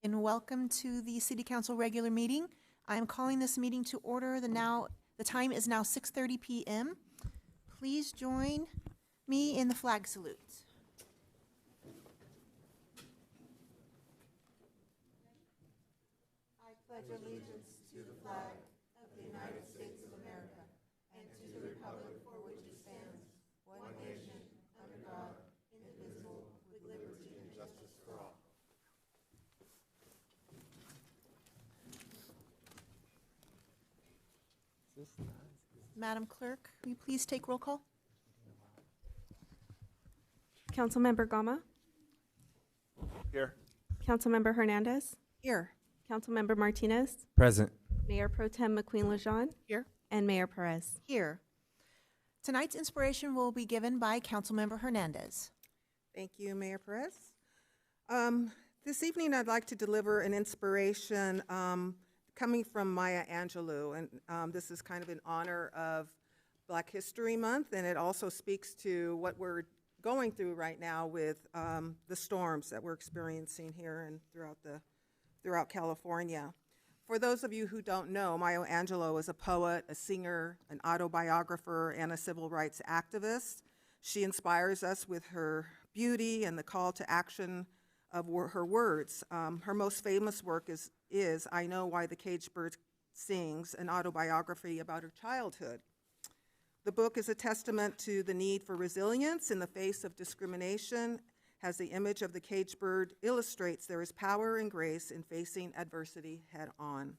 And welcome to the City Council regular meeting. I am calling this meeting to order. The time is now 6:30 p.m. Please join me in the flag salute. I pledge allegiance to the flag of the United States of America and to the republic for which it stands, one nation, under God, indivisible, with liberty and justice for all. Madam Clerk, will you please take roll call? Councilmember Gama, Here. Councilmember Hernandez, Here. Councilmember Martinez, Present. Mayor Pro Tem McQueen-Lejeune, Here. and Mayor Perez. Here. Tonight's inspiration will be given by Councilmember Hernandez. Thank you, Mayor Perez. This evening, I'd like to deliver an inspiration coming from Maya Angelou, and this is kind of in honor of Black History Month, and it also speaks to what we're going through right now with the storms that we're experiencing here and throughout California. For those of you who don't know, Maya Angelou is a poet, a singer, an autobiographer, and a civil rights activist. She inspires us with her beauty and the call to action of her words. Her most famous work is I Know Why the Caged Bird Sings, an autobiography about her childhood. The book is a testament to the need for resilience in the face of discrimination, as the image of the caged bird illustrates there is power and grace in facing adversity head on.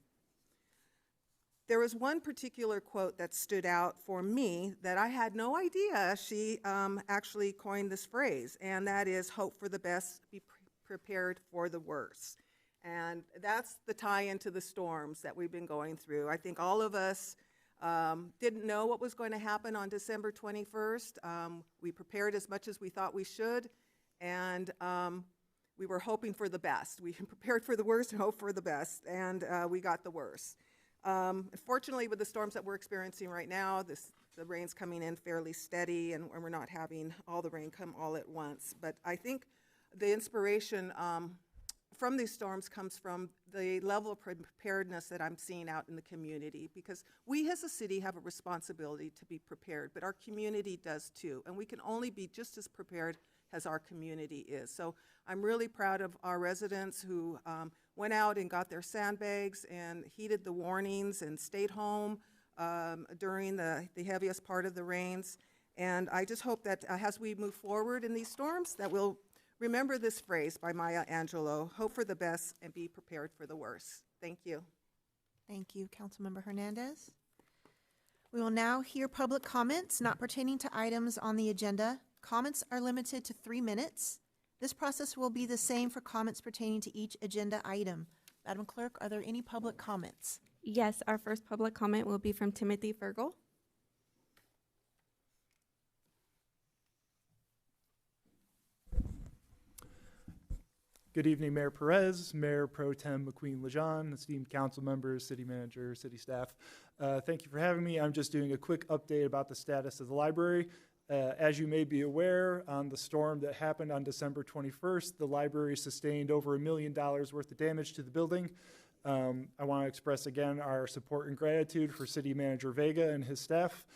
There was one particular quote that stood out for me that I had no idea she actually coined this phrase, and that is, hope for the best, be prepared for the worst. And that's the tie into the storms that we've been going through. I think all of us didn't know what was going to happen on December 21st. We prepared as much as we thought we should, and we were hoping for the best. We prepared for the worst and hoped for the best, and we got the worst. Fortunately, with the storms that we're experiencing right now, the rain's coming in fairly steady, and we're not having all the rain come all at once. But I think the inspiration from these storms comes from the level of preparedness that I'm seeing out in the community, because we as a city have a responsibility to be prepared, but our community does too, and we can only be just as prepared as our community is. So I'm really proud of our residents who went out and got their sandbags and heeded the warnings and stayed home during the heaviest part of the rains. And I just hope that as we move forward in these storms, that we'll remember this phrase by Maya Angelou, hope for the best and be prepared for the worst. Thank you. Thank you, Councilmember Hernandez. We will now hear public comments not pertaining to items on the agenda. Comments are limited to 3 minutes. This process will be the same for comments pertaining to each agenda item. Madam Clerk, are there any public comments? Yes, our first public comment will be from Timothy Fergal. Good evening, Mayor Perez, Mayor Pro Tem McQueen-Lejeune, esteemed council members, city manager, city staff. Thank you for having me. I'm just doing a quick update about the status of the library. As you may be aware, on the storm that happened on December 21st, the library sustained over $1 million worth of damage to the building. I want to express again our support and gratitude for City Manager Vega and his staff,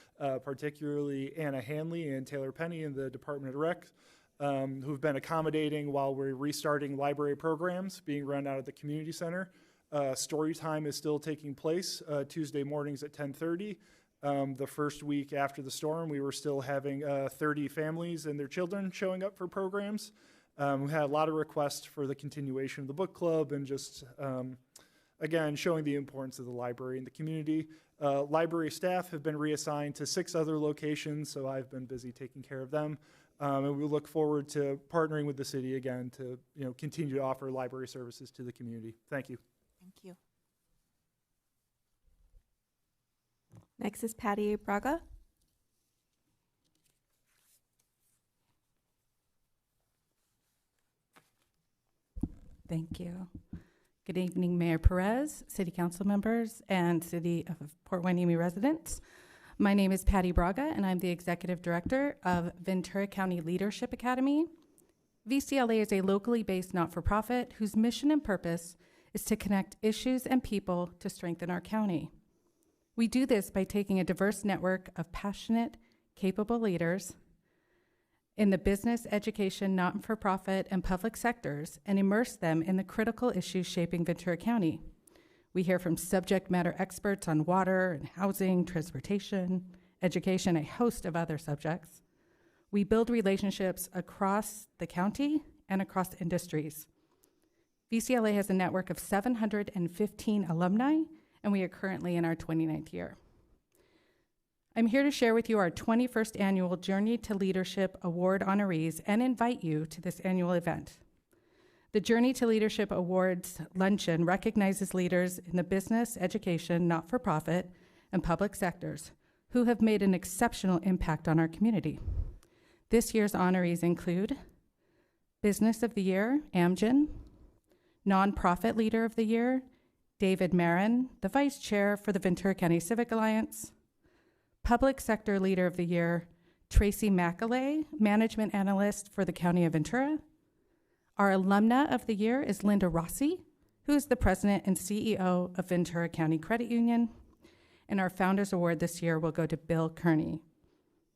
particularly Anna Hanley and Taylor Penny in the Department of Rec, who've been accommodating while we're restarting library programs being run out of the community center. Story time is still taking place Tuesday mornings at 10:30. The first week after the storm, we were still having 30 families and their children showing up for programs. We had a lot of requests for the continuation of the book club and just, again, showing the importance of the library in the community. Library staff have been reassigned to 6 other locations, so I've been busy taking care of them. And we look forward to partnering with the city again to continue to offer library services to the community. Thank you. Thank you. Next is Patty Braga. Thank you. Good evening, Mayor Perez, City Council members, and City of Port Hueneme residents. My name is Patty Braga, and I'm the Executive Director of Ventura County Leadership Academy. VCLA is a locally based not-for-profit whose mission and purpose is to connect issues and people to strengthen our county. We do this by taking a diverse network of passionate, capable leaders in the business, education, not-for-profit, and public sectors and immerse them in the critical issues shaping Ventura County. We hear from subject matter experts on water and housing, transportation, education, a host of other subjects. We build relationships across the county and across industries. VCLA has a network of 715 alumni, and we are currently in our 29th year. I'm here to share with you our 21st annual Journey to Leadership Award honorees and invite you to this annual event. The Journey to Leadership Awards luncheon recognizes leaders in the business, education, not-for-profit, and public sectors who have made an exceptional impact on our community. This year's honorees include Business of the Year, Amgen; Nonprofit Leader of the Year, David Marin, the Vice Chair for the Ventura County Civic Alliance; Public Sector Leader of the Year, Tracy McAlay, Management Analyst for the County of Ventura. Our Alumna of the Year is Linda Rossi, who is the President and CEO of Ventura County Credit Union. And our Founders Award this year will go to Bill Kearney.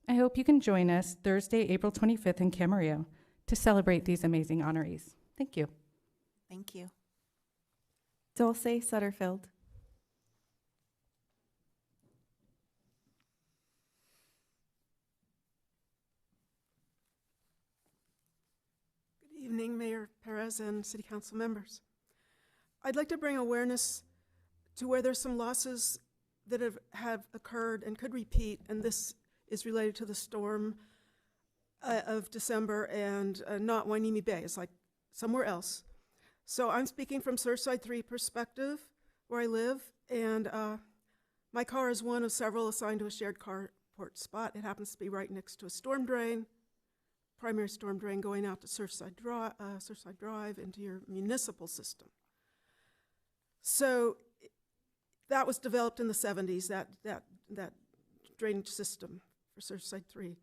I hope you can join us Thursday, April 25th in Camarillo to celebrate these amazing honorees. Thank you. Thank you. Dulce Sutterfield. Good evening, Mayor Perez and City Council members. I'd like to bring awareness to where there's some losses that have occurred and could repeat, and this is related to the storm of December and not Hueneme Bay. It's like somewhere else. So I'm speaking from Surfside 3 perspective, where I live, and my car is one of several assigned to a shared carport spot. It happens to be right next to a storm drain, primary storm drain going out to Surfside Drive into your municipal system. So that was developed in the 70s, that drainage system for Surfside 3.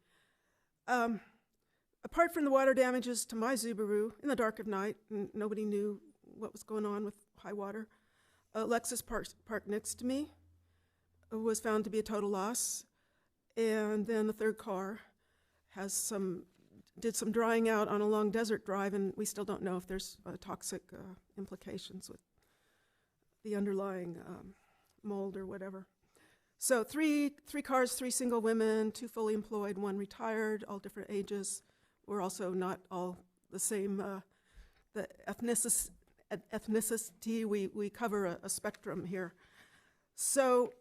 Apart from the water damages to my Subaru in the dark of night, and nobody knew what was going on with high water, Lexus parked next to me was found to be a total loss. And then the third car did some drying out on a long desert drive, and we still don't know if there's toxic implications with the underlying mold or whatever. So three cars, 3 single women, 2 fully employed, 1 retired, all different ages. We're also not all the same, the ethnicity, we cover a spectrum here. So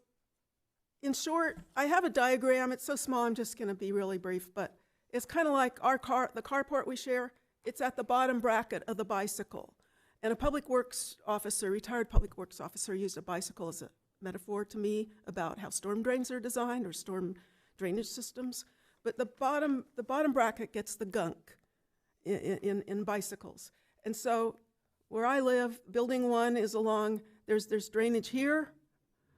in short, I have a diagram. It's so small, I'm just gonna be really brief, but it's kind of like the carport we share. It's at the bottom bracket of the bicycle. And a public works officer, retired public works officer, used a bicycle as a metaphor to me about how storm drains are designed or storm drainage systems. But the bottom bracket gets the gunk in bicycles. And so where I live, building 1 is along, there's drainage here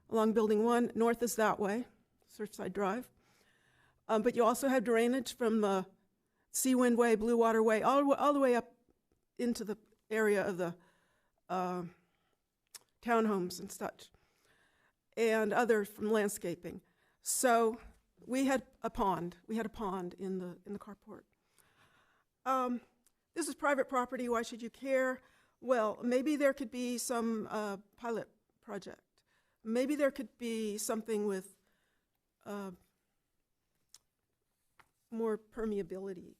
along building 1. North is that way, Surfside Drive. But you also have drainage from the Seawind Way, Blue Water Way, all the way up into the area of the townhomes and such, and other from landscaping. So we had a pond. We had a pond in the carport. This is private property. Why should you care? Well, maybe there could be some pilot project. Maybe there could be something with more permeability.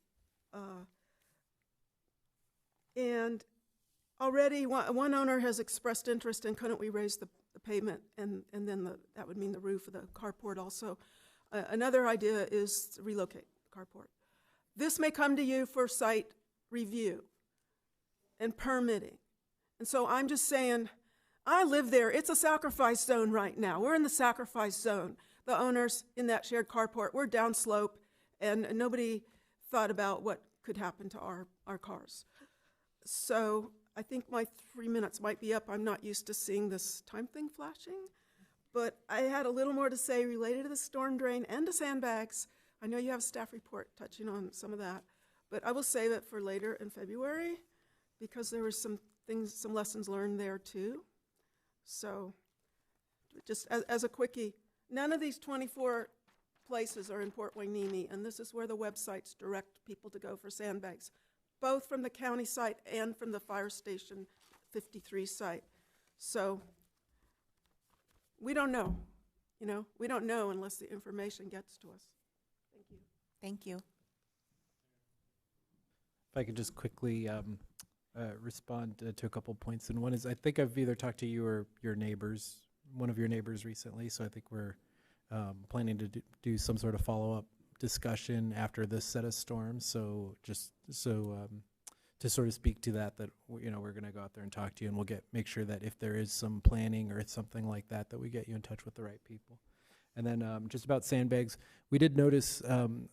And already one owner has expressed interest in couldn't we raise the pavement and then that would mean the roof of the carport also. Another idea is to relocate the carport. This may come to you for site review and permitting. And so I'm just saying, I live there. It's a sacrifice zone right now. We're in the sacrifice zone. The owners in that shared carport, we're downslope, and nobody thought about what could happen to our cars. So I think my 3 minutes might be up. I'm not used to seeing this time thing flashing, but I had a little more to say related to the storm drain and to sandbags. I know you have a staff report touching on some of that, But I will save it for later in February because there were some things, some lessons learned there too. So just as a quickie, none of these 24 places are in Port Hueneme, and this is where the websites direct people to go for sandbags, both from the county site and from the Fire Station 53 site. So we don't know, we don't know unless the information gets to us. Thank you. Thank you. If I could just quickly respond to a couple points. And one is, I think I've either talked to you or your neighbors, one of your neighbors recently. So I think we're planning to do some sort of follow-up discussion after this set of storms. So just to sort of speak to that, we're going to go out there and talk to you, and we'll make sure that if there is some planning or something like that, that we get you in touch with the right people. And then just about sandbags, we did notice.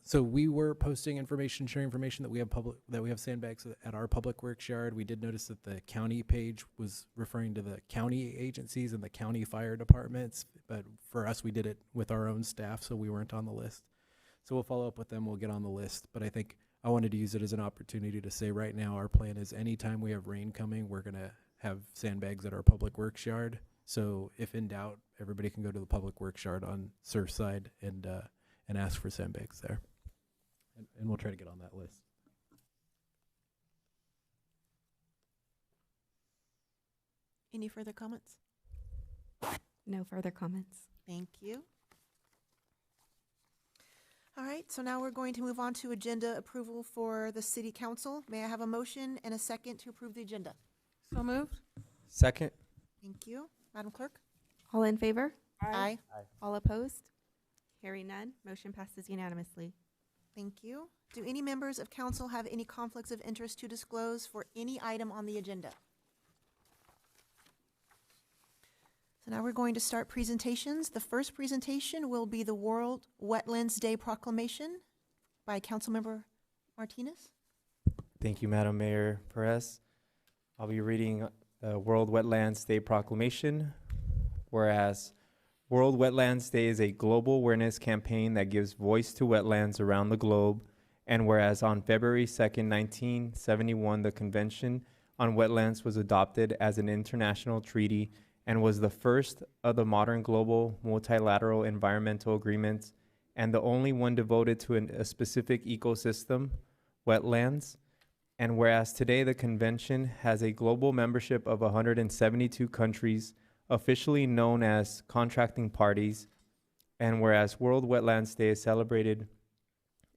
So we were posting information, sharing information that we have sandbags at our public works yard. We did notice that the county page was referring to the county agencies and the county fire departments, but for us, we did it with our own staff, so we weren't on the list. So we'll follow up with them. We'll get on the list. But I think I wanted to use it as an opportunity to say right now our plan is anytime we have rain coming, we're going to have sandbags at our public works yard. So if in doubt, everybody can go to the public works yard on Surfside and ask for sandbags there. And we'll try to get on that list. Any further comments? No further comments. Thank you. All right, so now we're going to move on to agenda approval for the city council. May I have a motion and a second to approve the agenda? So moved. Second. Thank you. Madam Clerk? All in favor? Aye. All opposed? Hearing none, motion passes unanimously. Thank you. Do any members of council have any conflicts of interest to disclose for any item on the agenda? So now we're going to start presentations. The first presentation will be the World Wetlands Day Proclamation by Councilmember Martinez. Thank you, Madam Mayor Perez. I'll be reading the World Wetlands Day Proclamation. Whereas World Wetlands Day is a global awareness campaign that gives voice to wetlands around the globe. And whereas on February 2nd, 1971, the Convention on Wetlands was adopted as an international treaty and was the first of the modern global multilateral environmental agreements and the only one devoted to a specific ecosystem, wetlands. And whereas today the convention has a global membership of 172 countries, officially known as contracting parties, and whereas World Wetlands Day is celebrated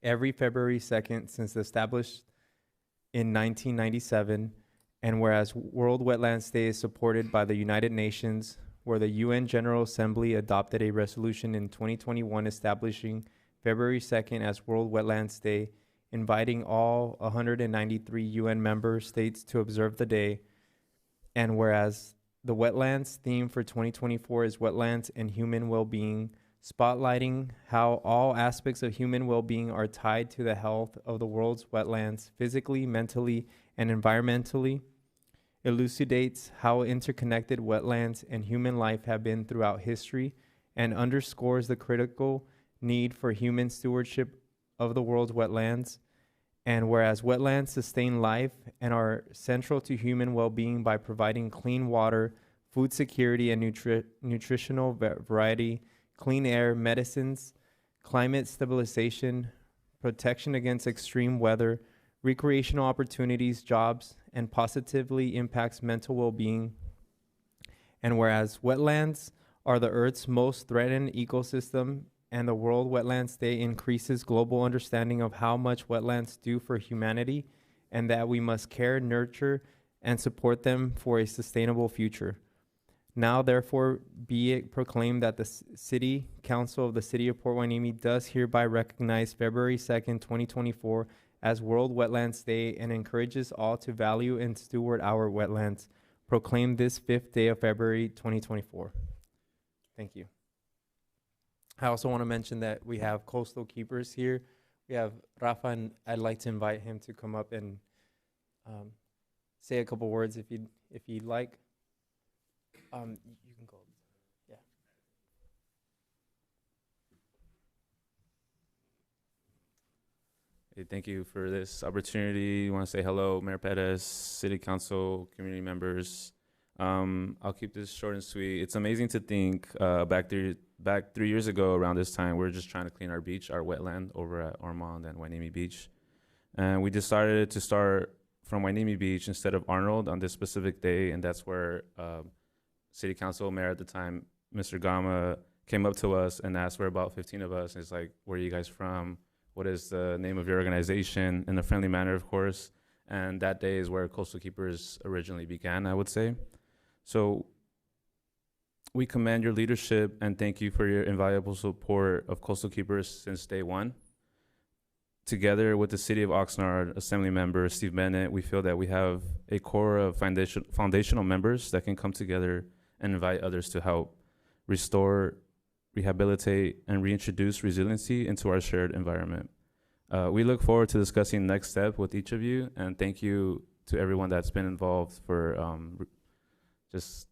every February 2nd since established in 1997, and whereas World Wetlands Day is supported by the United Nations, where the UN General Assembly adopted a resolution in 2021 establishing February 2nd as World Wetlands Day, inviting all 193 UN member states to observe the day, and whereas the wetlands theme for 2024 is wetlands and human well-being, spotlighting how all aspects of human well-being are tied to the health of the world's wetlands, physically, mentally, and environmentally, elucidates how interconnected wetlands and human life have been throughout history, and underscores the critical need for human stewardship of the world's wetlands. And whereas wetlands sustain life and are central to human well-being by providing clean water, food security and nutritional variety, clean air, medicines, climate stabilization, protection against extreme weather, recreational opportunities, jobs, and positively impacts mental well-being. And whereas wetlands are the Earth's most threatened ecosystem, and the World Wetlands Day increases global understanding of how much wetlands do for humanity, and that we must care, nurture, and support them for a sustainable future. Now, therefore, be it proclaimed that the City Council of the City of Port Hueneme does hereby recognize February 2nd, 2024 as World Wetlands Day and encourages all to value and steward our wetlands. Proclaimed this 5th day of February, 2024. Thank you. I also want to mention that we have coastal keepers here. We have Rafa, and I'd like to invite him to come up and say a couple words if you'd like. You can go. Yeah. Hey, thank you for this opportunity. I want to say hello, Mayor Pettis, City Council, community members. I'll keep this short and sweet. It's amazing to think back 3 years ago around this time, we were just trying to clean our beach, our wetland over at Ormond and Wainimi Beach. And we decided to start from Wainimi Beach instead of Arnold on this specific day. And that's where City Council Mayor at the time, Mr. Gama, came up to us and asked for about 15 of us. And it's like, where are you guys from? What is the name of your organization? In a friendly manner, of course. And that day is where Coastal Keepers originally began, I would say. So we commend your leadership and thank you for your invaluable support of Coastal Keepers since day one. Together with the City of Oxnard Assembly member Steve Bennett, we feel that we have a core of foundational members that can come together and invite others to help restore, rehabilitate, and reintroduce resiliency into our shared environment. We look forward to discussing next step with each of you, and thank you to everyone that's been involved for just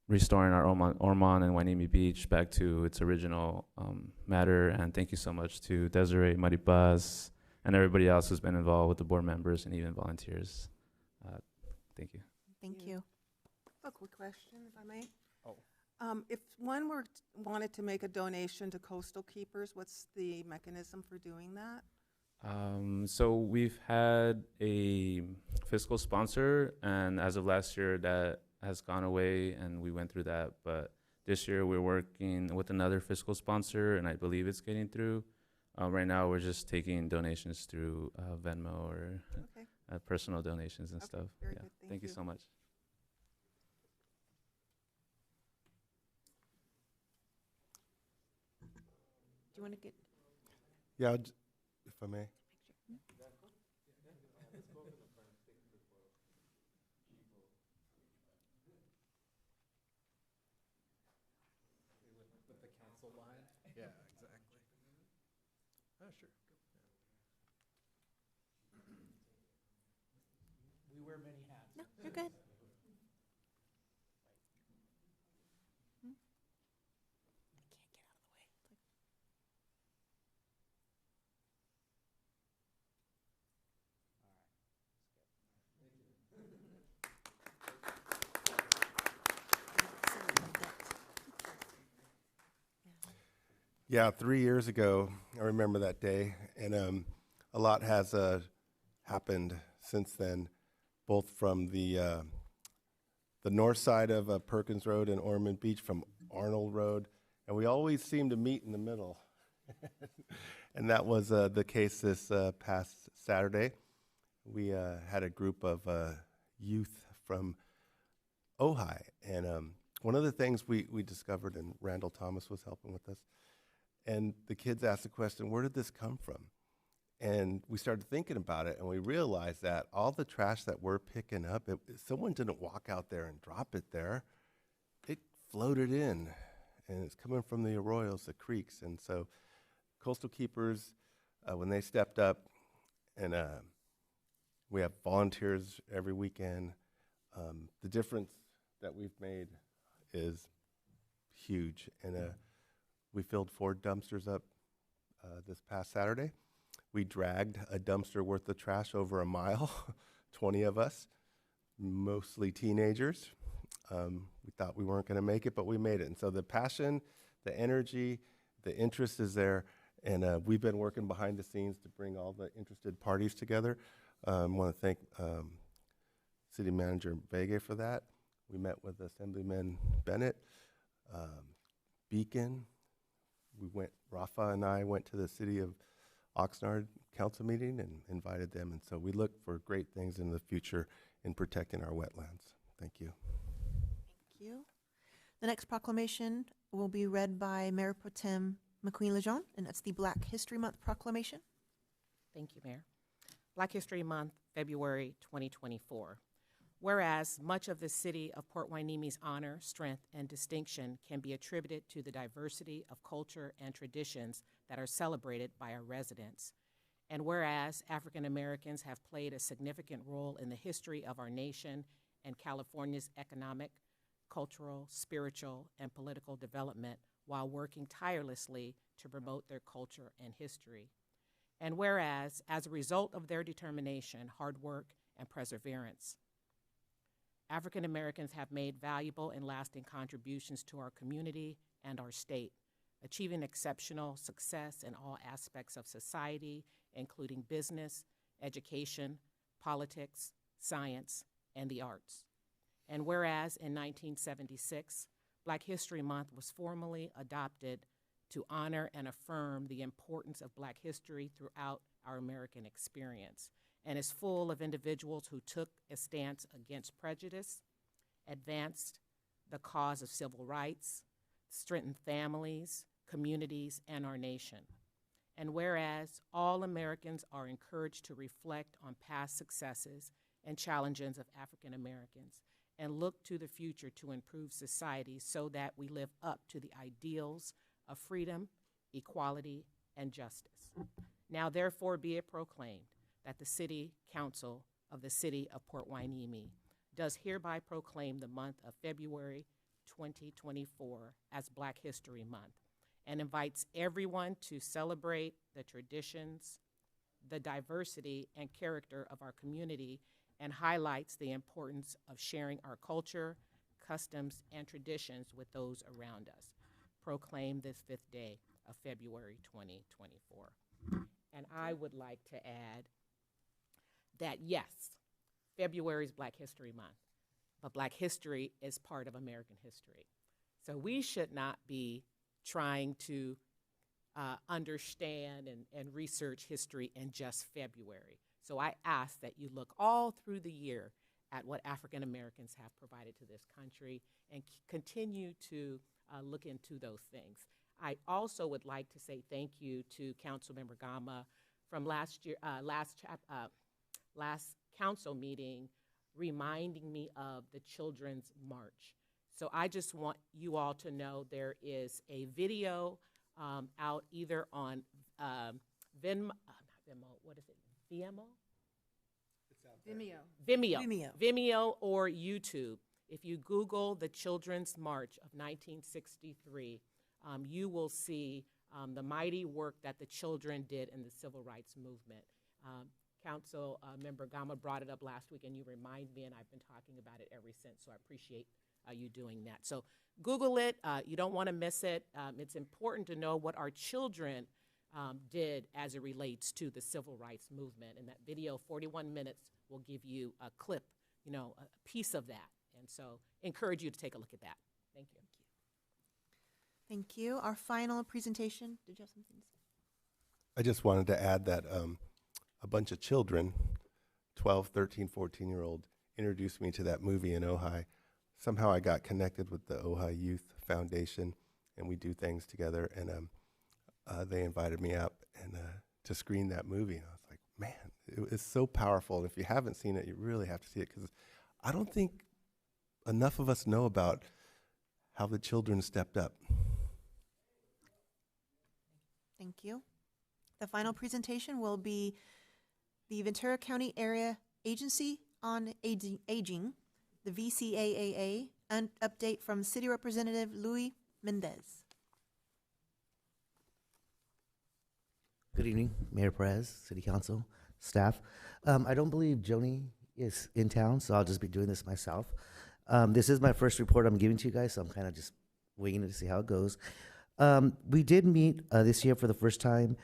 restoring our Ormond and Wainimi Beach back to its original matter. And thank you so much to Desiree, Maripaz, and everybody else who's been involved with the board members and even volunteers. Thank you. Thank you. A quick question, if I may. If one wanted to make a donation to Coastal Keepers, what's the mechanism for doing that? So we've had a fiscal sponsor, and as of last year, that has gone away, and we went through that. But this year, we're working with another fiscal sponsor, and I believe it's getting through. Right now, we're just taking donations through Venmo or Okay. personal donations and Okay, stuff. very Yeah. good. Thank you so much. Do you want to get, Yeah, if I may. Yeah, exactly. Oh, sure. We wear many hats. no, you're good. Yeah, 3 years ago, I remember that day, and a lot has happened since then, both from the north side of Perkins Road and Ormond Beach, from Arnold Road, and we always seem to meet in the middle. And that was the case this past Saturday. We had a group of youth from Ojai, and one of the things we discovered, and Randall Thomas was helping with us, and the kids asked the question, where did this come from? And we started thinking about it, and we realized that all the trash that we're picking up, someone didn't walk out there and drop it there. It floated in, and it's coming from the arroyos, the creeks. And so Coastal Keepers, when they stepped up, and we have volunteers every weekend, the difference that we've made is huge. And we filled 4 dumpsters up this past Saturday. We dragged a dumpster worth of trash over a mile, 20 of us, mostly teenagers. We thought we weren't going to make it, but we made it. And so the passion, the energy, the interest is there. And we've been working behind the scenes to bring all the interested parties together. I want to thank City Manager Vega for that. We met with Assemblyman Bennett, Beacon. Rafa and I went to the City of Oxnard council meeting and invited them. And so we look for great things in the future in protecting our wetlands. Thank you. Thank you. The next proclamation will be read by Mayor Pro Tem McQueen Lejeune, and that's the Black History Month proclamation. Thank you, Mayor. Black History Month, February 2024. Whereas much of the city of Port Huenemi's honor, strength, and distinction can be attributed to the diversity of culture and traditions that are celebrated by our residents. And whereas African Americans have played a significant role in the history of our nation and California's economic, cultural, spiritual, and political development while working tirelessly to promote their culture and history. And whereas, as a result of their determination, hard work, and perseverance, African Americans have made valuable and lasting contributions to our community and our state, achieving exceptional success in all aspects of society, including business, education, politics, science, and the arts. And whereas in 1976, Black History Month was formally adopted to honor and affirm the importance of Black history throughout our American experience, and is full of individuals who took a stance against prejudice, advanced the cause of civil rights, strengthened families, communities, and our nation. And whereas all Americans are encouraged to reflect on past successes and challenges of African Americans and look to the future to improve society so that we live up to the ideals of freedom, equality, and justice. Now therefore be it proclaimed that the City Council of the City of Port Hueneme does hereby proclaim the month of February 2024 as Black History Month, and invites everyone to celebrate the traditions, the diversity, and character of our community, and highlights the importance of sharing our culture, customs, and traditions with those around us. Proclaim this 5th day of February 2024. And I would like to add that yes, February is Black History Month, but Black history is part of American history. So we should not be trying to understand and research history in just February. So I ask that you look all through the year at what African Americans have provided to this country and continue to look into those things. I also would like to say thank you to Councilmember Gama from last council meeting, reminding me of the Children's March. So I just want you all to know there is a video out either on Vimeo. Vimeo or YouTube. If you Google the Children's March of 1963, you will see the mighty work that the children did in the civil rights movement. Council Member Gama brought it up last week, and you remind me, and I've been talking about it ever since, so I appreciate you doing that. So Google it. You don't want to miss it. It's important to know what our children did as it relates to the civil rights movement. And that video, 41 minutes, will give you a clip, a piece of that. And so encourage you to take a look at that. Thank you. Thank you. Our final presentation. Did you have something to say? I just wanted to add that a bunch of children, 12, 13, 14-year-old, introduced me to that movie in Ojai. Somehow I got connected with the Ojai Youth Foundation, and we do things together. And they invited me up and to screen that movie. And I was like, man, it was so powerful. And if you haven't seen it, you really have to see it, because I don't think enough of us know about how the children stepped up. Thank you. The final presentation will be the Ventura County Area Agency on Aging, the VCAAA, an update from City Representative Luis Mendez. Good evening, Mayor Perez, City Council, staff. I don't believe Joni is in town, so I'll just be doing this myself. This is my first report I'm giving to you guys, so I'm kind of just waiting to see how it goes. We did meet this year for the first time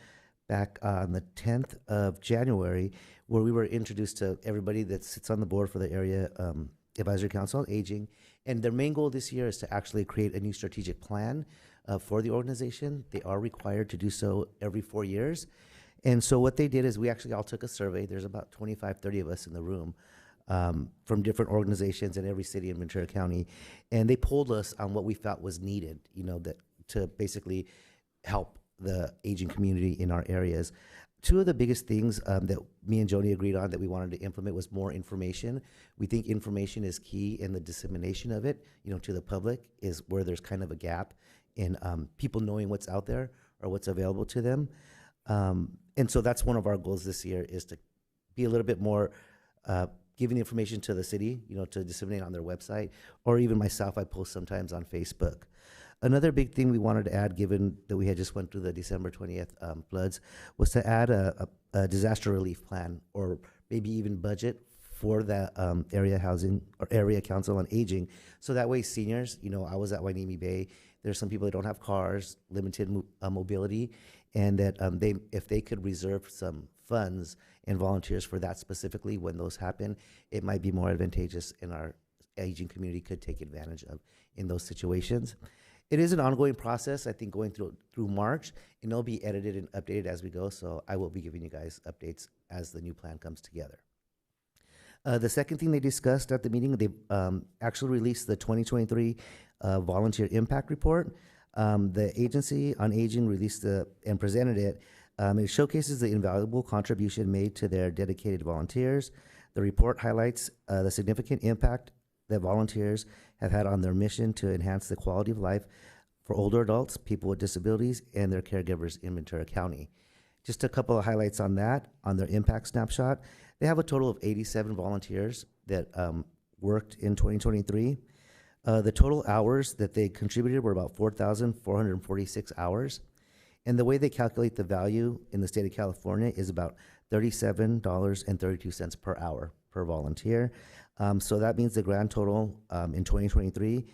back on the 10th of January, where we were introduced to everybody that sits on the board for the Area Advisory Council on Aging. And their main goal this year is to actually create a new strategic plan for the organization. They are required to do so every 4 years. And so what they did is we actually all took a survey. There's about 25, 30 of us in the room from different organizations in every city in Ventura County. And they polled us on what we felt was needed, that to basically help the aging community in our areas. Two of the biggest things that me and Joni agreed on that we wanted to implement was more information. We think information is key, in the dissemination of it, to the public is where there's kind of a gap in people knowing what's out there or what's available to them. And so that's one of our goals this year, is to be a little bit more giving information to the city, to disseminate on their website, or even myself, I post sometimes on Facebook. Another big thing we wanted to add, given that we had just went through the December 20th floods, was to add a disaster relief plan, or maybe even budget for the area housing or area council on aging. So that way seniors, I was at Wainimi Bay, there's some people that don't have cars, limited mobility, and that if they could reserve some funds and volunteers for that specifically when those happen, it might be more advantageous, and our aging community could take advantage of in those situations. It is an ongoing process, I think, going through March, and it'll be edited and updated as we go, so I will be giving you guys updates as the new plan comes together. The second thing they discussed at the meeting, they actually released the 2023 Volunteer Impact Report. The Agency on Aging released and presented it. It showcases the invaluable contribution made to their dedicated volunteers. The report highlights the significant impact that volunteers have had on their mission to enhance the quality of life for older adults, people with disabilities, and their caregivers in Ventura County. Just a couple of highlights on that, on their impact snapshot. They have a total of 87 volunteers that worked in 2023. The total hours that they contributed were about 4,446 hours. And the way they calculate the value in the state of California is about $37.32 per hour per volunteer. So that means the grand total in 2023,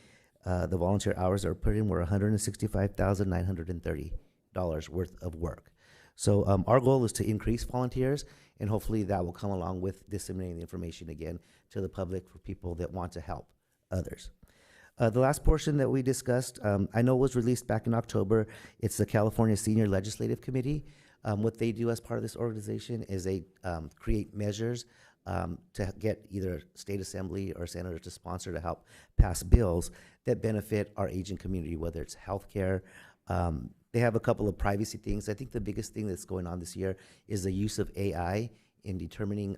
the volunteer hours that are put in were $165,930 worth of work. So our goal is to increase volunteers, and hopefully that will come along with disseminating the information again to the public for people that want to help others. The last portion that we discussed, I know was released back in October. It's the California Senior Legislative Committee. What they do as part of this organization is they create measures to get either state assembly or senators to sponsor to help pass bills that benefit our aging community, whether it's healthcare. They have a couple of privacy things. I think the biggest thing that's going on this year is the use of AI in determining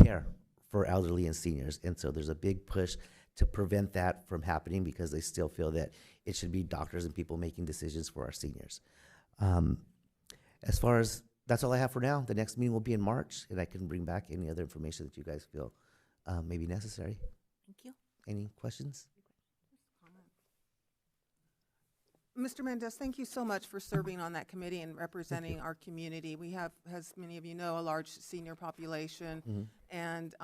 care for elderly and seniors. And so there's a big push to prevent that from happening, because they still feel that it should be doctors and people making decisions for our seniors. As far as, that's all I have for now. The next meeting will be in March, and I can bring back any other information that you guys feel may be necessary. Thank you. Any questions? Mr. Mendez, thank you so much for serving on that committee and representing our community. We have, as many of you know, a large senior population, and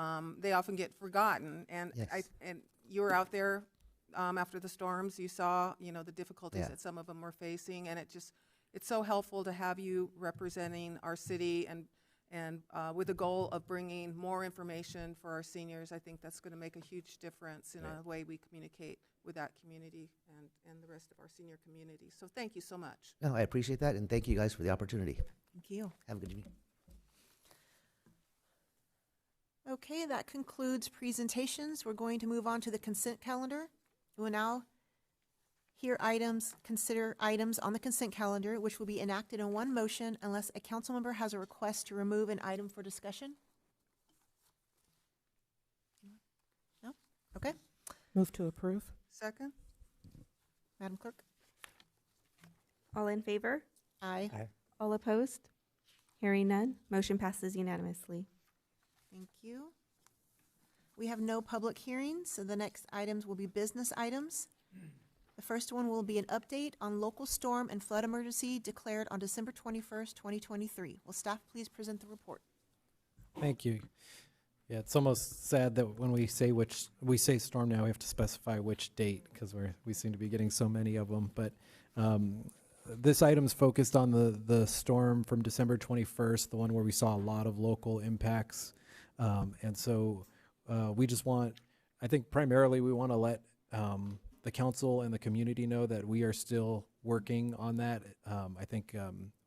they often get forgotten. And Yes. and you were out there after the storms. You saw, the difficulties Yeah. that some of them were facing, and it's so helpful to have you representing our city and with the goal of bringing more information for our seniors. I think that's going to make a huge difference in the way we communicate with that community and the rest of our senior community. So thank you so much. No, I appreciate that, and thank you guys for the opportunity. Thank you. Have a good evening. Okay, that concludes presentations. We're going to move on to the consent calendar. We will now consider items on the consent calendar, which will be enacted in one motion unless a council member has a request to remove an item for discussion. No? Okay. Move to approve. Second? Madam Clerk? All in favor? Aye. All opposed? Hearing none, motion passes unanimously. Thank you. We have no public hearings, so the next items will be business items. The first one will be an update on local storm and flood emergency declared on December 21st, 2023. Will staff please present the report? Thank you. Yeah, it's almost sad that when we say storm now, we have to specify which date, because we seem to be getting so many of them. But this item's focused on the storm from December 21st, the one where we saw a lot of local impacts. And so we just I think primarily we want to let the council and the community know that we are still working on that. I think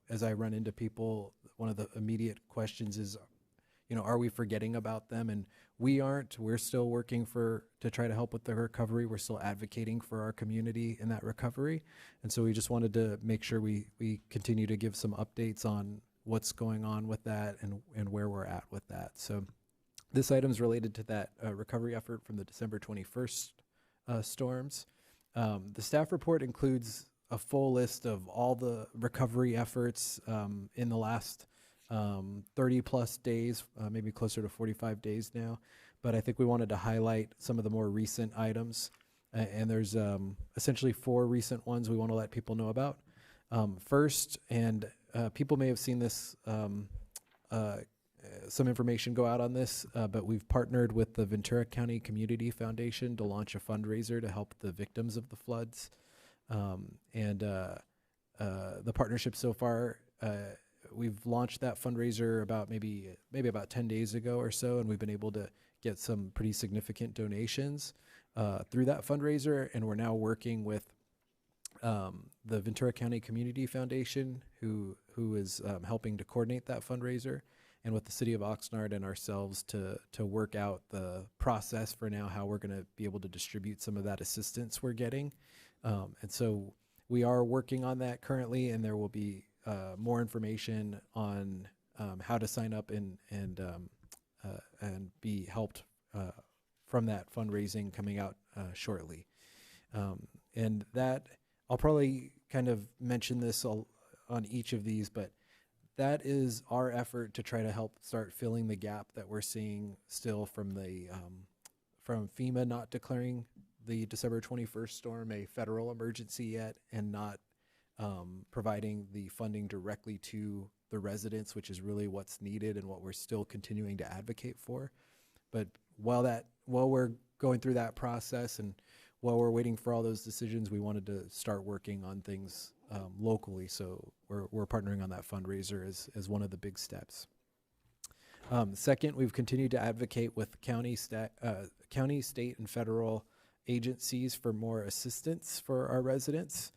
as I run into people, one of the immediate questions is, are we forgetting about them? And we aren't. We're still working to try to help with the recovery. We're still advocating for our community in that recovery. And so we just wanted to make sure we continue to give some updates on what's going on with that and where we're at with that. So this item is related to that recovery effort from the December 21st storms. The staff report includes a full list of all the recovery efforts in the last 30 plus days, maybe closer to 45 days now. But I think we wanted to highlight some of the more recent items. And there's essentially 4 recent ones we want to let people know about. First, and people may have seen this, some information go out on this, but we've partnered with the Ventura County Community Foundation to launch a fundraiser to help the victims of the floods. The partnership so far, we've launched that fundraiser about maybe about 10 days ago or so, and we've been able to get some pretty significant donations through that fundraiser, and we're now working with the Ventura County Community Foundation, who is helping to coordinate that fundraiser, and with the City of Oxnard and ourselves to work out the process for now how we're going to be able to distribute some of that assistance we're getting. And so we are working on that currently, and there will be more information on how to sign up and be helped from that fundraising coming out shortly. And that, I'll probably kind of mention this on each of these, but that is our effort to try to help start filling the gap that we're seeing still from the from FEMA not declaring the December 21st storm a federal emergency yet, and not providing the funding directly to the residents, which is really what's needed and what we're still continuing to advocate for. But while we're going through that process and while we're waiting for all those decisions, we wanted to start working on things locally. So we're partnering on that fundraiser as one of the big steps. Second, we've continued to advocate with county, state, and federal agencies for more assistance for our residents.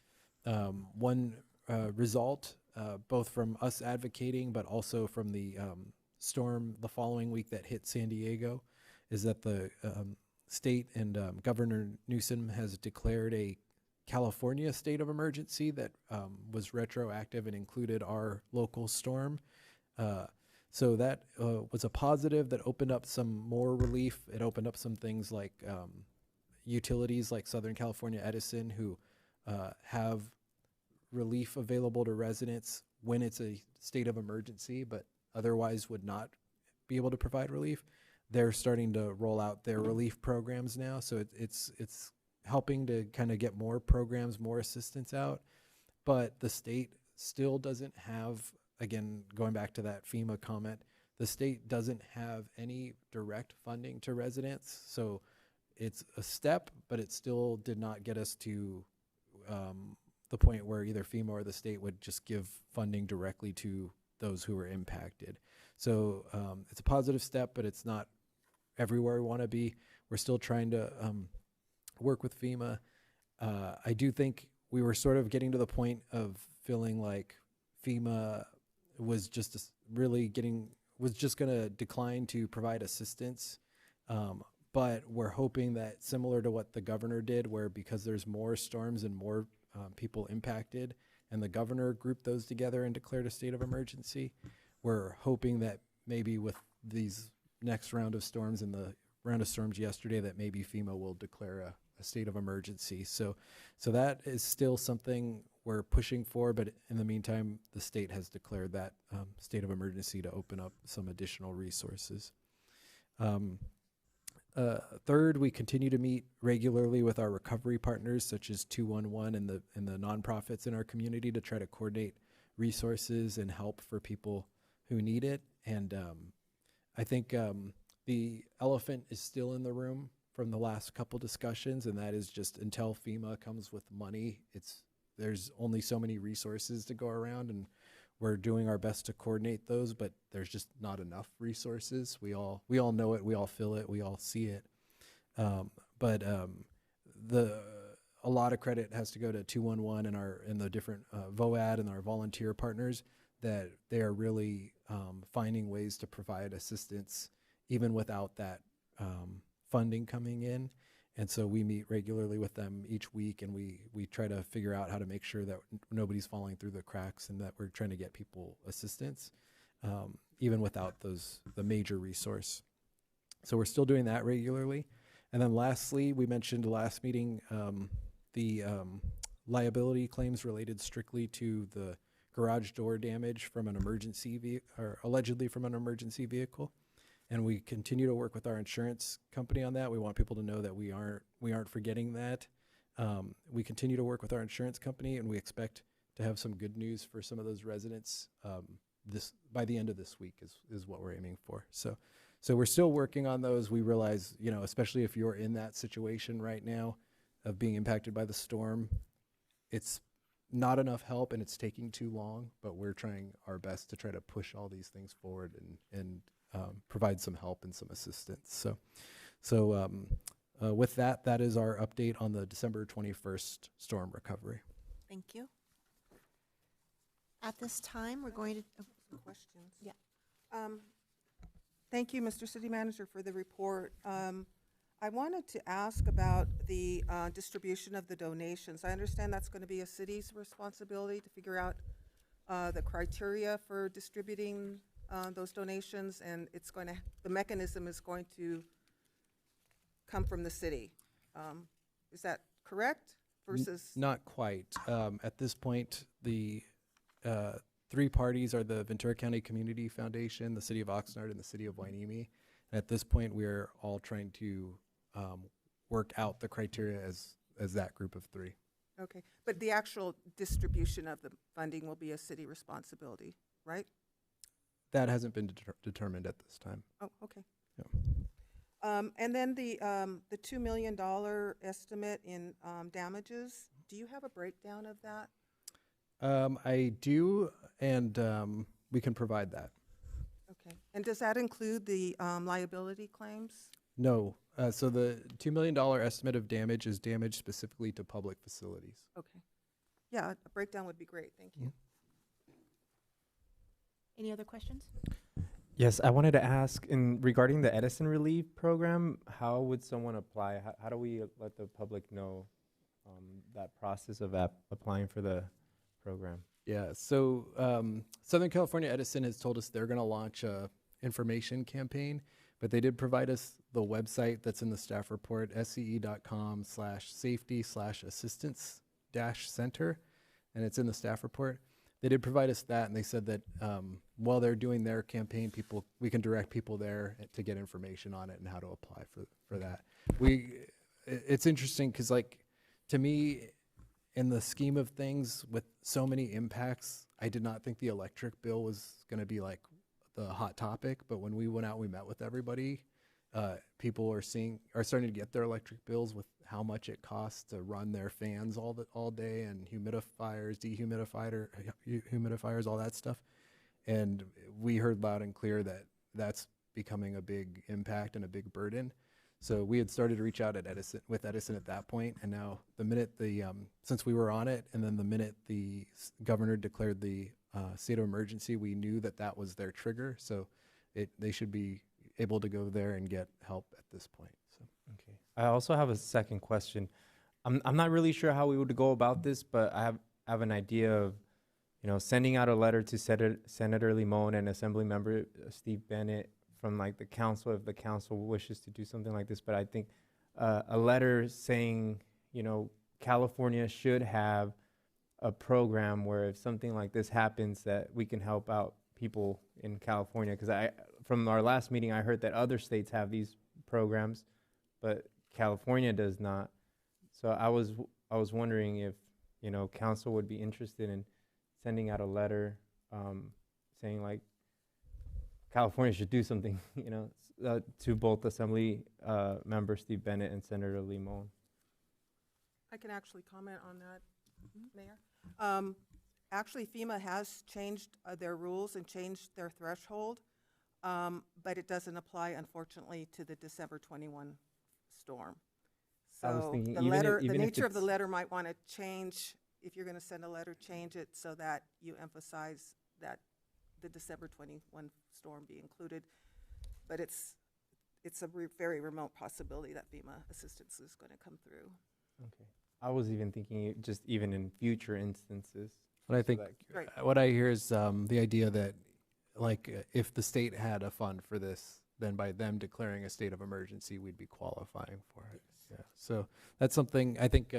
One result, both from us advocating, but also from the storm the following week that hit San Diego, is that the state and Governor Newsom has declared a California state of emergency that was retroactive and included our local storm. So that was a positive that opened up some more relief. It opened up some things like utilities like Southern California Edison, who have relief available to residents when it's a state of emergency, but otherwise would not be able to provide relief. They're starting to roll out their relief programs now. So it's helping to kind of get more programs, more assistance out. But the state still doesn't have, again, going back to that FEMA comment, the state doesn't have any direct funding to residents. So it's a step, but it still did not get us to the point where either FEMA or the state would just give funding directly to those who were impacted. So it's a positive step, but it's not everywhere we want to be. We're still trying to work with FEMA. I do think we were sort of getting to the point of feeling like FEMA was just just going to decline to provide assistance. But we're hoping that, similar to what the governor did, where because there's more storms and more people impacted, and the governor grouped those together and declared a state of emergency, we're hoping that maybe with these next round of storms and the round of storms yesterday, that maybe FEMA will declare a state of emergency. So that is still something we're pushing for, but in the meantime, the state has declared that state of emergency to open up some additional resources. Third, we continue to meet regularly with our recovery partners, such as 211 and the nonprofits in our community, to try to coordinate resources and help for people who need it. And I think the elephant is still in the room from the last couple discussions, and that is just until FEMA comes with money, there's only so many resources to go around, and we're doing our best to coordinate those, but there's just not enough resources. We all know it, we all feel it, we all see it. But a lot of credit has to go to 211 and the different VOAD and our volunteer partners, that they are really finding ways to provide assistance even without that funding coming in. And so we meet regularly with them each week, and we try to figure out how to make sure that nobody's falling through the cracks, and that we're trying to get people assistance, even without the major resource. So we're still doing that regularly. And then lastly, we mentioned last meeting the liability claims related strictly to the garage door damage from an emergency vehicle, or allegedly from an emergency vehicle. and we continue to work with our insurance company on that. We want people to know that we aren't forgetting that. We continue to work with our insurance company, and we expect to have some good news for some of those residents this by the end of this week is what we're aiming for. So we're still working on those. We realize, especially if you're in that situation right now of being impacted by the storm, it's not enough help and it's taking too long, but we're trying our best to try to push all these things forward and provide some help and some assistance. So with that, that is our update on the December 21st storm recovery. Thank you. At this time, we're going to, Some questions. Yeah. Thank you, Mr. City Manager, for the report. I wanted to ask about the distribution of the donations. I understand that's going to be a city's responsibility to figure out the criteria for distributing those donations, and the mechanism is going to come from the city. Is that correct? Versus Not quite. At this point, the three parties are the Ventura County Community Foundation, the City of Oxnard, and the City of Hueneme. And at this point, we're all trying to work out the criteria as that group of three. Okay, but the actual distribution of the funding will be a city responsibility, right? That hasn't been determined at this time. Oh, okay. Yeah. And then the $2 million estimate in damages, do you have a breakdown of that? I do, and we can provide that. Okay, and does that include the liability claims? No. So the $2 million estimate of damage is damage specifically to public facilities. Okay. Yeah, a breakdown would be great, thank you. any other questions? Yes, I wanted to ask regarding the Edison Relief Program, how would someone apply? How do we let the public know that process of applying for the program? Yeah, so Southern California Edison has told us they're going to launch a information campaign, but they did provide us the website that's in the staff report, sce.com/safety/assistance-center, and it's in the staff report. They did provide us that, and they said that while they're doing their campaign, we can direct people there to get information on it and how to apply for that. It's interesting because, like, to me, in the scheme of things, with so many impacts, I did not think the electric bill was going to be like the hot topic. But when we went out, we met with everybody. People are starting to get their electric bills with how much it costs to run their fans all day, and humidifiers, dehumidifiers, all that stuff. And we heard loud and clear that that's becoming a big impact and a big burden. So we had started to reach out with Edison at that point, and now the minute since we were on it, and then the minute the governor declared the state of emergency, we knew that was their trigger. So they should be able to go there and get help at this point. So. Okay. I also have a second question. I'm not really sure how we would go about this, but I have an idea of, sending out a letter to Senator Limon and Assemblymember Steve Bennett from like the council, if the council wishes to do something like this. But I think a letter saying, California should have a program where if something like this happens, that we can help out people in California. Because from our last meeting, I heard that other states have these programs, but California does not. So I was wondering if, council would be interested in sending out a letter saying like California should do something, to both Assembly member Steve Bennett and Senator Limon. I can actually comment on that, Mayor. Actually, FEMA has changed their rules and changed their threshold, but it doesn't apply, unfortunately, to the December 21 storm. I was So thinking the even letter, if the nature of the it's- letter might want to change. If you're going to send a letter, change it so that you emphasize that the December 21 storm be included. But it's a very remote possibility that FEMA assistance is going to come through. Okay. I was even thinking just even in future instances. But I think Right. what I hear is the idea that, like, if the state had a fund for this, then by them declaring a state of emergency, we'd be qualifying for it. Yeah. So that's something I think.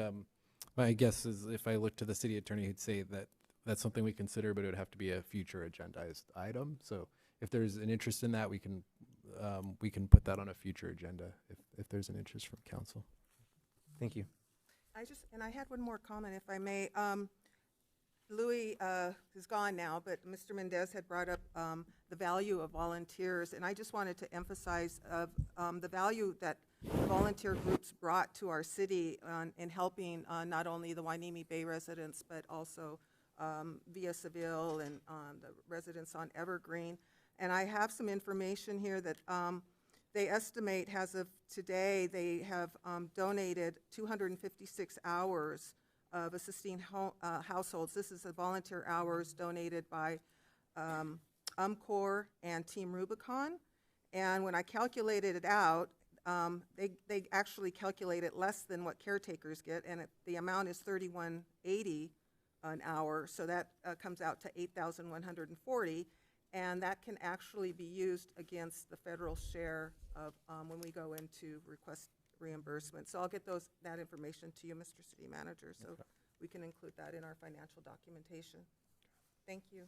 My guess is if I look to the city attorney, he'd say that that's something we consider, but it would have to be a future agendized item. So if there's an interest in that, we can we can put that on a future agenda if there's an interest from council. Thank you. I had one more comment, if I may. Louis is gone now, but Mr. Mendez had brought up the value of volunteers, and I just wanted to emphasize the value that volunteer groups brought to our city in helping not only the Hueneme Bay residents, but also Villa Seville and the residents on Evergreen. And I have some information here that they estimate, as of today, they have donated 256 hours of assisting households. This is the volunteer hours donated by UMCOR and Team Rubicon. And when I calculated it out, they actually calculate it less than what caretakers get, and the amount is $31.80 an hour, so that comes out to $8,140, and that can actually be used against the federal share of when we go in to request reimbursement. So I'll get that information to you, Mr. City Manager, so we can include that in our financial documentation. Thank you.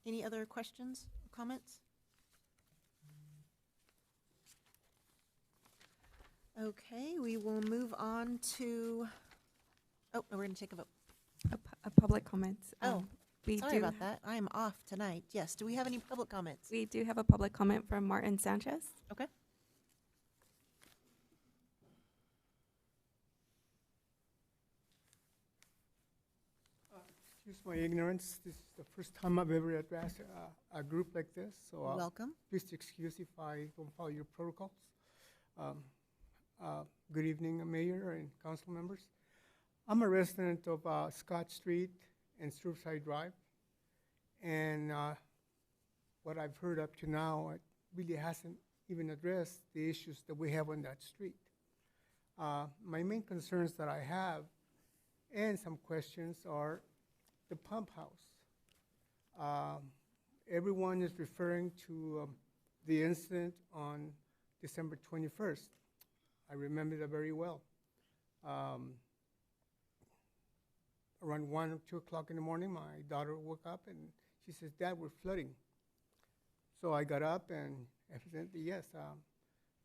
Any other questions or comments? Okay, we will move on to, oh, we're going to take a vote. A public comments. Oh, we sorry do about that. I am off tonight. Yes, do we have any public comments? We do have a public comment from Martin Sanchez. Okay. Excuse my ignorance. This is the first time I've ever addressed a group like this, so Welcome. please excuse if I don't follow your protocols. Good evening, Mayor and council members. I'm a resident of Scott Street and Surfside Drive, and what I've heard up to now, it really hasn't even addressed the issues that we have on that street. My main concerns that I have and some questions are the pump house. Everyone is referring to the incident on December 21st. I remember that very well. Around 1 or 2 o'clock in the morning, my daughter woke up and she says, "Dad, we're flooding." So I got up, and evidently, yes,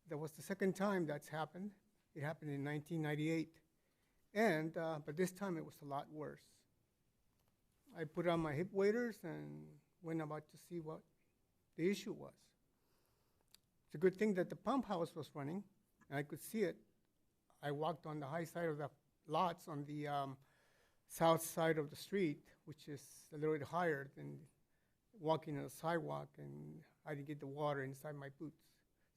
that was the second time that's happened. It happened in 1998. And, but this time it was a lot worse. I put on my hip waders and went about to see what the issue was. It's a good thing that the pump house was running, and I could see it. I walked on the high side of the lots on the south side of the street, which is a little bit higher than walking on the sidewalk, and I didn't get the water inside my boots.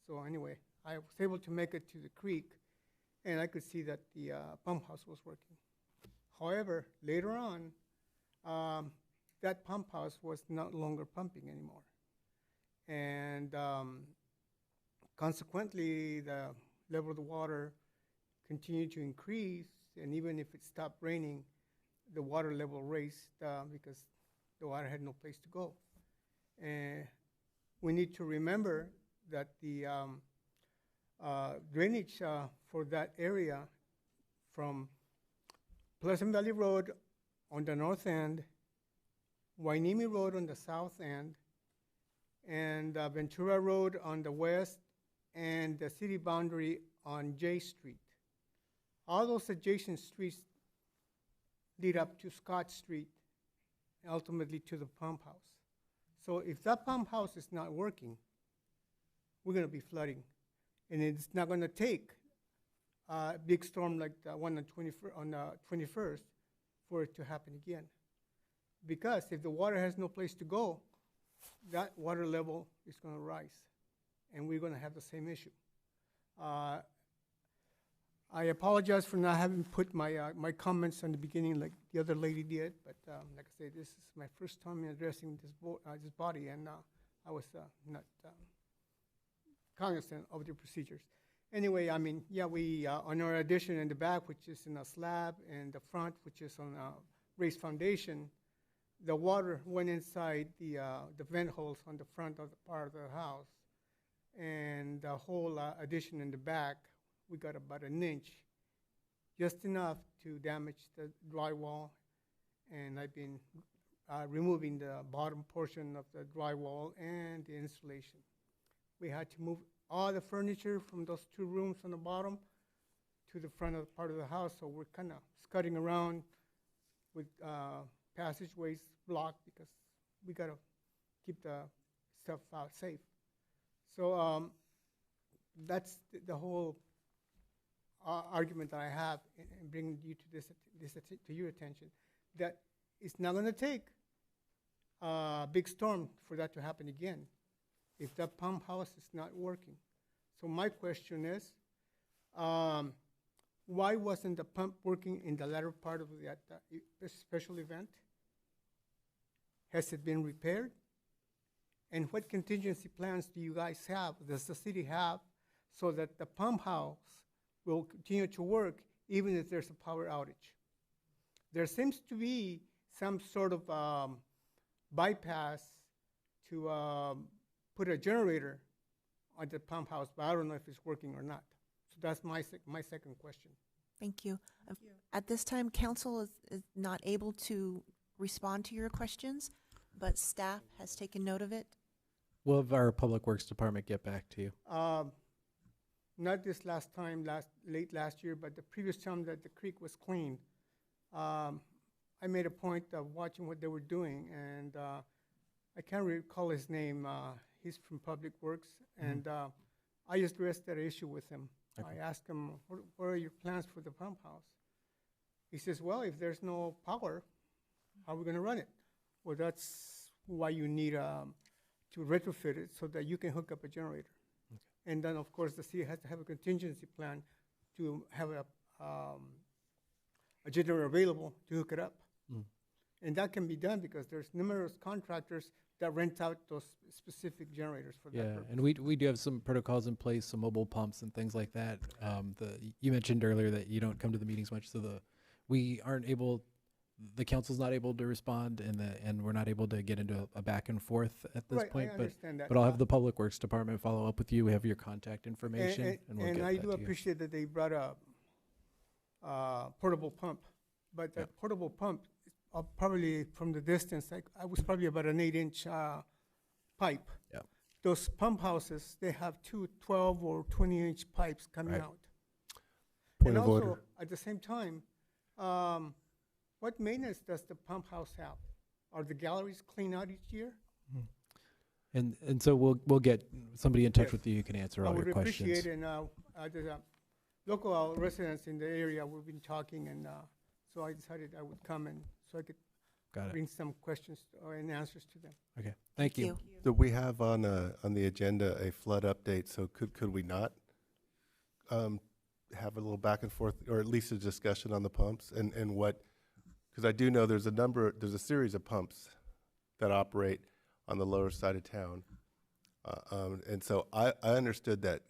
So anyway, I was able to make it to the creek, and I could see that the pump house was working. However, later on, that pump house was no longer pumping anymore. And consequently, the level of the water continued to increase, and even if it stopped raining, the water level raised because the water had no place to go. And we need to remember that the drainage for that area from Pleasant Valley Road on the north end, Hueneme Road on the south end, and Ventura Road on the west, and the city boundary on J Street. All those adjacent streets lead up to Scott Street, and ultimately to the pump house. So if that pump house is not working, we're going to be flooding. And it's not going to take a big storm like the one on the 21st for it to happen again. Because if the water has no place to go, that water level is going to rise, and we're going to have the same issue. I apologize for not having put my comments on the beginning like the other lady did, but like I said, this is my first time addressing this body, and I was not cognizant of the procedures. Anyway, I mean, yeah, we on our addition in the back, which is in a slab, and the front, which is on a raised foundation, the water went inside the vent holes on the front of the part of the house, and the whole addition in the back, we got about an inch, just enough to damage the drywall, and I've been removing the bottom portion of the drywall and the insulation. We had to move all the furniture from those 2 rooms on the bottom to the front of part of the house, so we're kind of scudding around with passageways blocked because we got to keep the stuff out safe. So that's the whole argument that I have in bringing you to to your attention, that it's not going to take a big storm for that to happen again if that pump house is not working. So my question is, why wasn't the pump working in the latter part of that special event? Has it been repaired? And what contingency plans do you guys have, does the city have, so that the pump house will continue to work even if there's a power outage? There seems to be some sort of bypass to put a generator on the pump house, but I don't know if it's working or not. So that's my second question. Thank you. At this time, council is not able to respond to your questions, but staff has taken note of it. We'll have our Public Works Department get back to you. Not this last time, late last year, but the previous time that the creek was cleaned. I made a point of watching what they were doing, and I can't recall his name. He's from Public Works, and I just addressed that issue with him. Okay. I asked him, what are your plans for the pump house? He says, well, if there's no power, how are we going to run it? Well, that's why you need to retrofit it so that you can hook up a generator. Okay. And then, of course, the city has to have a contingency plan to have a generator available to hook it up. And that can be done because there's numerous contractors that rent out those specific generators for that purpose. And we do have some protocols in place, some mobile pumps and things like that. You mentioned earlier that you don't come to the meetings much, so we aren't able, the council's not able to respond, and we're not able to get into a back and forth at this point. I understand that. But I'll have the Public Works Department follow up with you. We have your contact information, and we'll get And that I to do you. appreciate that they brought a portable pump, but the portable pump, probably from the distance, I was probably about an 8-inch pipe. Yep. Those pump houses, they have 2 12 or 20-inch pipes coming Right. out. Point And of also, order. at the same time, what maintenance does the pump house have? Are the galleries cleaned out each year? And so we'll get somebody in touch Yes. with you who can answer I all would your questions. appreciate it, and the local residents in the area, we've been talking, and so I decided I would come and so I could Got it. bring some questions and answers to them. Okay. Thank you. Do we have on the agenda a flood update? So could we not have a little back and forth, or at least a discussion on the pumps and what? Because I do know there's a series of pumps that operate on the lower side of town, and so I understood that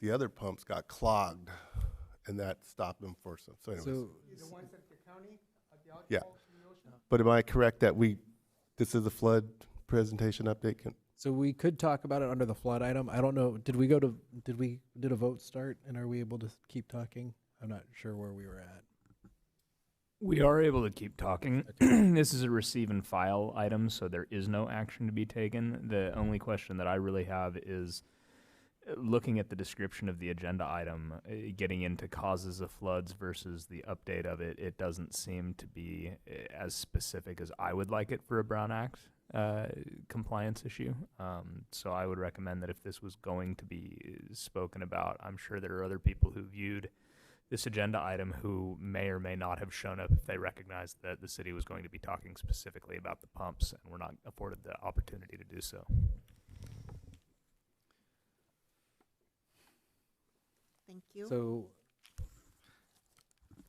the other pumps got clogged, and that stopped them for some. So anyways, The ones at the county, at the Yeah. outfalls from the ocean? but am I correct that this is a flood presentation update? So we could talk about it under the flood item. I don't know, did a vote start, and are we able to keep talking? I'm not sure where we were at. We are able to keep talking. This is a receive and file item, so there is no action to be taken. The only question that I really have is looking at the description of the agenda item, getting into causes of floods versus the update of it. It doesn't seem to be as specific as I would like it for a Brown Act compliance issue. So I would recommend that if this was going to be spoken about, I'm sure there are other people who viewed this agenda item who may or may not have shown up if they recognized that the city was going to be talking specifically about the pumps and were not afforded the opportunity to do so. Thank you. So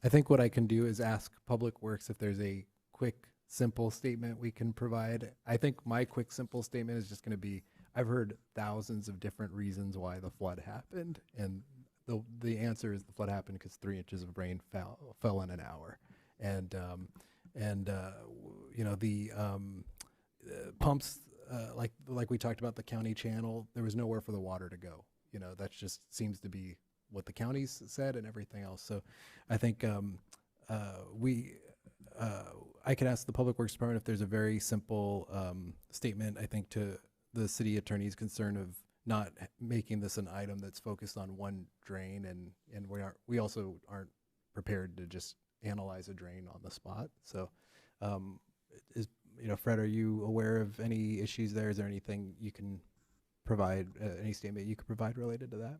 I think what I can do is ask Public Works if there's a quick, simple statement we can provide. I think my quick, simple statement is just going to be, I've heard thousands of different reasons why the flood happened, and the answer is the flood happened because 3 inches of rain fell in an hour, and you know, the pumps, like we talked about the county channel, there was nowhere for the water to go. You know, that just seems to be what the counties said and everything else. So I think I could ask the Public Works Department if there's a very simple statement, I think, to the city attorney's concern of not making this an item that's focused on one drain, and we also aren't prepared to just analyze a drain on the spot. So, Fred, are you aware of any issues there? Is there anything you can provide, any statement you could provide related to that?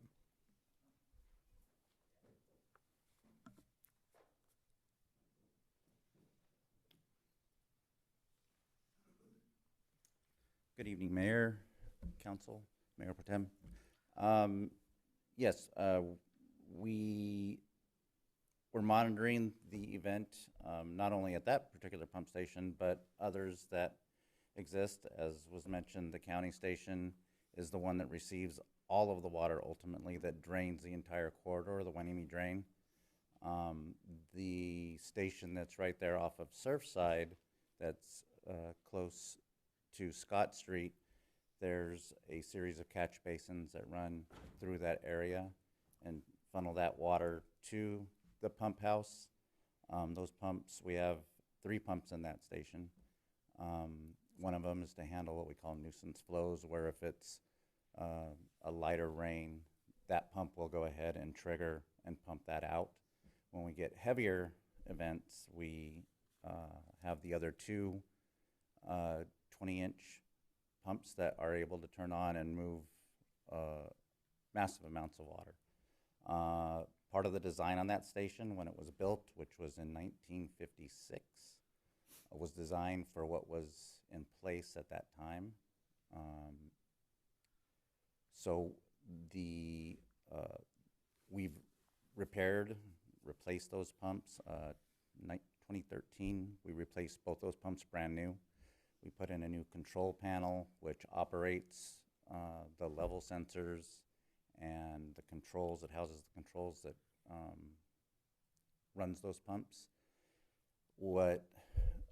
Good evening, Mayor, Council, Mayor Pro Tem. Yes, we were monitoring the event, not only at that particular pump station, but others that exist. As was mentioned, the county station is the one that receives all of the water ultimately that drains the entire corridor, the Hueneme Drain. The station that's right there off of Surfside, that's close to Scott Street, there's a series of catch basins that run through that area and funnel that water to the pump house. Those pumps, we have 3 pumps in that station. One of them is to handle what we call nuisance flows, where if it's a lighter rain, that pump will go ahead and trigger and pump that out. When we get heavier events, we have the other 2 20-inch pumps that are able to turn on and move massive amounts of water. Part of the design on that station when it was built, which was in 1956, was designed for what was in place at that time. So we've replaced those pumps. 2013, we replaced both those pumps brand new. We put in a new control panel, which operates the level sensors and the controls, it houses the controls that runs those pumps. What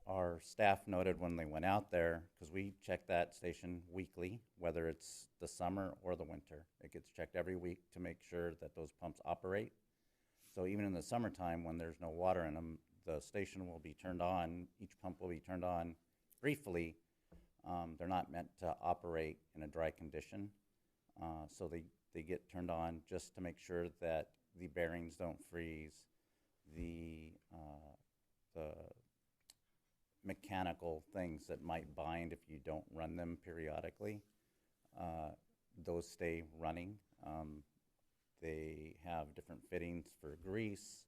our staff noted when they went out there, because we check that station weekly, whether it's the summer or the winter. It gets checked every week to make sure that those pumps operate. So even in the summertime when there's no water in them, the station will be turned on, each pump will be turned on briefly. They're not meant to operate in a dry condition. So they get turned on just to make sure that the bearings don't freeze, the mechanical things that might bind if you don't run them periodically, those stay running. They have different fittings for grease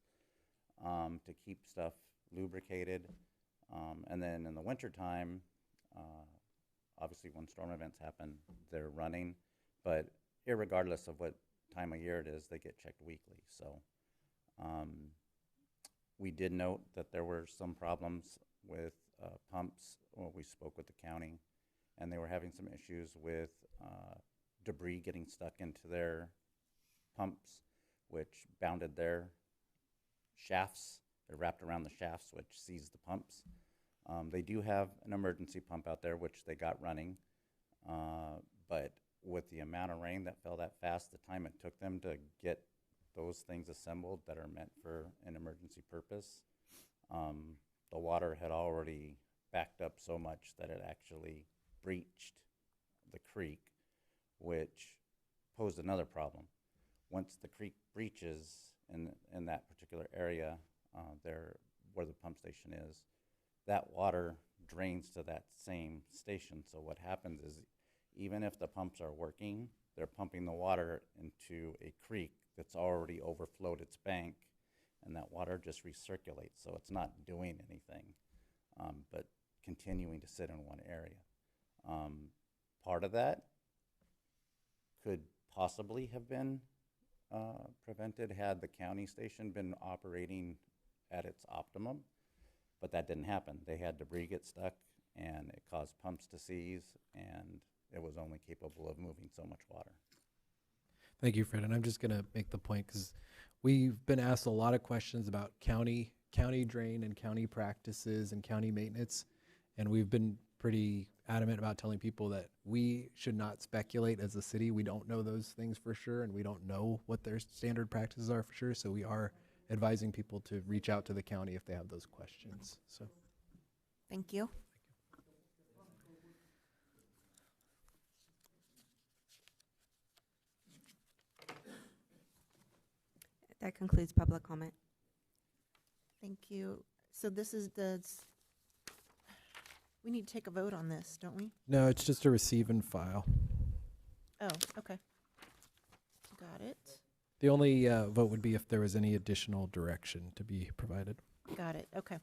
to keep stuff lubricated. And then in the wintertime, obviously when storm events happen, they're running. But irregardless of what time of year it is, they get checked weekly. So we did note that there were some problems with pumps. Well, we spoke with the county, and they were having some issues with debris getting stuck into their pumps, which bounded their shafts. They're wrapped around the shafts, which seize the pumps. They do have an emergency pump out there, which they got running. But with the amount of rain that fell that fast, the time it took them to get those things assembled that are meant for an emergency purpose, the water had already backed up so much that it actually breached the creek, which posed another problem. Once the creek breaches in that particular area, there where the pump station is, that water drains to that same station. So what happens is, even if the pumps are working, they're pumping the water into a creek that's already overflowed its bank, and that water just recirculates. So it's not doing anything, but continuing to sit in one area. Part of that could possibly have been prevented had the county station been operating at its optimum, but that didn't happen. They had debris get stuck, and it caused pumps to seize, and it was only capable of moving so much water. Thank you, Fred. And I'm just going to make the point because we've been asked a lot of questions about county drain and county practices and county maintenance. And we've been pretty adamant about telling people that we should not speculate as a city. We don't know those things for sure, and we don't know what their standard practices are for sure. So we are advising people to reach out to the county if they have those questions. So Thank you. That concludes public comment. Thank you. So this is we need to take a vote on this, don't we? No, it's just a receive and file. Oh, okay. Got it. The only vote would be if there was any additional direction to be provided. Got it. Okay.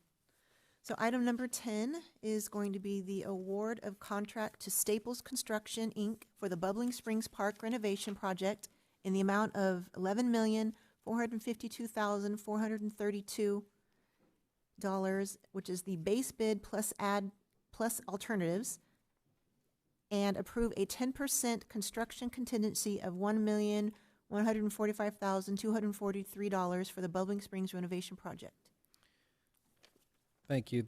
So item number 10 is going to be the award of contract to Staples Construction, Inc. for the Bubbling Springs Park renovation project in the amount of $11,452,432, which is the base bid plus alternatives, and approve a 10% construction contingency of $1,145,243 for the Bubbling Springs renovation project. Thank you.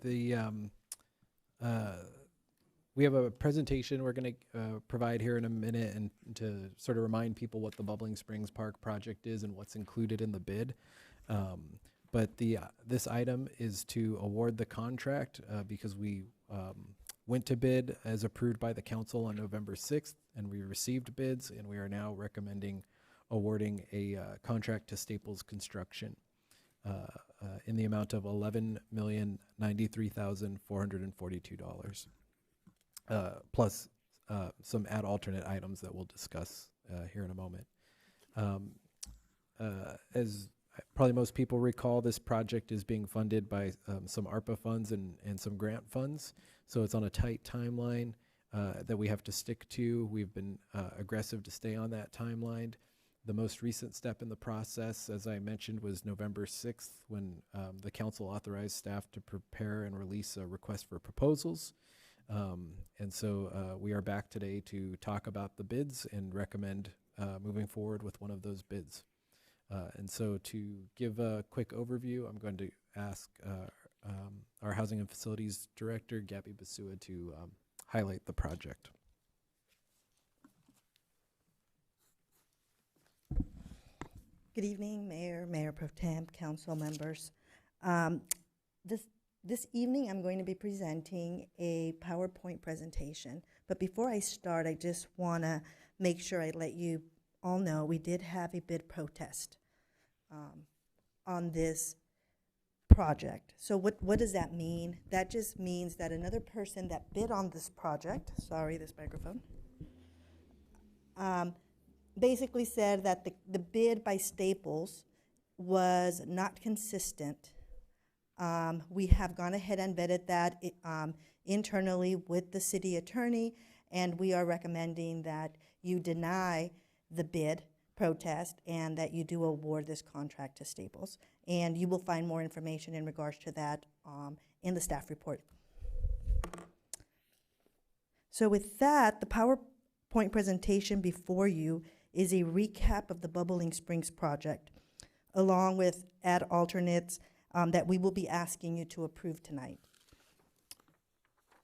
We have a presentation we're going to provide here in a minute, and to sort of remind people what the Bubbling Springs Park project is and what's included in the bid. But this item is to award the contract because we went to bid as approved by the council on November 6th, and we received bids, and we are now recommending awarding a contract to Staples Construction in the amount of $11,093,442, plus some add alternate items that we'll discuss here in a moment. As probably most people recall, this project is being funded by some ARPA funds and some grant funds, so it's on a tight timeline that we have to stick to. We've been aggressive to stay on that timeline. The most recent step in the process, as I mentioned, was November 6th, when the council authorized staff to prepare and release a request for proposals. And so we are back today to talk about the bids and recommend moving forward with one of those bids. And so to give a quick overview, I'm going to ask our Housing and Facilities Director, Gabby Basua, to highlight the project. Good evening, Mayor, Mayor Pro Tem, council members. This evening, I'm going to be presenting a PowerPoint presentation. But before I start, I just want to make sure I let you all know we did have a bid protest on this project. So what does that mean? That just means that another person that bid on this project, sorry, this microphone, basically said that the bid by Staples was not consistent. We have gone ahead and vetted that internally with the city attorney, and we are recommending that you deny the bid protest and that you do award this contract to Staples. And you will find more information in regards to that in the staff report. So with that, the PowerPoint presentation before you is a recap of the Bubbling Springs project, along with add alternates that we will be asking you to approve tonight.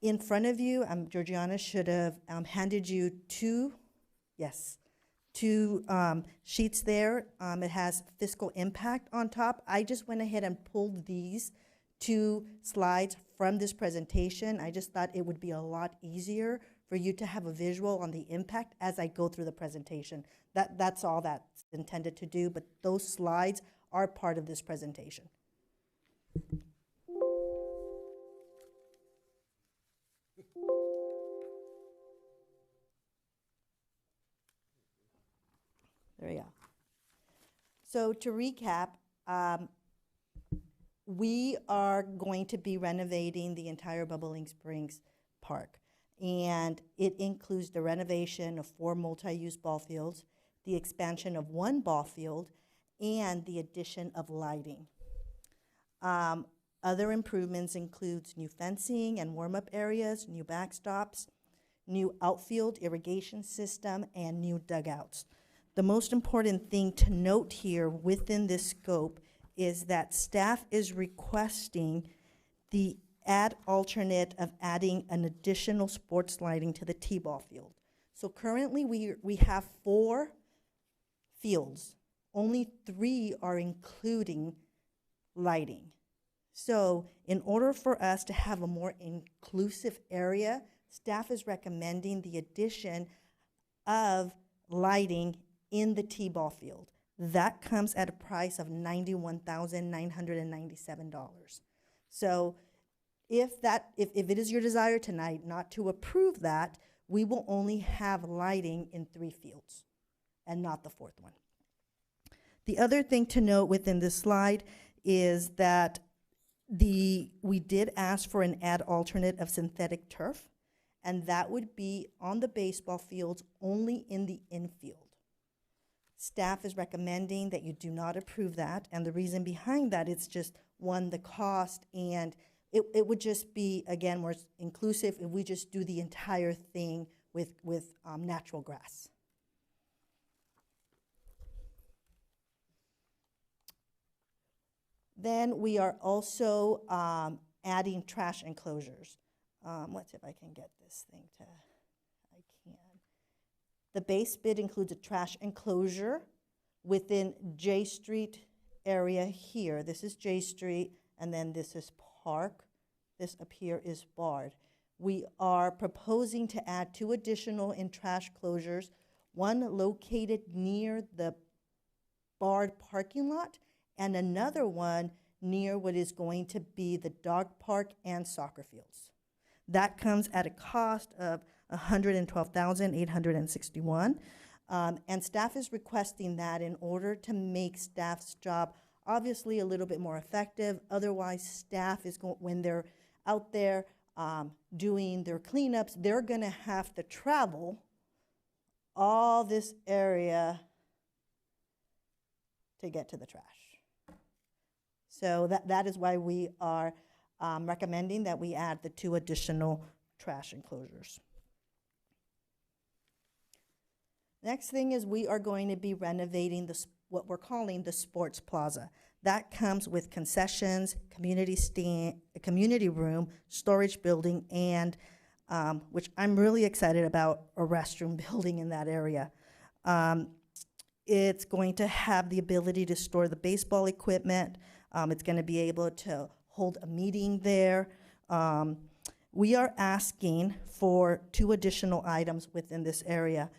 In front of you, Georgiana should have handed you two sheets there. It has fiscal impact on top. I just went ahead and pulled these two slides from this presentation. I just thought it would be a lot easier for you to have a visual on the impact as I go through the presentation. That's all that's intended to do, but those slides are part of this presentation. There we go. So to recap, we are going to be renovating the entire Bubbling Springs Park. And it includes the renovation of 4 multi-use ball fields, the expansion of 1 ball field, and the addition of lighting. Other improvements includes new fencing and warm-up areas, new backstops, new outfield irrigation system, and new dugouts. The most important thing to note here within this scope is that staff is requesting the add alternate of adding an additional sports lighting to the T-ball field. So currently we have 4 fields. Only 3 are including lighting. So in order for us to have a more inclusive area, staff is recommending the addition of lighting in the T-ball field. That comes at a price of $91,997. So if it is your desire tonight not to approve that, we will only have lighting in 3 fields and not the 4th one. The other thing to note within this slide is that we did ask for an add alternate of synthetic turf, and that would be on the baseball fields only in the infield. Staff is recommending that you do not approve that, and the reason behind that, it's just, one, the cost, and it would just be, again, more inclusive if we just do the entire thing with natural grass. Then we are also adding trash enclosures. Let's see if I can get this thing to, I can. The base bid includes a trash enclosure within J Street area here. This is J Street, and then this is Park. This up here is Bard. We are proposing to add 2 additional trash closures, one located near the Bard parking lot, and another one near what is going to be the dog park and soccer fields. That comes at a cost of $112,861, and staff is requesting that in order to make staff's job obviously a little bit more effective. Otherwise, staff is going, when they're out there doing their cleanups, they're going to have to travel all this area to get to the trash. So that is why we are recommending that we add the 2 additional trash enclosures. Next thing is we are going to be renovating what we're calling the Sports Plaza. That comes with concessions, a community room, storage building, and which I'm really excited about, a restroom building in that area. It's going to have the ability to store the baseball equipment. It's going to be able to hold a meeting there. We are asking for 2 additional items within this area.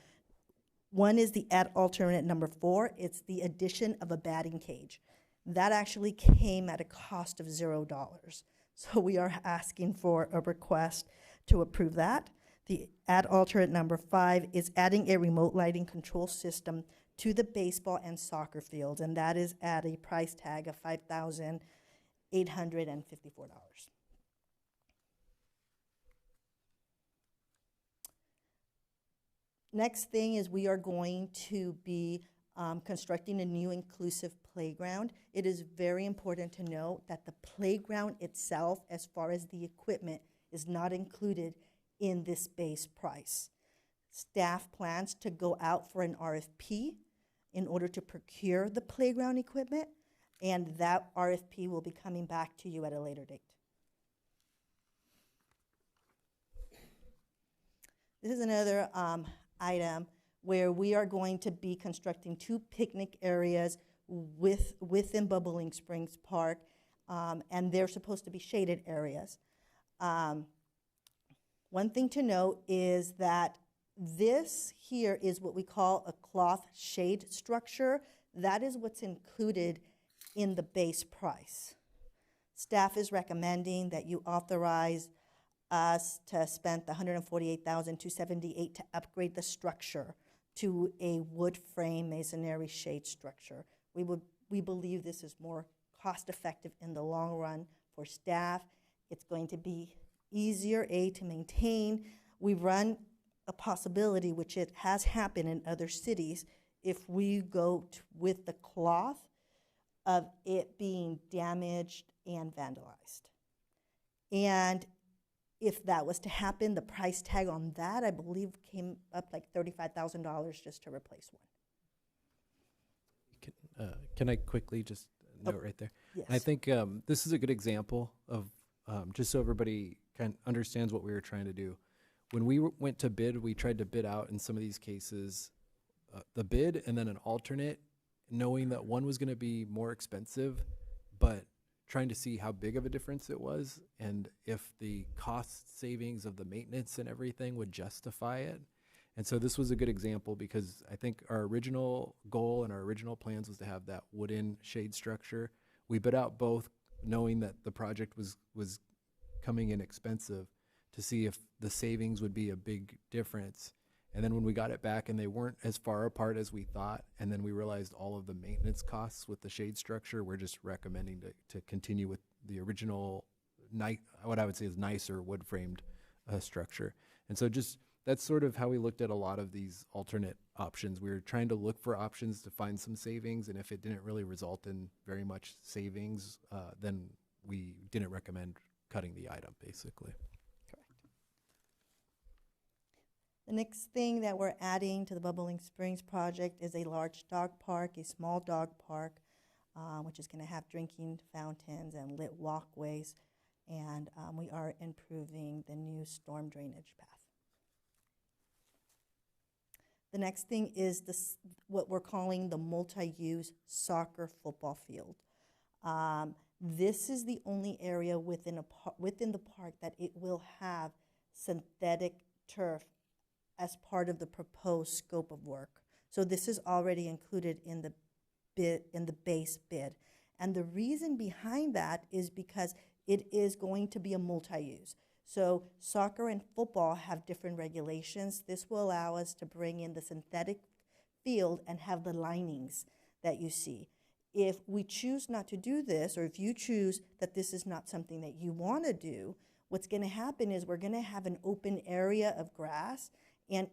One is the add alternate number 4. It's the addition of a batting cage. That actually came at a cost of $0. So we are asking for a request to approve that. The add alternate number 5 is adding a remote lighting control system to the baseball and soccer fields, and that is at a price tag of $5,854. Next thing is we are going to be constructing a new inclusive playground. It is very important to note that the playground itself, as far as the equipment, is not included in this base price. Staff plans to go out for an RFP in order to procure the playground equipment, and that RFP will be coming back to you at a later date. This is another item where we are going to be constructing 2 picnic areas within Bubbling Springs Park, and they're supposed to be shaded areas. One thing to note is that this here is what we call a cloth shade structure. That is what's included in the base price. Staff is recommending that you authorize us to spend the $148,278 to upgrade the structure to a wood frame masonry shade structure. We believe this is more cost effective in the long run for staff. It's going to be easier, to maintain. We run a possibility, which it has happened in other cities, if we go with the cloth, of it being damaged and vandalized. And if that was to happen, the price tag on that, I believe, came up like $35,000 just to replace one. Can I quickly just note right there? Yes. I think this is a good example of, just so everybody kind of understands what we were trying to do. When we went to bid, we tried to bid out in some of these cases the bid and then an alternate, knowing that one was going to be more expensive, but trying to see how big of a difference it was and if the cost savings of the maintenance and everything would justify it. And so this was a good example because I think our original goal and our original plans was to have that wooden shade structure. We bid out both knowing that the project was coming in expensive to see if the savings would be a big difference. And then when we got it back and they weren't as far apart as we thought, and then we realized all of the maintenance costs with the shade structure, we're just recommending to continue with the original, what I would say is nicer wood-framed structure. And so just that's sort of how we looked at a lot of these alternate options. We were trying to look for options to find some savings, and if it didn't really result in very much savings, then we didn't recommend cutting the item, basically. The next thing that we're adding to the Bubbling Springs project is a large dog park, a small dog park, which is going to have drinking fountains and lit walkways, and we are improving the new storm drainage path. The next thing is what we're calling the multi-use soccer football field. This is the only area within the park that it will have synthetic turf as part of the proposed scope of work. So this is already included in the base bid. And the reason behind that is because it is going to be a multi-use. So soccer and football have different regulations. This will allow us to bring in the synthetic field and have the linings that you see. If we choose not to do this, or if you choose that this is not something that you want to do, what's going to happen is we're going to have an open area of grass, and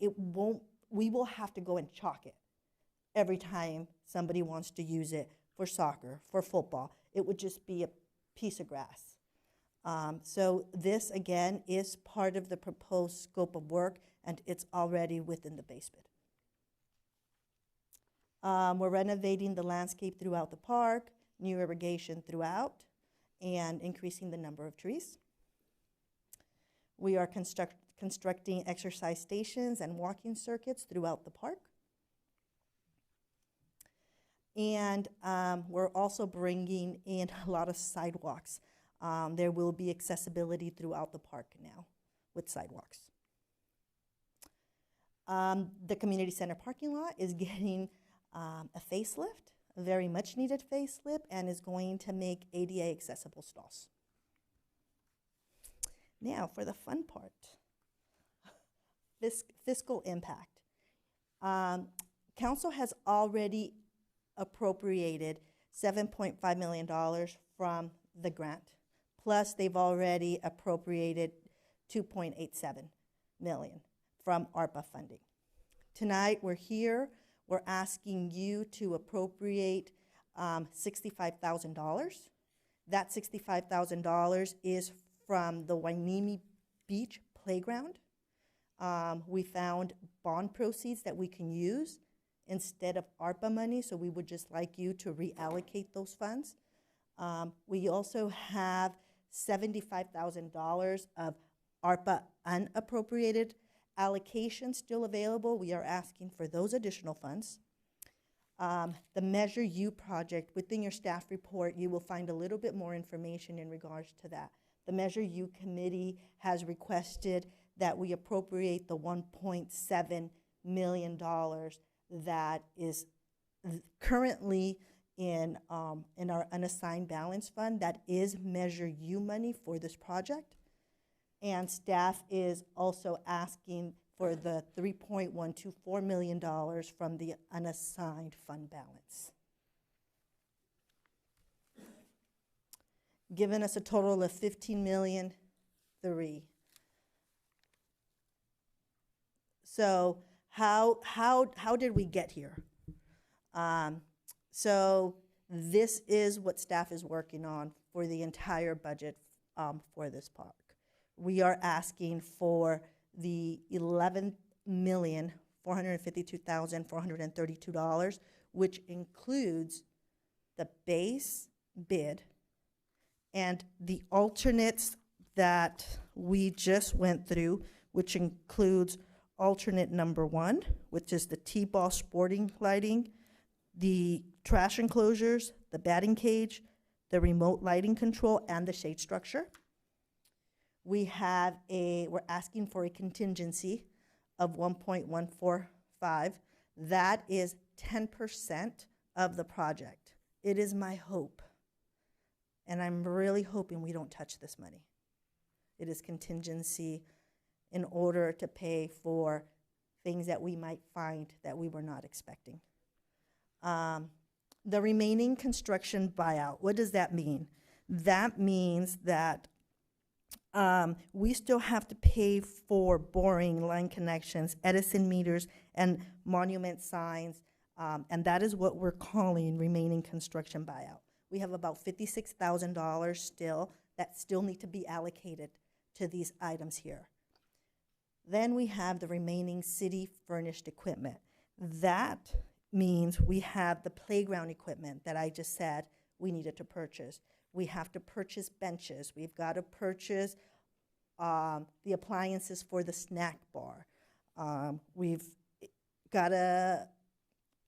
we will have to go and chalk it every time somebody wants to use it for soccer, for football. It would just be a piece of grass. So this, again, is part of the proposed scope of work, and it's already within the base bid. We're renovating the landscape throughout the park, new irrigation throughout, and increasing the number of trees. We are constructing exercise stations and walking circuits throughout the park. And we're also bringing in a lot of sidewalks. There will be accessibility throughout the park now with sidewalks. The community center parking lot is getting a facelift, a very much needed facelift, and is going to make ADA accessible stalls. Now for the fun part. Fiscal impact. Council has already appropriated $7.5 million from the grant. Plus, they've already appropriated $2.87 million from ARPA funding. Tonight, we're here. We're asking you to appropriate $65,000. That $65,000 is from the Hueneme Beach Playground. We found bond proceeds that we can use instead of ARPA money, so we would just like you to reallocate those funds. We also have $75,000 of ARPA unappropriated allocation still available. We are asking for those additional funds. The Measure U project, within your staff report, you will find a little bit more information in regards to that. The Measure U committee has requested that we appropriate the $1.7 million that is currently in our unassigned balance fund. That is Measure U money for this project. And staff is also asking for the $3.124 million from the unassigned fund balance, giving us a total of $15,000,003. So how did we get here? So this is what staff is working on for the entire budget for this park. We are asking for the $11,452,432, which includes the base bid and the alternates that we just went through, which includes alternate number 1, which is the T-ball sporting lighting, the trash enclosures, the batting cage, the remote lighting control, and the shade structure. We're asking for a contingency of 1.145. That is 10% of the project. It is my hope, and I'm really hoping we don't touch this money. It is contingency in order to pay for things that we might find that we were not expecting. The remaining construction buyout, what does that mean? That means that we still have to pay for boring, line connections, Edison meters, and monument signs, and that is what we're calling remaining construction buyout. We have about $56,000 still that still need to be allocated to these items here. Then we have the remaining city furnished equipment. That means we have the playground equipment that I just said we needed to purchase. We have to purchase benches. We've got to purchase the appliances for the snack bar. We've got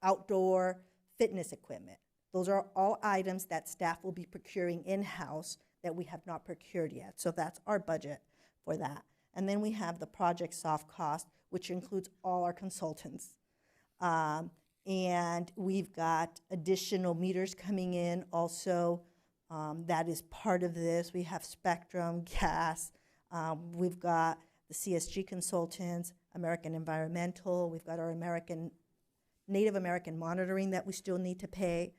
outdoor fitness equipment. Those are all items that staff will be procuring in-house that we have not procured yet. So that's our budget for that. And then we have the project soft cost, which includes all our consultants. And we've got additional meters coming in also. That is part of this. We have Spectrum, gas. We've got the CSG consultants, American Environmental. We've got our Native American monitoring that we still need to pay.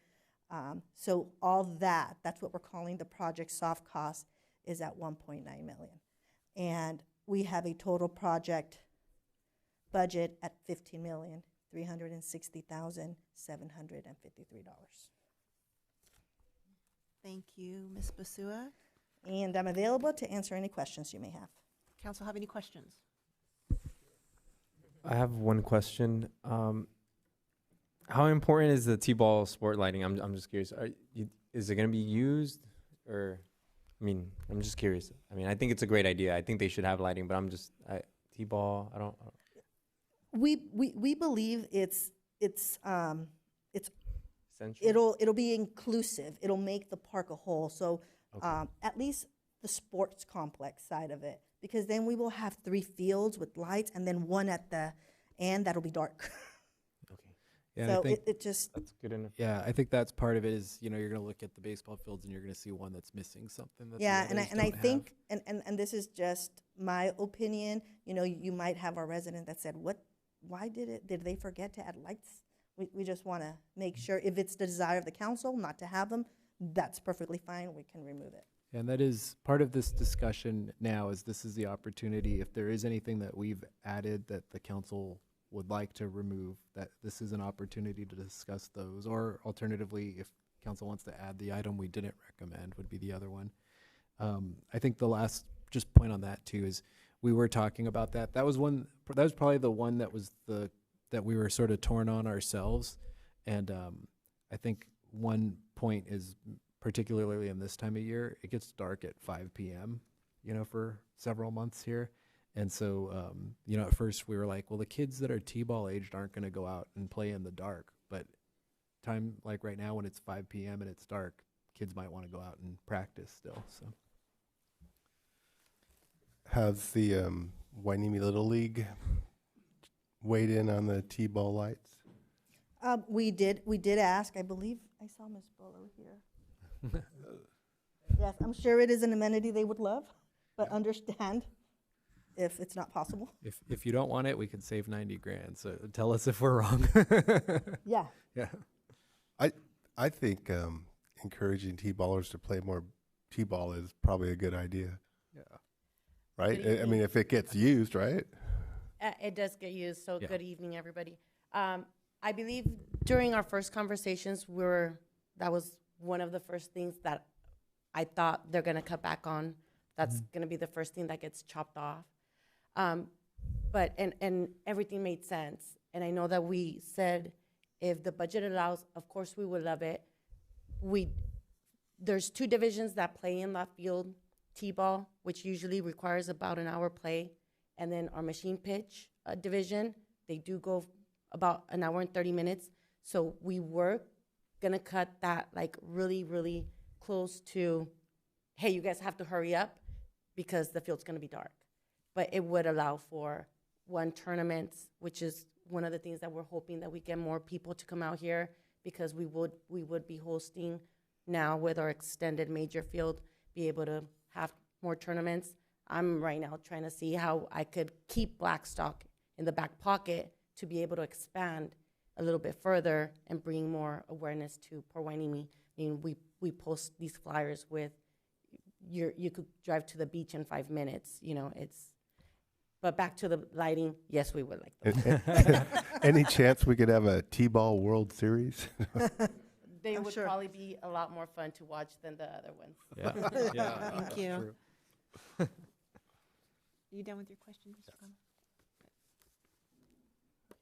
So all that's what we're calling the project soft cost, is at $1.9 million. And we have a total project budget at $15,360,753. Thank you, Ms. Basua. And I'm available to answer any questions you may have. Council have any questions? I have one question. How important is the T-ball sport lighting? I'm just curious. Is it going to be used, or? I mean, I'm just curious. I mean, I think it's a great idea. I think they should have lighting, but T-ball. I don't. We believe it's Essential? it'll be inclusive. It'll make the park a whole. So at least the sports complex side of it, because then we will have 3 fields with lights and then one at the end that'll be dark. Yeah, So I think it just, That's good enough. yeah, I think that's part of it is, you're going to look at the baseball fields and you're going to see one that's missing something that yeah, the and others I don't think, and this is just my opinion, you might have a resident that said, why did they forget to add lights? We just want to make sure, if it's the desire of the council not to have them, that's perfectly fine, we can remove it. And that is part of this discussion now, is this is the opportunity, if there is anything that we've added that the council would like to remove, that this is an opportunity to discuss those, or alternatively, if council wants to add the item we didn't recommend, would be the other one. I think the last just point on that too is we were talking about that. That was probably the one that we were sort of torn on ourselves. And I think one point is, particularly in this time of year, it gets dark at 5 p.m., for several months here. And so, at first we were like, well, the kids that are T-ball aged aren't going to go out and play in the dark. But time like right now when it's 5 p.m. and it's dark, kids might want to go out and practice still. So, Has the Hueneme Little League weighed in on the T-ball lights? We did ask, I believe I saw Ms. Bolo here. Yes, I'm sure it is an amenity they would love, but understand if it's not possible. if you don't want it, we can save $90,000. So tell us if we're wrong. Yeah. Yeah. I think encouraging T-ballers to play more T-ball is probably a good idea. Yeah. Right? Good I mean, if it gets used, right? It does get used, so Yeah. good evening, everybody. I believe during our first conversations, that was one of the first things that I thought they're gonna cut back on. That's gonna be the first thing that gets chopped off. But everything made sense. And I know that we said, if the budget allows, of course we would love it. There's 2 divisions that play in that field, T-ball, which usually requires about an hour play, and then our machine pitch division, they do go about an hour and 30 minutes. So we were gonna cut that like really, really close to, hey, you guys have to hurry up because the field's gonna be dark. But it would allow for tournaments, which is one of the things that we're hoping that we get more people to come out here, because we would be hosting now with our extended major field, be able to have more tournaments. I'm right now trying to see how I could keep Blackstock in the back pocket to be able to expand a little bit further and bring more awareness to Port Hueneme. I mean, we post these flyers with, you could drive to the beach in 5 minutes, you know, but back to the lighting, yes, we would like that. Any chance we could have a T-ball World Series? They I'm would sure. probably be a lot more fun to watch than the other ones. Yeah. Thank you. True. You done with your question, Mr. Palmer?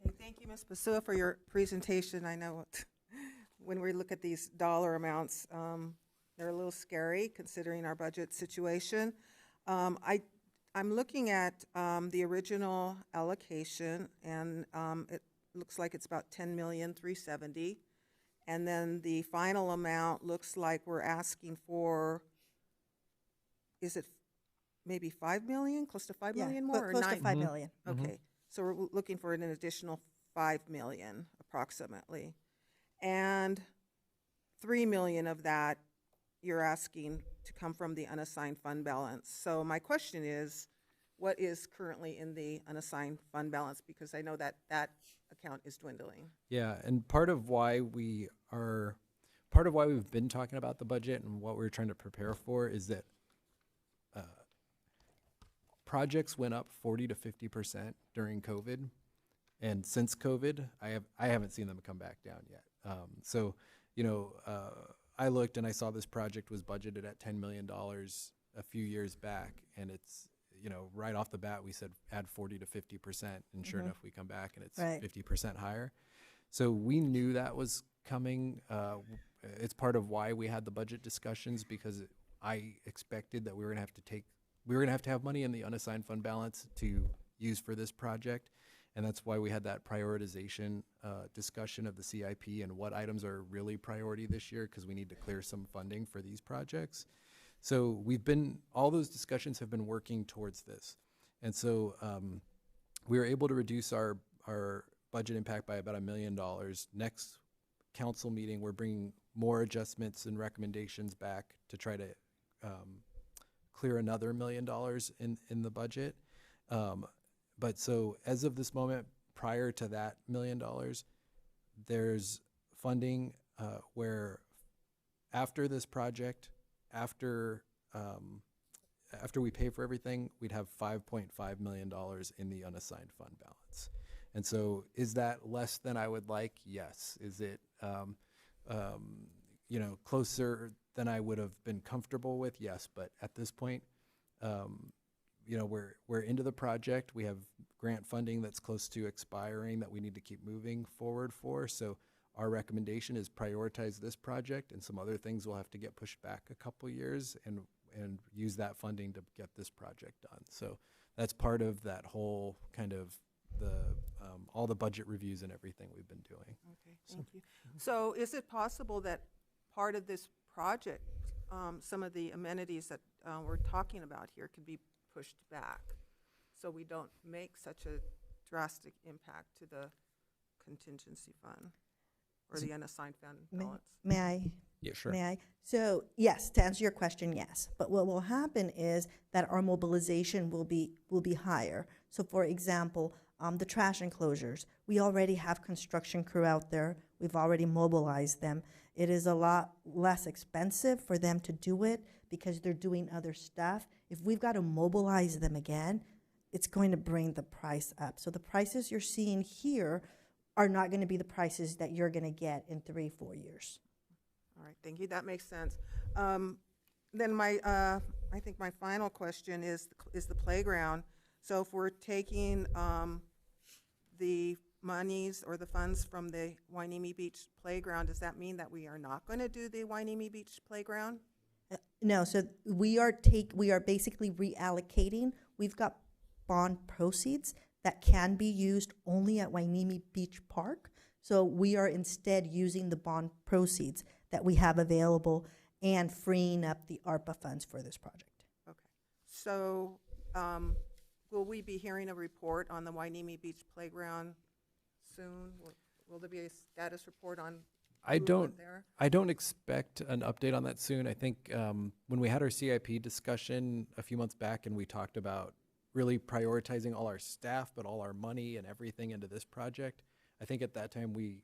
Okay, thank you, Ms. Basua, for your presentation. I know when we look at these dollar amounts, they're a little scary considering our budget situation. I'm looking at the original allocation, and it looks like it's about $10,370,000. And then the final amount looks like we're asking for, is it maybe 5 million, close to 5 million more? Or Close to 9? 5 million. Okay, so we're looking for an additional 5 million approximately. And 3 million of that you're asking to come from the unassigned fund balance. So my question is, what is currently in the unassigned fund balance? Because I know that that account is dwindling. Yeah, and part of why we've been talking about the budget and what we're trying to prepare for is that projects went up 40 to 50% during COVID, and since COVID, I haven't seen them come back down yet. So, you know, I looked and I saw this project was budgeted at $10 million a few years back, and it's, you know, right off the bat we said add 40 to 50%, and sure enough we come back and it's Right. 50% higher. So we knew that was coming. It's part of why we had the budget discussions, because I expected that we were gonna have to have money in the unassigned fund balance to use for this project. And that's why we had that prioritization discussion of the CIP and what items are really priority this year, because we need to clear some funding for these projects. So all those discussions have been working towards this. And so we were able to reduce our budget impact by about $1 million. Next council meeting, we're bringing more adjustments and recommendations back to try to clear another $1 million in the budget. But so as of this moment, prior to that $1 million, there's funding where after this project, after we pay for everything, we'd have $5.5 million in the unassigned fund balance. And so is that less than I would like? Yes. Is it you know, closer than I would have been comfortable with? Yes. But at this point, you know, we're into the project. We have grant funding that's close to expiring that we need to keep moving forward for. So our recommendation is prioritize this project, and some other things will have to get pushed back a couple years, and use that funding to get this project done. So that's part of that whole kind of all the budget reviews and everything we've been doing. Okay, thank you. So is it possible that part of this project, some of the amenities that we're talking about here could be pushed back, so we don't make such a drastic impact to the contingency fund or the unassigned fund balance? May I? Yeah, sure. May I? So yes, to answer your question, yes. But what will happen is that our mobilization will be higher. So for example, the trash enclosures, we already have construction crew out there. We've already mobilized them. It is a lot less expensive for them to do it because they're doing other stuff. If we've got to mobilize them again, it's going to bring the price up. So the prices you're seeing here are not going to be the prices that you're going to get in 3-4 years. All right, thank you, that makes sense. Then I think my final question is the playground. So if we're taking the monies or the funds from the Hueneme Beach Playground, does that mean that we are not going to do the Hueneme Beach Playground? No, so we are basically reallocating. We've got bond proceeds that can be used only at Hueneme Beach Park. So we are instead using the bond proceeds that we have available and freeing up the ARPA funds for this project. Okay. So, will we be hearing a report on the Wainimi Beach Playground soon? Will there be a status report on I movement there? I don't expect an update on that soon. I think when we had our CIP discussion a few months back and we talked about really prioritizing all our staff, but all our money and everything into this project, I think at that time we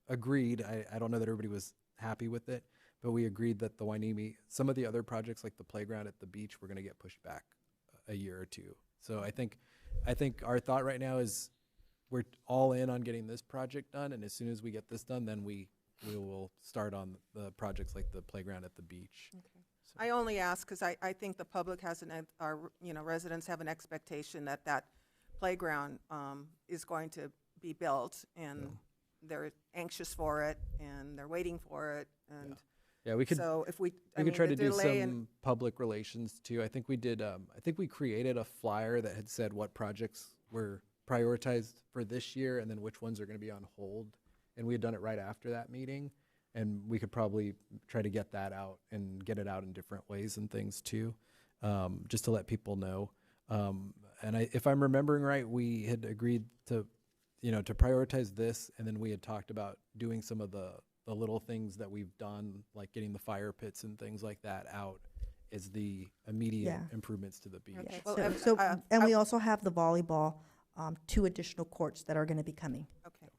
agreed, I don't know that everybody was happy with it, but we agreed that the Wainimi, some of the other projects like the playground at the beach, were going to get pushed back a year or two. So I think our thought right now is we're all in on getting this project done, and as soon as we get this done, then we will start on the projects like the playground at the beach. Okay. I only ask because I think the public has our residents have an expectation that that playground is going to be built, and they're anxious for it, and they're waiting for it, and Yeah, we could. so if we We could try the to do delay some public relations too. I think we did. I think we created a flyer that had said what projects were prioritized for this year, and then which ones are going to be on hold. And we had done it right after that meeting, and we could probably try to get that out and get it out in different ways and things too, just to let people know. And if I'm remembering right, we had agreed to, to prioritize this, and then we had talked about doing some of the little things that we've done, like getting the fire pits and things like that out, as the immediate Yeah. improvements to the beach. Okay. So, Well, so and we also have the volleyball, 2 additional courts that are going to be coming. Okay.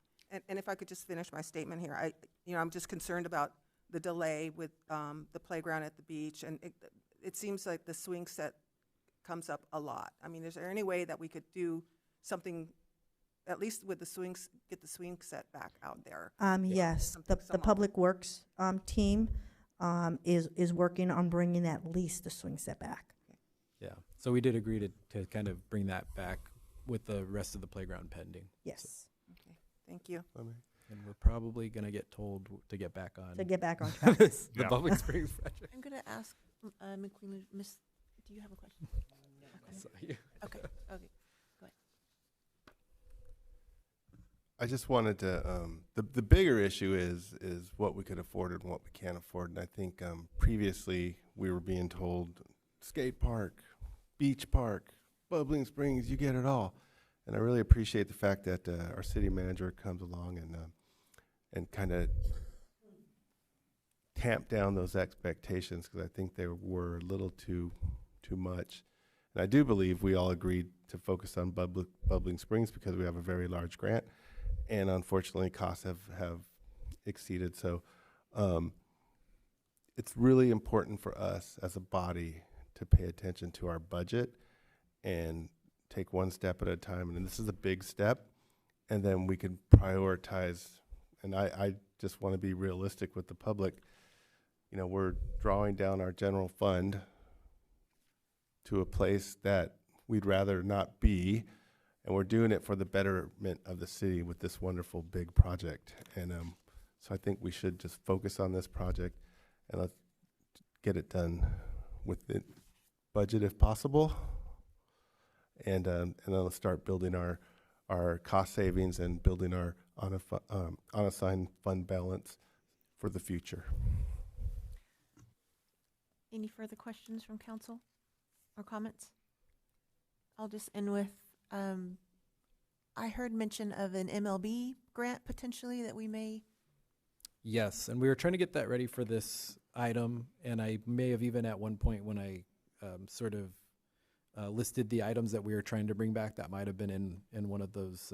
And if I could just finish my statement here, I'm just concerned about the delay with the playground at the beach, and it seems like the swing set comes up a lot. I mean, is there any way that we could do something, at least with the swings, get the swing set back out there? Yes, Something the small. Public Works team is working on bringing at least the swing set back. Yeah. So we did agree to kind of bring that back with the rest of the playground pending. Yes, Okay, thank you. And we're probably going to get told to get back on. to get back on track. the Yeah. Public Springs project. I'm going to ask McQueen, Miss, do you have a question? I saw you. Okay, okay, go ahead. I just wanted to, the bigger issue is what we could afford and what we can't afford. And I think previously we were being told skate park, beach park, Bubbling Springs, you get it all. And I really appreciate the fact that our city manager comes along and kind of tamp down those expectations, because I think they were a little too much. And I do believe we all agreed to focus on Bubbling Springs because we have a very large grant, and unfortunately costs have exceeded. So it's really important for us as a body to pay attention to our budget and take one step at a time. And this is a big step, and then we can prioritize. And I just want to be realistic with the public. We're drawing down our general fund to a place that we'd rather not be, and we're doing it for the betterment of the city with this wonderful big project. And so I think we should just focus on this project and let's get it done with the budget if possible. And then let's start building our cost savings and building our unassigned fund balance for the future. Any further questions from council or comments? I'll just end with, I heard mention of an MLB grant potentially that we may. Yes, and we were trying to get that ready for this item, and I may have even at one point when I sort of listed the items that we were trying to bring back, that might have been in one of those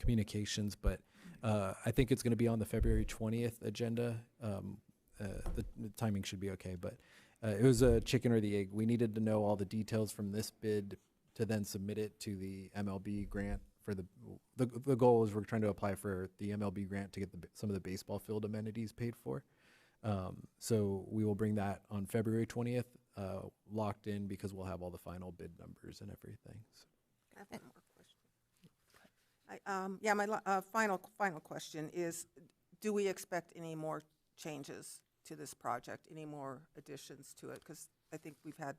communications, but I think it's going to be on the February 20th agenda. The timing should be okay, but it was a chicken or the egg. We needed to know all the details from this bid to then submit it to the MLB grant. For the goal is we're trying to apply for the MLB grant to get some of the baseball field amenities paid for. So we will bring that on February 20th, locked in, because we'll have all the final bid numbers and everything. So. I have one more question. My final question is, do we expect any more changes to this project, any more additions to it? Because I think we've had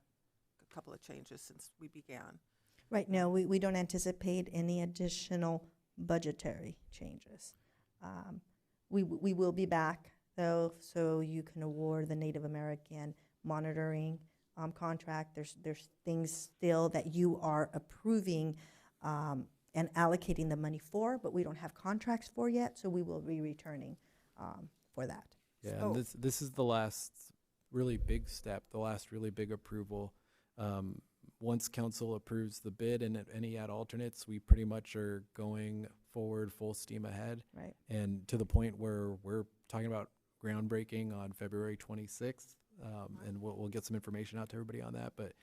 a couple of changes since we began. Right now, we don't anticipate any additional budgetary changes. We will be back So you can award the Native American monitoring contract. There's things still that you are approving and allocating the money for, but we don't have contracts for yet, so we will be returning for that. Yeah, So- and this is the last really big step, the last really big approval. Once council approves the bid and any add alternates, we pretty much are going forward full steam ahead. Right. And to the point where we're talking about groundbreaking on February 26th, and we'll get some information out to everybody on that. But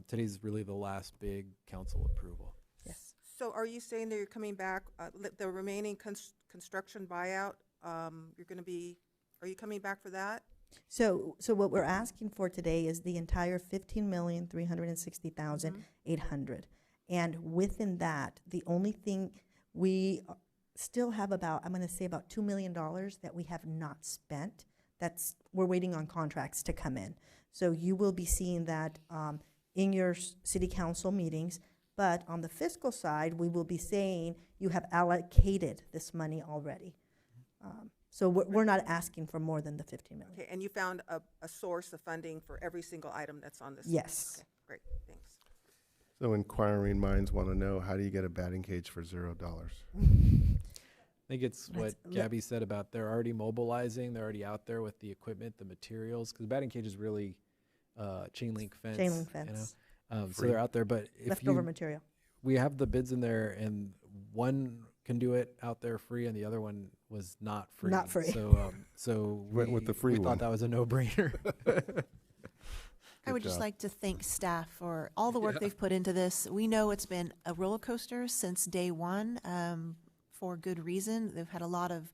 today's really the last big council approval. Yes. So are you saying that you're coming back, the remaining construction buyout, you're going to be, are you coming back for that? So what we're asking for today is the entire $15,360,800. And within that, the only thing we still have about, I'm going to say about $2 million that we have not spent. We're waiting on contracts to come in. So you will be seeing that in your city council meetings. But on the fiscal side, we will be saying you have allocated this money already. So we're not asking for more than the 15 million. Okay, and you found a source of funding for every single item that's on this? Yes. Okay, great, thanks. So inquiring minds want to know, how do you get a batting cage for $0? I think it's what Let's- Gabby said about they're already mobilizing, they're already out there with the equipment, the materials, because batting cage is really chain link fence. Chain link you know? fence. So they're out there, but if Leftover material. we have the bids in there, and one can do it out there free, and the other one was not free. Not free. So Went with the free we one. thought that was a no-brainer. I would just job. like to thank staff for all the work they've put into this. We know it's been a roller coaster since day one, for good reason. They've had a lot of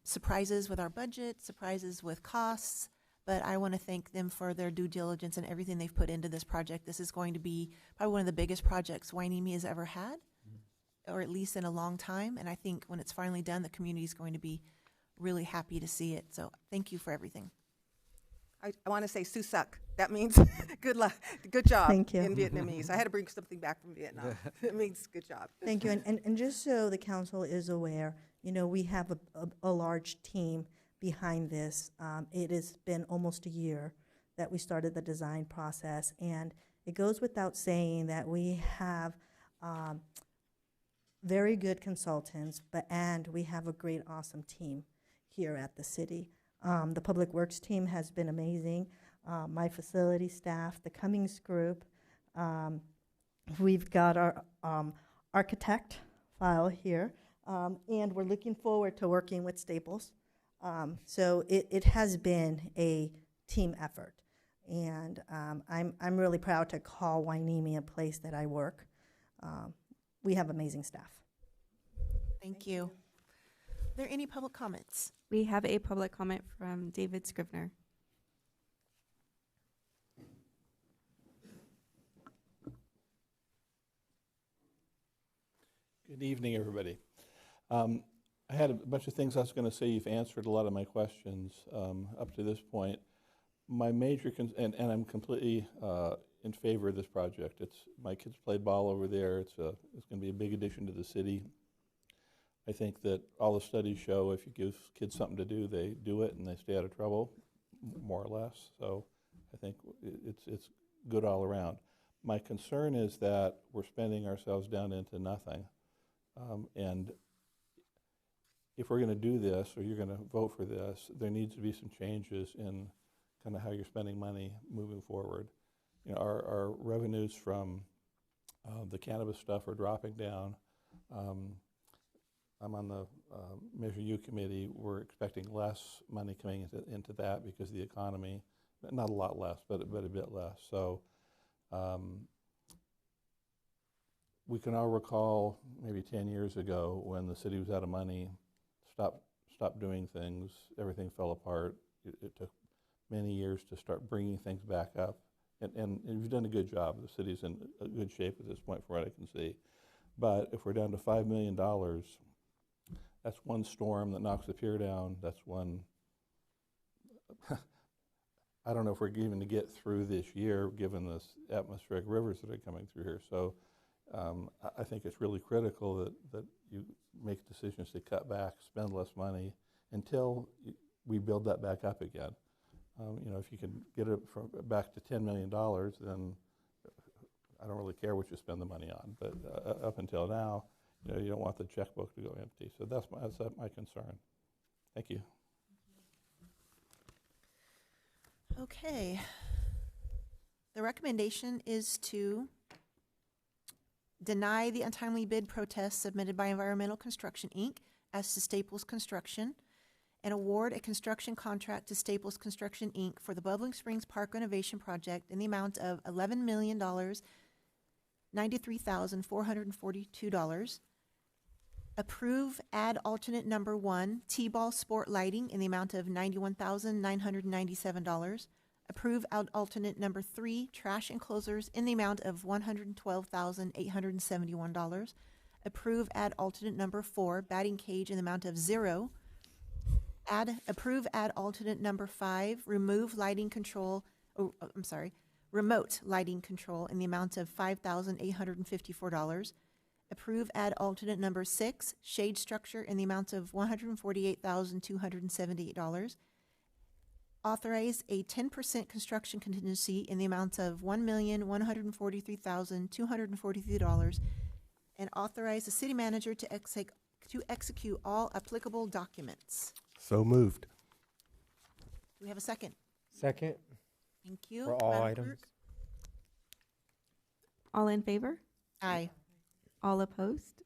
surprises with our budget, surprises with costs, but I want to thank them for their due diligence and everything they've put into this project. This is going to be probably one of the biggest projects Hueneme has ever had, or at least in a long time. And I think when it's finally done, the community is going to be really happy to see it. So thank you for everything. I want to say Susak. That means good luck, good job. Thank you. In Vietnamese. I had to bring something back from Vietnam. It means good job. Thank you. And just so the council is aware, we have a large team behind this. It has been almost a year that we started the design process, and it goes without saying that we have very good consultants, and we have a great, awesome team here at the city. The Public Works team has been amazing. My facility staff, the Cummings Group. We've got our architect file here, and we're looking forward to working with Staples. So it has been a team effort, and I'm really proud to call Hueneme a place that I work. We have amazing staff. Thank you. Are there any public comments? We have a public comment from David Scrivener. Good evening, everybody. I had a bunch of things I was going to say. You've answered a lot of my questions up to this point. My major, and I'm completely in favor of this project. My kids play ball over there. It's going to be a big addition to the city. I think that all the studies show if you give kids something to do, they do it and they stay out of trouble, more or less. So I think it's good all around. My concern is that we're spending ourselves down into nothing. And if we're going to do this, or you're going to vote for this, there needs to be some changes in kind of how you're spending money moving forward. Our revenues from the cannabis stuff are dropping down. I'm on the Measure U committee. We're expecting less money coming into that because of the economy. Not a lot less, but a bit less. So we can all recall maybe 10 years ago when the city was out of money, stopped doing things, everything fell apart. It took many years to start bringing things back up. And you've done a good job. The city's in a good shape at this point, from what I can see. But if we're down to $5 million, that's one storm that knocks the pier down. That's one. I don't know if we're even to get through this year, given the atmospheric rivers that are coming through here. So I think it's really critical that you make decisions to cut back, spend less money until we build that back up again. You know, if you can get it back to $10 million, then I don't really care what you spend the money on. But up until now, you know, you don't want the checkbook to go empty. So that's my concern. Thank you. Okay. The recommendation is to deny the untimely bid protest submitted by Environmental Construction, Inc. as to Staples Construction, and award a construction contract to Staples Construction, Inc. for the Bubbling Springs Park renovation project in the amount of $11,093,442. Approve add alternate number 1, T-ball sport lighting in the amount of $91,997. Approve alternate number 3, trash enclosures in the amount of $112,871. Approve add alternate number 4, batting cage in the amount of $0. Approve add alternate number 5, remote lighting control in the amount of $5,854. Approve add alternate number 6, shade structure in the amount of $148,278. Authorize a 10% construction contingency in the amount of $1,143,243, and authorize the city manager to execute all applicable documents. So moved. Do we have a second? Second. Thank you. For all Madam items. Clerk? All in favor? Aye. All opposed?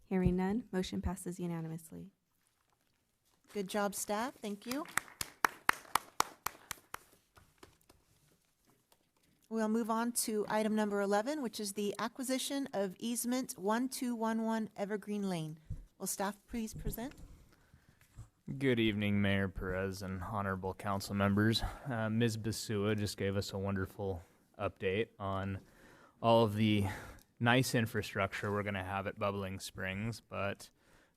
Hearing none, motion passes unanimously. Good job, staff. Thank you. We'll move on to item number 11, which is the acquisition of easement 1211 Evergreen Lane. Will staff please present? Good evening, Mayor Perez and honorable council members. Ms. Basua just gave us a wonderful update on all of the nice infrastructure we're going to have at Bubbling Springs, but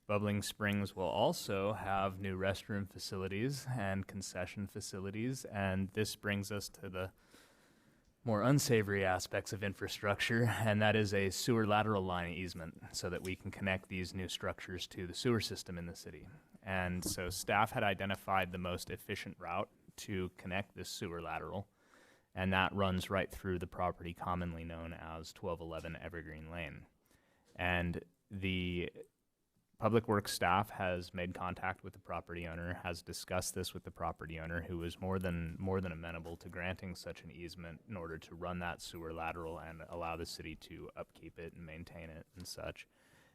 Bubbling Springs will also have new restroom facilities and concession facilities, and this brings us to the more unsavory aspects of infrastructure, and that is a sewer lateral line easement so that we can connect these new structures to the sewer system in the city. And so staff had identified the most efficient route to connect this sewer lateral, and that runs right through the property commonly known as 1211 Evergreen Lane. And the Public Works staff has made contact with the property owner, has discussed this with the property owner, who is more than amenable to granting such an easement in order to run that sewer lateral and allow the city to upkeep it and maintain it and such.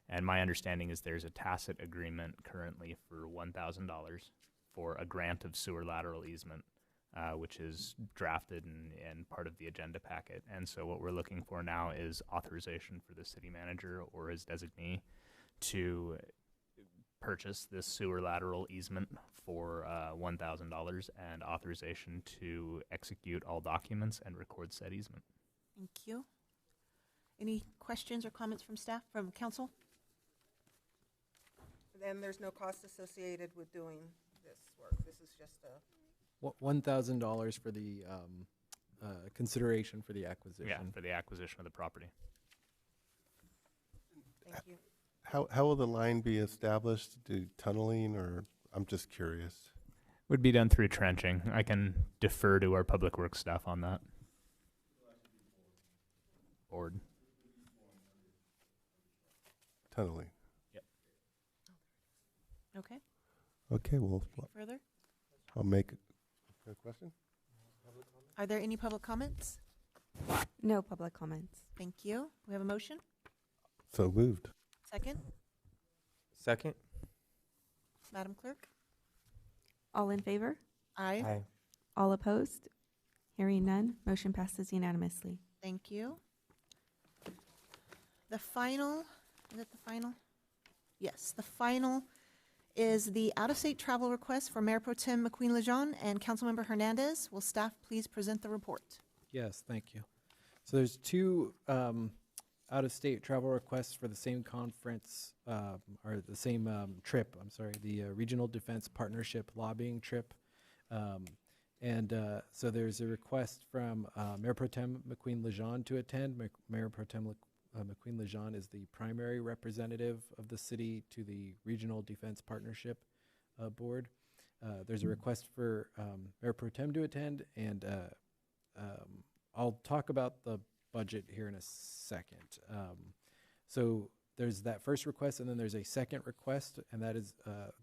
And my understanding is there's a tacit agreement currently for $1,000 for a grant of sewer lateral easement, which is drafted and part of the agenda packet. And so what we're looking for now is authorization for the city manager or his designee to purchase this sewer lateral easement for $1,000 and authorization to execute all documents and record said easement. Thank you. Any questions or comments from staff, from council? Then there's no cost associated with doing this work. This is just a, $1,000 for the consideration for the acquisition. Yeah, for the acquisition of the property. thank you. How will the line be established? Do tunneling, or I'm just curious. Would be done through trenching. I can defer to our public works staff on that. Board. Tunneling. Yep. Okay. Okay, well, Further? I'll make a question. Are there any public comments? No public comments. Thank you. We have a motion? So moved. Second? Second. Madam Clerk? All in favor? Aye. Aye. All opposed? Hearing none, motion passes unanimously. Thank you. The final, is it the final? Yes, the final is the out-of-state travel request for Mayor Pro Tem McQueen Lejeune and Councilmember Hernandez. Will staff please present the report? Yes, thank you. So there's two out-of-state travel requests for the same conference, or the same trip, I'm sorry, the Regional Defense Partnership Lobbying Trip. So there's a request from Mayor Pro Tem McQueen Lejeune to attend. Mayor Pro Tem McQueen Lejeune is the primary representative of the city to the Regional Defense Partnership Board. there's a request for Mayor Pro Tem to attend, and I'll talk about the budget here in a second. So there's that first request, and then there's a second request, and that is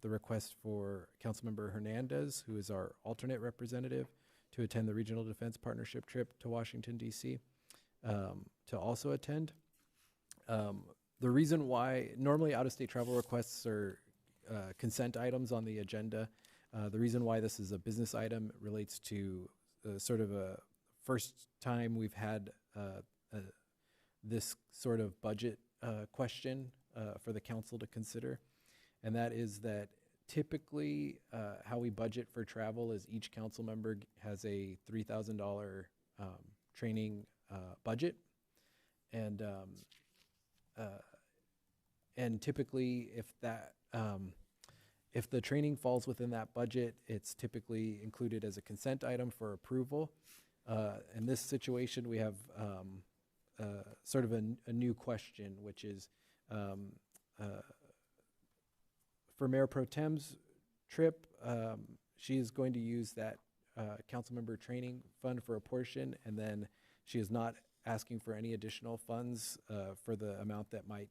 the request for Councilmember Hernandez, who is our alternate representative, to attend the Regional Defense Partnership trip to Washington, D.C., to also attend. The reason why normally out-of-state travel requests are consent items on the agenda. The reason why this is a business item relates to sort of a first time we've had this sort of budget question for the council to consider. And that is that typically how we budget for travel is each council member has a $3,000 training budget. And typically if that if the training falls within that budget, it's typically included as a consent item for approval. In this situation, we have sort of a new question, which is for Mayor Pro Tem's trip, she is going to use that council member training fund for a portion, and then she is not asking for any additional funds for the amount that might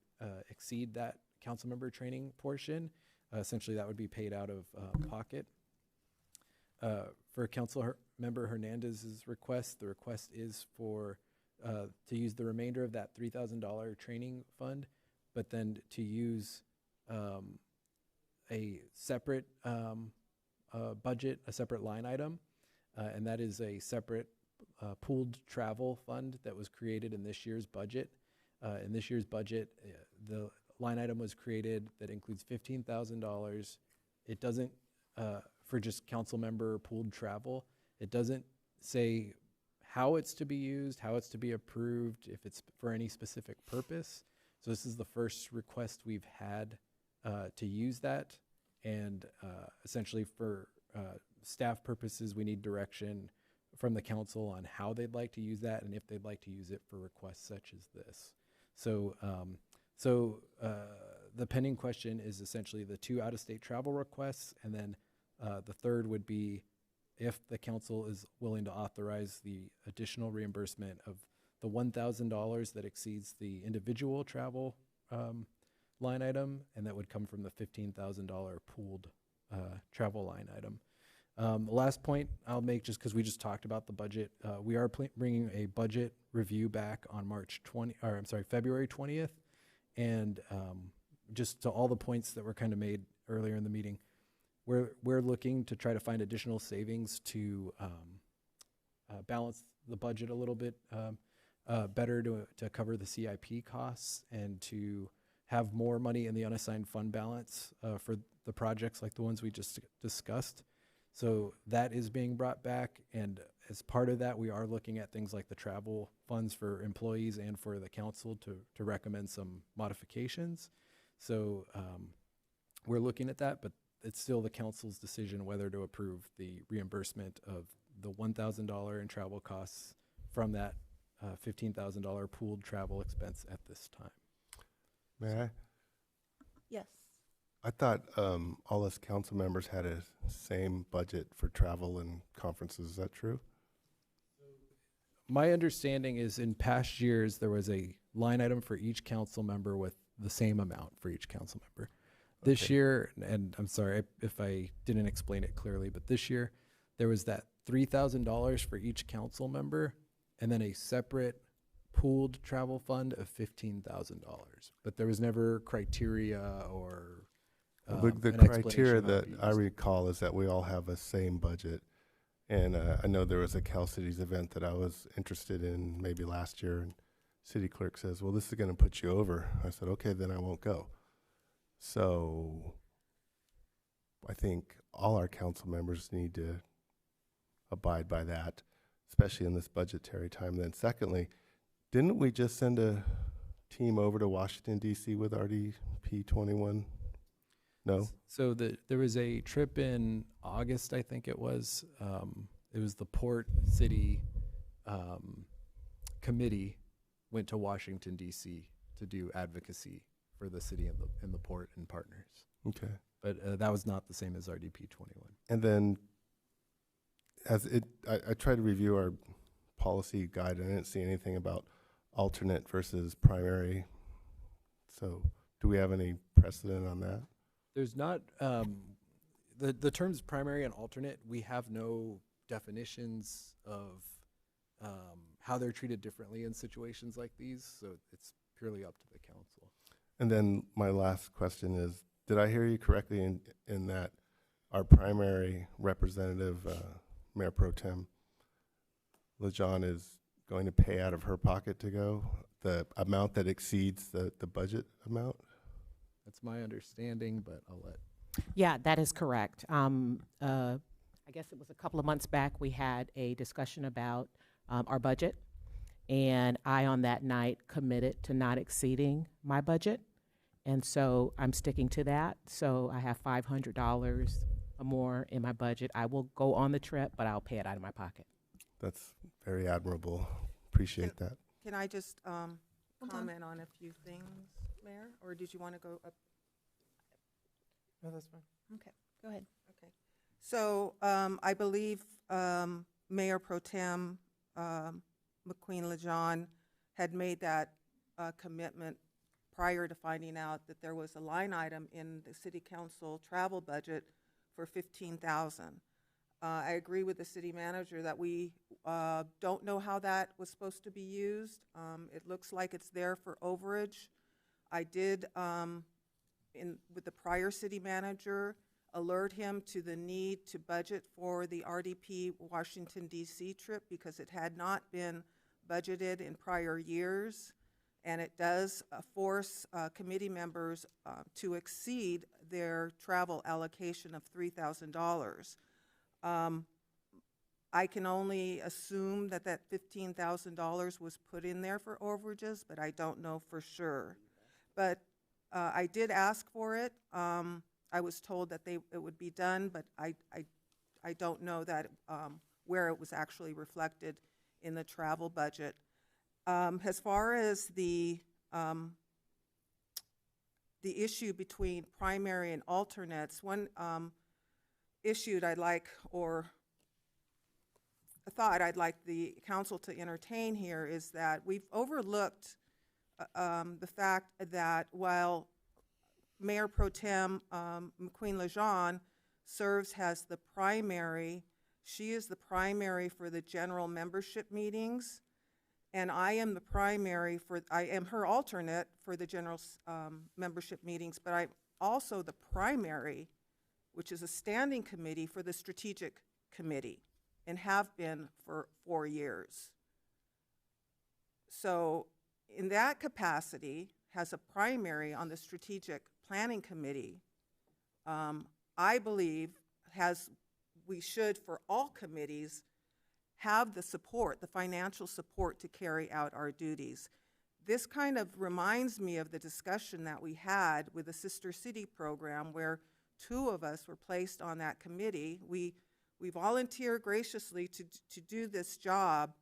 exceed that council member training portion. Essentially, that would be paid out of pocket. For Council Member Hernandez's request, the request is for to use the remainder of that $3,000 training fund, but then to use a separate budget, a separate line item, and that is a separate pooled travel fund that was created in this year's budget. In this year's budget, the line item was created that includes $15,000. It doesn't, for just council member pooled travel, it doesn't say how it's to be used, how it's to be approved, if it's for any specific purpose. So this is the first request we've had to use that. And essentially for staff purposes, we need direction from the council on how they'd like to use that and if they'd like to use it for requests such as this. So the pending question is essentially the 2 out-of-state travel requests, and then the third would be if the council is willing to authorize the additional reimbursement of the $1,000 that exceeds the individual travel line item, and that would come from the $15,000 pooled travel line item. The last point I'll make, just because we just talked about the budget, we are bringing a budget review back on February 20th, and just to all the points that were kind of made earlier in the meeting, we're looking to try to find additional savings to balance the budget a little bit better to cover the CIP costs and to have more money in the unassigned fund balance for the projects like the ones we just discussed. So that is being brought back, and as part of that, we are looking at things like the travel funds for employees and for the council to recommend some modifications. So we're looking at that, but it's still the council's decision whether to approve the reimbursement of the $1,000 in travel costs from that $15,000 pooled travel expense at this time. May I? Yes. I thought all us council members had a same budget for travel and conferences. Is that true? My understanding is in past years, there was a line item for each council member with the same amount for each council member. This Okay. year, and I'm sorry if I didn't explain it clearly, but this year there was that $3,000 for each council member and then a separate pooled travel fund of $15,000. But there was never criteria or The an criteria explanation that how to I use it. recall is that we all have a same budget. And I know there was a Cal Cities event that I was interested in maybe last year, and city clerk says, well, this is going to put you over. I said, okay, then I won't go. So I think all our council members need to abide by that, especially in this budgetary time. Then secondly, didn't we just send a team over to Washington, D.C. with RDP 21? No? So there was a trip in August, I think it was. It was the Port City Committee went to Washington, D.C. to do advocacy for the city and the port and partners. Okay. But that was not the same as RDP 21. And then, I tried to review our policy guide, and I didn't see anything about alternate versus primary. So, do we have any precedent on that? There's not, the terms primary and alternate, we have no definitions of how they're treated differently in situations like these, so it's purely up to the council. And then my last question is, did I hear you correctly in that our primary representative, Mayor Pro Tem LaJohn, is going to pay out of her pocket to go, the amount that exceeds the budget amount? That's my understanding, but I'll let. Yeah, that is correct. I guess it was a couple of months back, we had a discussion about our budget, and I, on that night, committed to not exceeding my budget, and so I'm sticking to that. So I have $500 or more in my budget. I will go on the trip, but I'll pay it out of my pocket. That's very admirable. Appreciate that. Can I just comment on a few things, Mayor? Or did you want to go up? No, that's fine. Okay, go ahead. Okay. So I believe Mayor Pro Tem McQueen LaJohn had made that commitment prior to finding out that there was a line item in the city council travel budget for $15,000. I agree with the city manager that we don't know how that was supposed to be used. It looks like it's there for overage. I did, with the prior city manager, alert him to the need to budget for the RDP Washington, D.C. trip because it had not been budgeted in prior years, and it does force committee members to exceed their travel allocation of $3,000. I can only assume that that $15,000 was put in there for overages, but I don't know for sure. But I did ask for it. I was told that it would be done, but I don't know that where it was actually reflected in the travel budget. As far as the issue between primary and alternates, one issue I'd like, or a thought I'd like the council to entertain here is that we've overlooked the fact that while Mayor Pro Tem McQueen LaJohn serves as the primary, she is the primary for the general membership meetings, and I am the primary I am her alternate for the general membership meetings, but I'm also the primary, which is a standing committee for the strategic committee, and have been for 4 years. So in that capacity, has a primary on the strategic planning committee, I believe we should, for all committees, have the support, the financial support to carry out our duties. This kind of reminds me of the discussion that we had with the Sister City program, where 2 of us were placed on that committee. We volunteer graciously to do this job,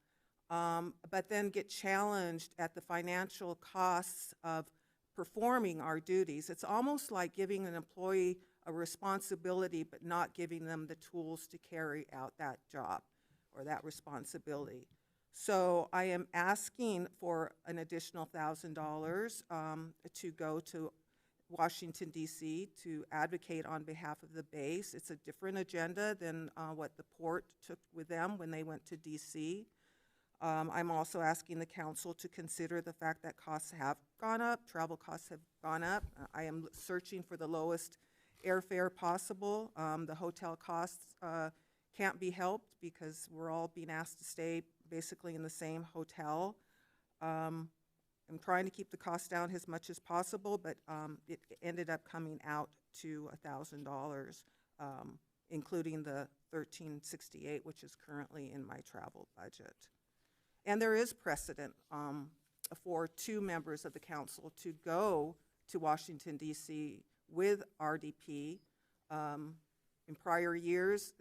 but then get challenged at the financial costs of performing our duties. It's almost like giving an employee a responsibility but not giving them the tools to carry out that job or that responsibility. So I am asking for an additional $1,000 to go to Washington, D.C. to advocate on behalf of the base. It's a different agenda than what the port took with them when they went to D.C. I'm also asking the council to consider the fact that costs have gone up, travel costs have gone up. I am searching for the lowest airfare possible. The hotel costs can't be helped because we're all being asked to stay basically in the same hotel. I'm trying to keep the cost down as much as possible, but it ended up coming out to $1,000, including the $1,368, which is currently in my travel budget. And there is precedent for 2 members of the council to go to Washington, D.C. with RDP. In prior years,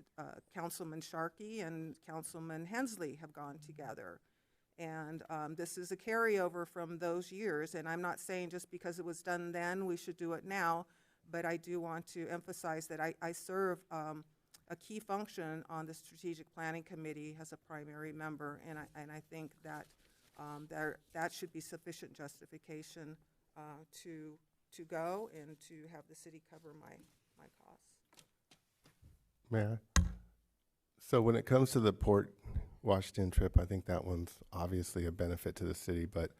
Councilman Sharkey and Councilman Hensley have gone together. And this is a carryover from those years. And I'm not saying just because it was done then, we should do it now. but I do want to emphasize that I serve a key function on the Strategic Planning Committee as a primary member, and I think that that should be sufficient justification to go and to have the city cover my costs. Mayor, so when it comes to the Port Washington trip, I think that one's obviously a benefit to the city, but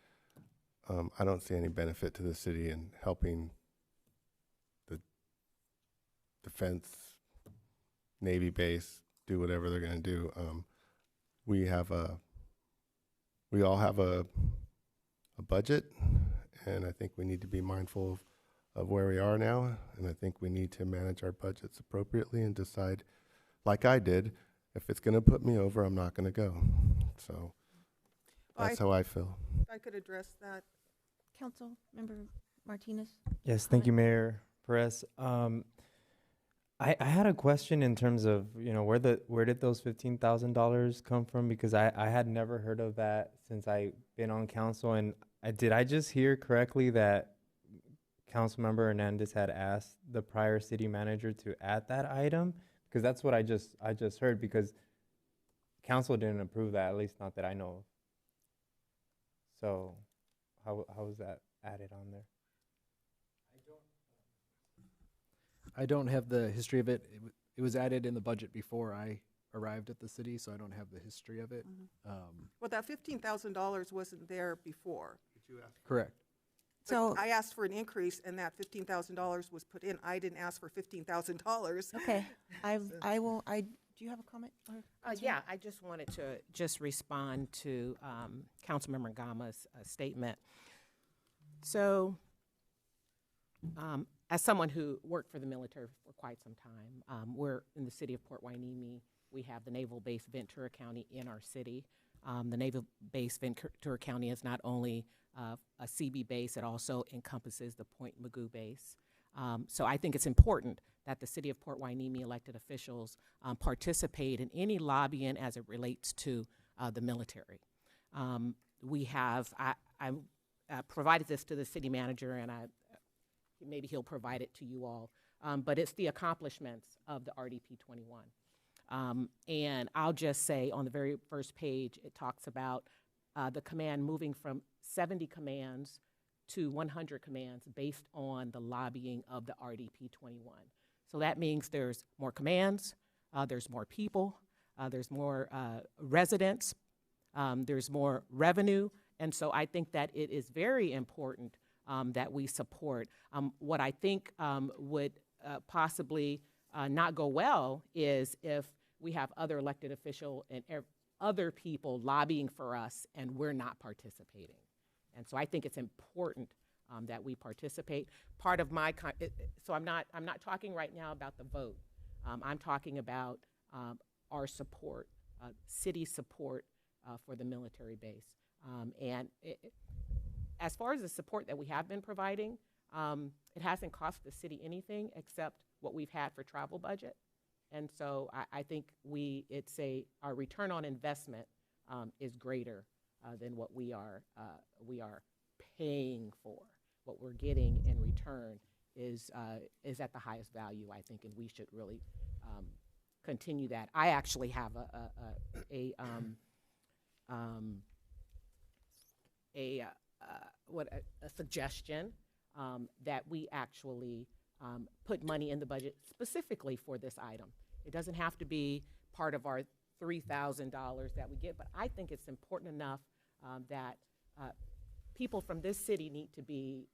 I don't see any benefit to the city in helping the defense Navy base do whatever they're going to do. We all have a budget, and I think we need to be mindful of where we are now, and I think we need to manage our budgets appropriately and decide, like I did, if it's going to put me over, I'm not going to go. So that's how I feel. If I could address that. Council Member Martinez? Yes, thank you, Mayor Perez. I had a question in terms of, where did those $15,000 come from? Because I had never heard of that since I've been on council. And did I just hear correctly that Councilmember Hernandez had asked the prior city manager to add that item? Because that's what I just heard, because council didn't approve that, at least not that I know of. So how was that added on there? I don't have the history of it. It was added in the budget before I arrived at the city, so I don't have the history of it. Well, that $15,000 wasn't there before. Correct. So I asked for an increase, and that $15,000 was put in. I didn't ask for $15,000. Okay, do you have a comment? Yeah, I just wanted to respond to Councilmember Gama's statement. So, as someone who worked for the military for quite some time, we're in the city of Port Hueneme. We have the Naval Base Ventura County in our city. The Naval Base Ventura County is not only a CB base, it also encompasses the Point Mugu base. So I think it's important that the city of Port Hueneme elected officials participate in any lobbying as it relates to the military. I provided this to the city manager, and maybe he'll provide it to you all, but it's the accomplishments of the RDP 21. And I'll just say on the very first page, it talks about the command moving from 70 commands to 100 commands based on the lobbying of the RDP 21. So that means there's more commands, there's more people, there's more residents, there's more revenue, and so I think that it is very important that we support. What I think would possibly not go well is if we have other elected officials and other people lobbying for us and we're not participating. And so I think it's important that we participate. Part of my, so I'm not talking right now about the vote. I'm talking about our support, city support for the military base. As far as the support that we have been providing, it hasn't cost the city anything except what we've had for travel budget. And so I think our return on investment is greater than what we are paying for. What we're getting in return is at the highest value, I think, and we should really continue that. I actually have a suggestion that we actually put money in the budget specifically for this item. It doesn't have to be part of our $3,000 that we get, but I think it's important enough that people from this city need to be,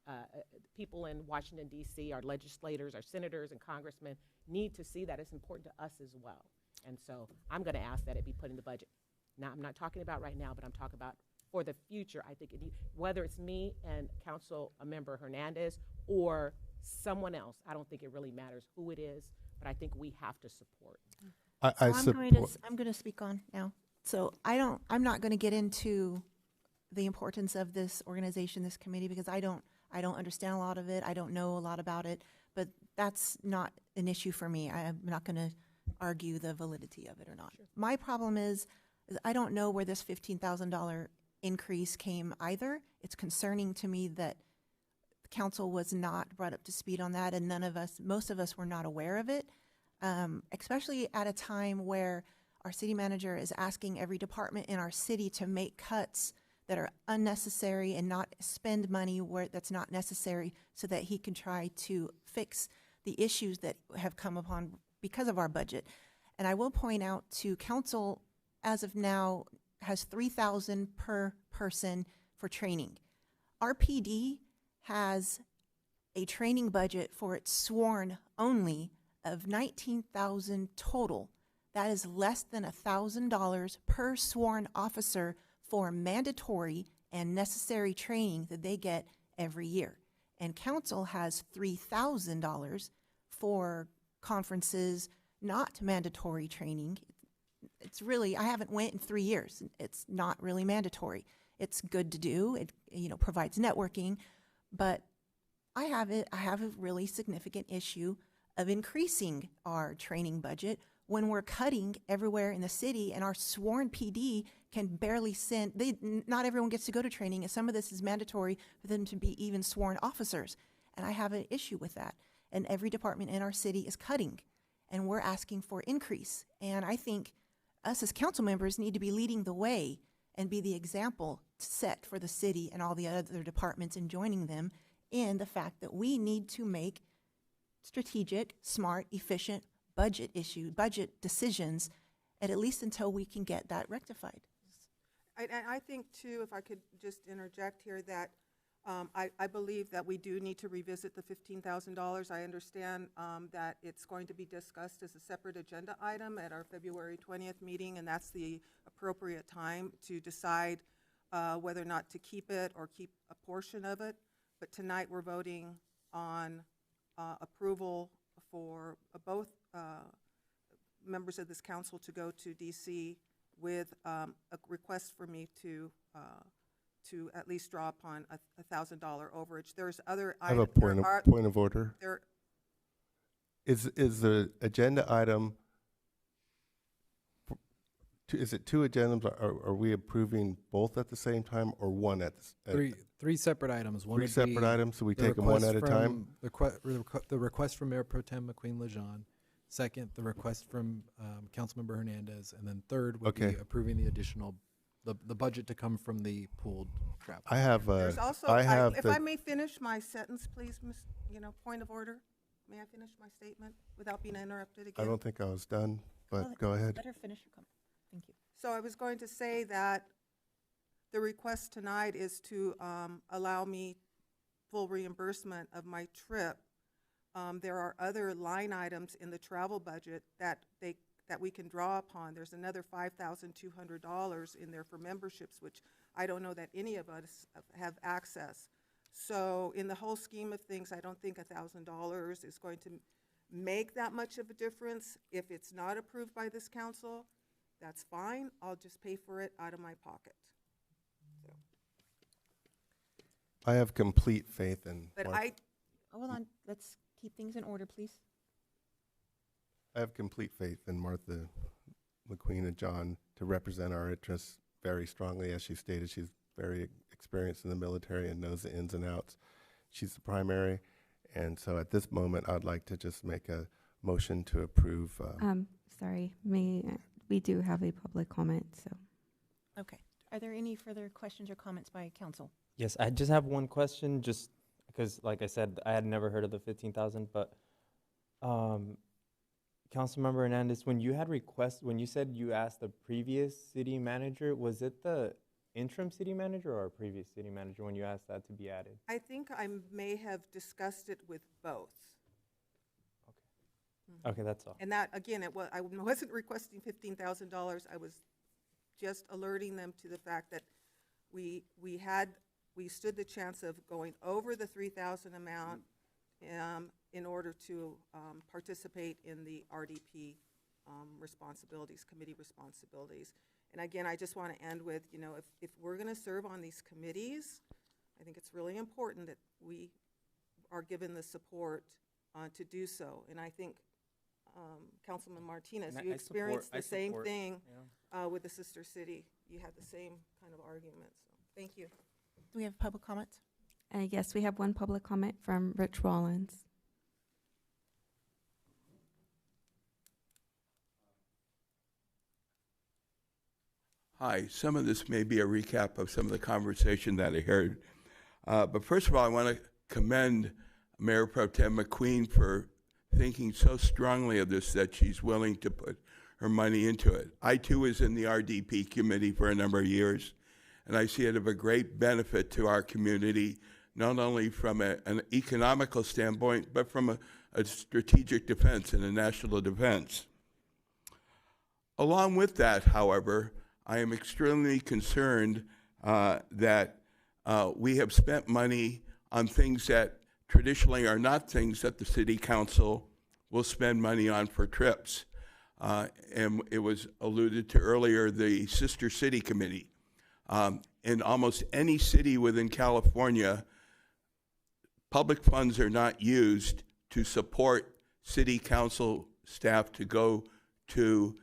people in Washington, D.C., our legislators, our senators and congressmen need to see that it's important to us as well. And so I'm going to ask that it be put in the budget. Now, I'm not talking about right now, but I'm talking about for the future. I think whether it's me and Council Member Hernandez or someone else, I don't think it really matters who it is, but I think we have to support. I'm going to speak on now. So I'm not going to get into the importance of this organization, this committee, because I don't understand a lot of it. I don't know a lot about it, but that's not an issue for me. I'm not going to argue the validity of it or not. Sure. My problem is I don't know where this $15,000 increase came either. It's concerning to me that council was not brought up to speed on that, and most of us were not aware of it, especially at a time where our city manager is asking every department in our city to make cuts that are unnecessary and not spend money where that's not necessary so that he can try to fix the issues that have come upon because of our budget. And I will point out to council, as of now, has $3,000 per person for training. Our PD has a training budget for its sworn only of $19,000 total. That is less than $1,000 per sworn officer for mandatory and necessary training that they get every year. And council has $3,000 for conferences, not mandatory training. It's really, I haven't went in 3 years. It's not really mandatory. It's good to do. It, provides networking, but I have a really significant issue of increasing our training budget when we're cutting everywhere in the city, and our sworn PD can barely send, not everyone gets to go to training, and some of this is mandatory for them to be even sworn officers. And I have an issue with that. And every department in our city is cutting, and we're asking for increase. And I think us as council members need to be leading the way and be the example set for the city and all the other departments and joining them in the fact that we need to make strategic, smart, efficient budget decisions, at least until we can get that rectified. I think too, if I could just interject here, that I believe that we do need to revisit the $15,000. I understand that it's going to be discussed as a separate agenda item at our February 20th meeting, and that's the appropriate time to decide whether or not to keep it or keep a portion of it. But tonight we're voting on approval for both members of this council to go to DC with a request for me to at least draw upon a $1,000 overage. There's other I have a point of order. There, is the agenda item, is it two agendas? Are we approving both at the same time or one at the Three separate items. One three would separate be items, so we the take them one request at a from- time? The request from Mayor Pro Tem McQueen-Lejean. Second, the request from Councilmember Hernandez. And then third would be Okay. approving the additional, the budget to come from the pooled travel. I have, there's also, if I may finish my sentence, please, point of order. May I finish my statement without being interrupted again? I don't think I was done, but go ahead. Better finish your comment. Thank you. So I was going to say that the request tonight is to allow me full reimbursement of my trip. There are other line items in the travel budget that we can draw upon. There's another $5,200 in there for memberships, which I don't know that any of us have access. So in the whole scheme of things, I don't think $1,000 is going to make that much of a difference. If it's not approved by this council, that's fine. I'll just pay for it out of my pocket. So. I have complete faith in. But Hold on, let's keep things in order, please. I have complete faith in Martha McQueen and John to represent our interests very strongly. As she stated, she's very experienced in the military and knows the ins and outs. She's the primary. And so at this moment, I'd like to just make a motion to approve. Sorry, we do have a public comment, so. Okay. Are there any further questions or comments by council? Yes, I just have one question, just because, like I said, I had never heard of the 15,000, but Councilmember Hernandez, when you said you asked the previous city manager, was it the interim city manager or a previous city manager when you asked that to be added? I think I may have discussed it with both. Okay, that's all. And that, again, I wasn't requesting $15,000. I was just alerting them to the fact that we stood the chance of going over the 3,000 amount in order to participate in the RDP responsibilities, committee responsibilities. And again, I just want to end with, if we're going to serve on these committees, I think it's really important that we are given the support to do so. And I think Councilman Martinez, you experienced the same thing with the sister city. You had the same kind of argument. So thank you. Do we have public comments? Yes, we have one public comment from Rich Rollins. Hi, some of this may be a recap of some of the conversation that I heard. But first of all, I want to commend Mayor Pro Tem McQueen for thinking so strongly of this that she's willing to put her money into it. I too was in the RDP committee for a number of years, and I see it of a great benefit to our community, not only from an economical standpoint, but from a strategic defense and a national defense. Along with that, however, I am extremely concerned that we have spent money on things that traditionally are not things that the city council will spend money on for trips. And it was alluded to earlier, the Sister City Committee. In almost any city within California, public funds are not used to support city council staff to go to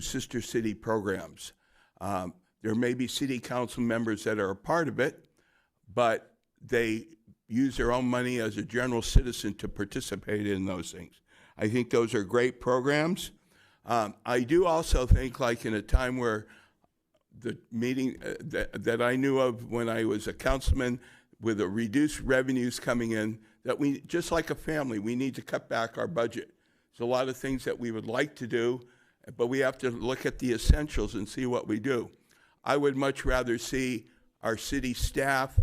sister city programs. There may be city council members that are a part of it, but they use their own money as a general citizen to participate in those things. I think those are great programs. I do also think, like in a time where the meeting that I knew of when I was a councilman, with the reduced revenues coming in, that we, just like a family, we need to cut back our budget. There's a lot of things that we would like to do, but we have to look at the essentials and see what we do. I would much rather see our city staff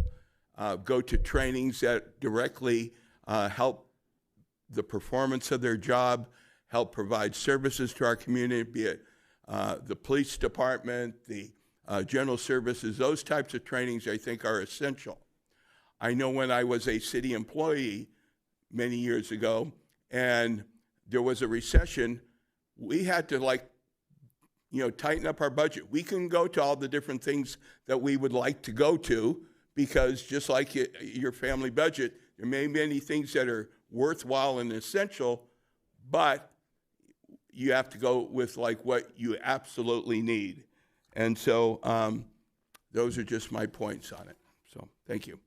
go to trainings that directly help the performance of their job, help provide services to our community, be it the police department, the general services. Those types of trainings I think are essential. I know when I was a city employee many years ago and there was a recession, we had to tighten up our budget. We couldn't go to all the different things that we would like to go to because just like your family budget, there may be many things that are worthwhile and essential, but you have to go with what you absolutely need. And so those are just my points on it. So thank you.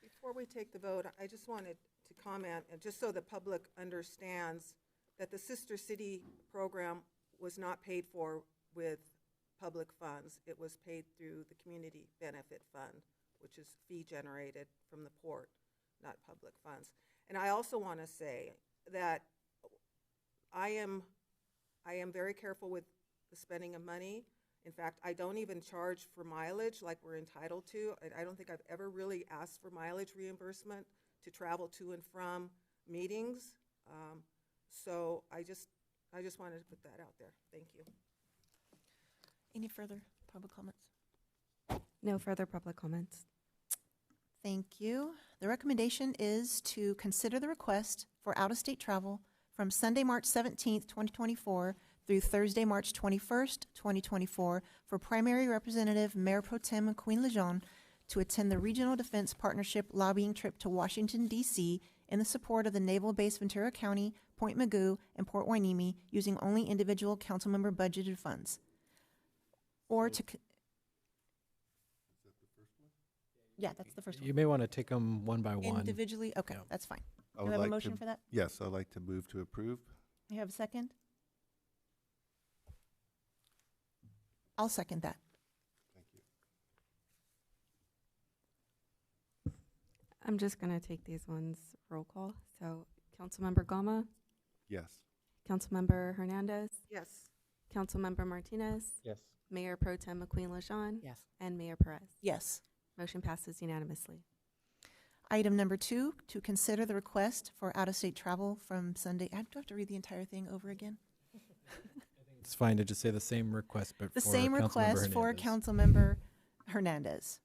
Before we take the vote, I just wanted to comment, and just so the public understands, that the Sister City program was not paid for with public funds. It was paid through the Community Benefit Fund, which is fee generated from the port, not public funds. And I also want to say that I am very careful with the spending of money. In fact, I don't even charge for mileage like we're entitled to. I don't think I've ever really asked for mileage reimbursement to travel to and from meetings. So I just wanted to put that out there. Thank you. Any further public comments? No further public comments. Thank you. The recommendation is to consider the request for out-of-state travel from Sunday, March 17th, 2024 through Thursday, March 21st, 2024 for primary representative Mayor Pro Tem McQueen Lejeune to attend the Regional Defense Partnership lobbying trip to Washington, D.C. in the support of the Naval Base Ventura County, Point Mugu, and Port Hueneme using only individual council member budgeted funds. Or to... Yeah, that's the first one. You may want to take them one by one. Individually? Okay, that's fine. I Do would we have a like motion to- for that? Yes, I'd like to move to approve. You have a second? I'll second that. I'm just going to take these ones roll call. So Councilmember Gama, Yes. Councilmember Hernandez, Yes. Councilmember Martinez, Yes. Mayor Pro Tem McQueen Lejeune, Yes. and Mayor Perez. Yes. Motion passes unanimously. Item number 2, to consider the request for out-of-state travel from Sunday. I do have to read the entire thing over again. It's fine to just say the same request, but The for same Councilmember request for Hernandez. Councilmember Hernandez.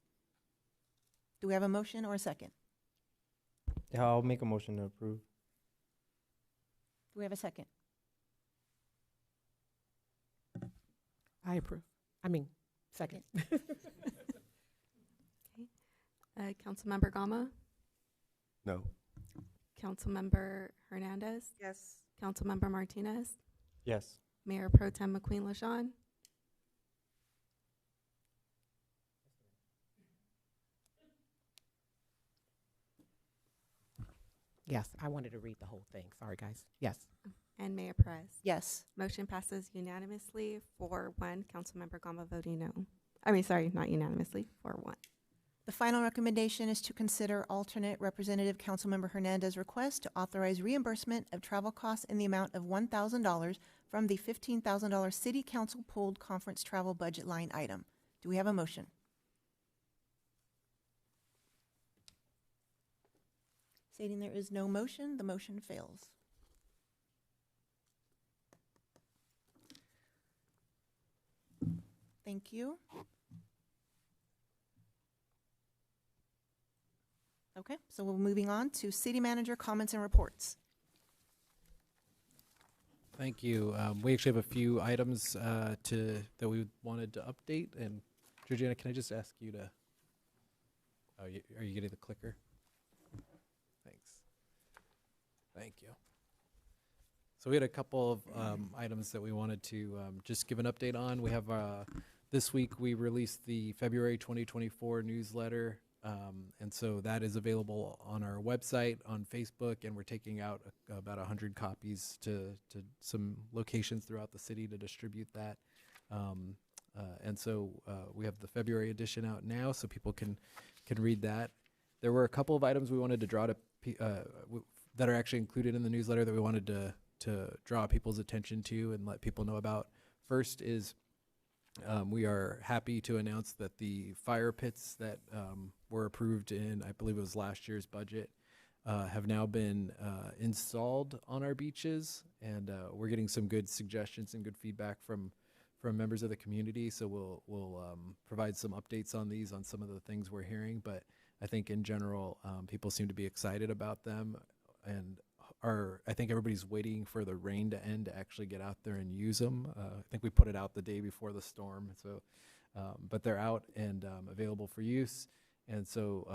Do we have a motion or a second? Yeah, I'll make a motion to approve. Do we have a second? I approve. Second. Councilmember Gama, No. Councilmember Hernandez, Yes. Councilmember Martinez, Yes. Mayor Pro Tem McQueen Lejeune, Yes, I wanted to read the whole thing. Sorry, guys. Yes. And Mayor Perez. Yes. Motion passes unanimously, 4-1. Councilmember Gama voting no. I mean, sorry, not unanimously, 4-1. The final recommendation is to consider alternate Representative Councilmember Hernandez's request to authorize reimbursement of travel costs in the amount of $1,000 from the $15,000 City Council pooled conference travel budget line item. Do we have a motion? Stating there is no motion, the motion fails. Thank you. Okay, so we're moving on to city manager comments and reports. Thank you. We actually have a few items that we wanted to update. And Georgiana, can I just ask you to? Oh, are you getting the clicker? Thanks. Thank you. So we had a couple of items that we wanted to just give an update on. We have this week we released the February 2024 newsletter. And so that is available on our website, on Facebook, and we're taking out about 100 copies to some locations throughout the city to distribute that. And so we have the February edition out now, so people can read that. There were a couple of items we wanted to draw to that are actually included in the newsletter that we wanted to draw people's attention to and let people know about. First is we are happy to announce that the fire pits that were approved in, I believe it was last year's budget, have now been installed on our beaches, and we're getting some good suggestions and good feedback from members of the community. So we'll provide some updates on these, on some of the things we're hearing. But I think in general, people seem to be excited about them, and I think everybody's waiting for the rain to end to actually get out there and use them. I think we put it out the day before the storm, so but they're out and available for use, and so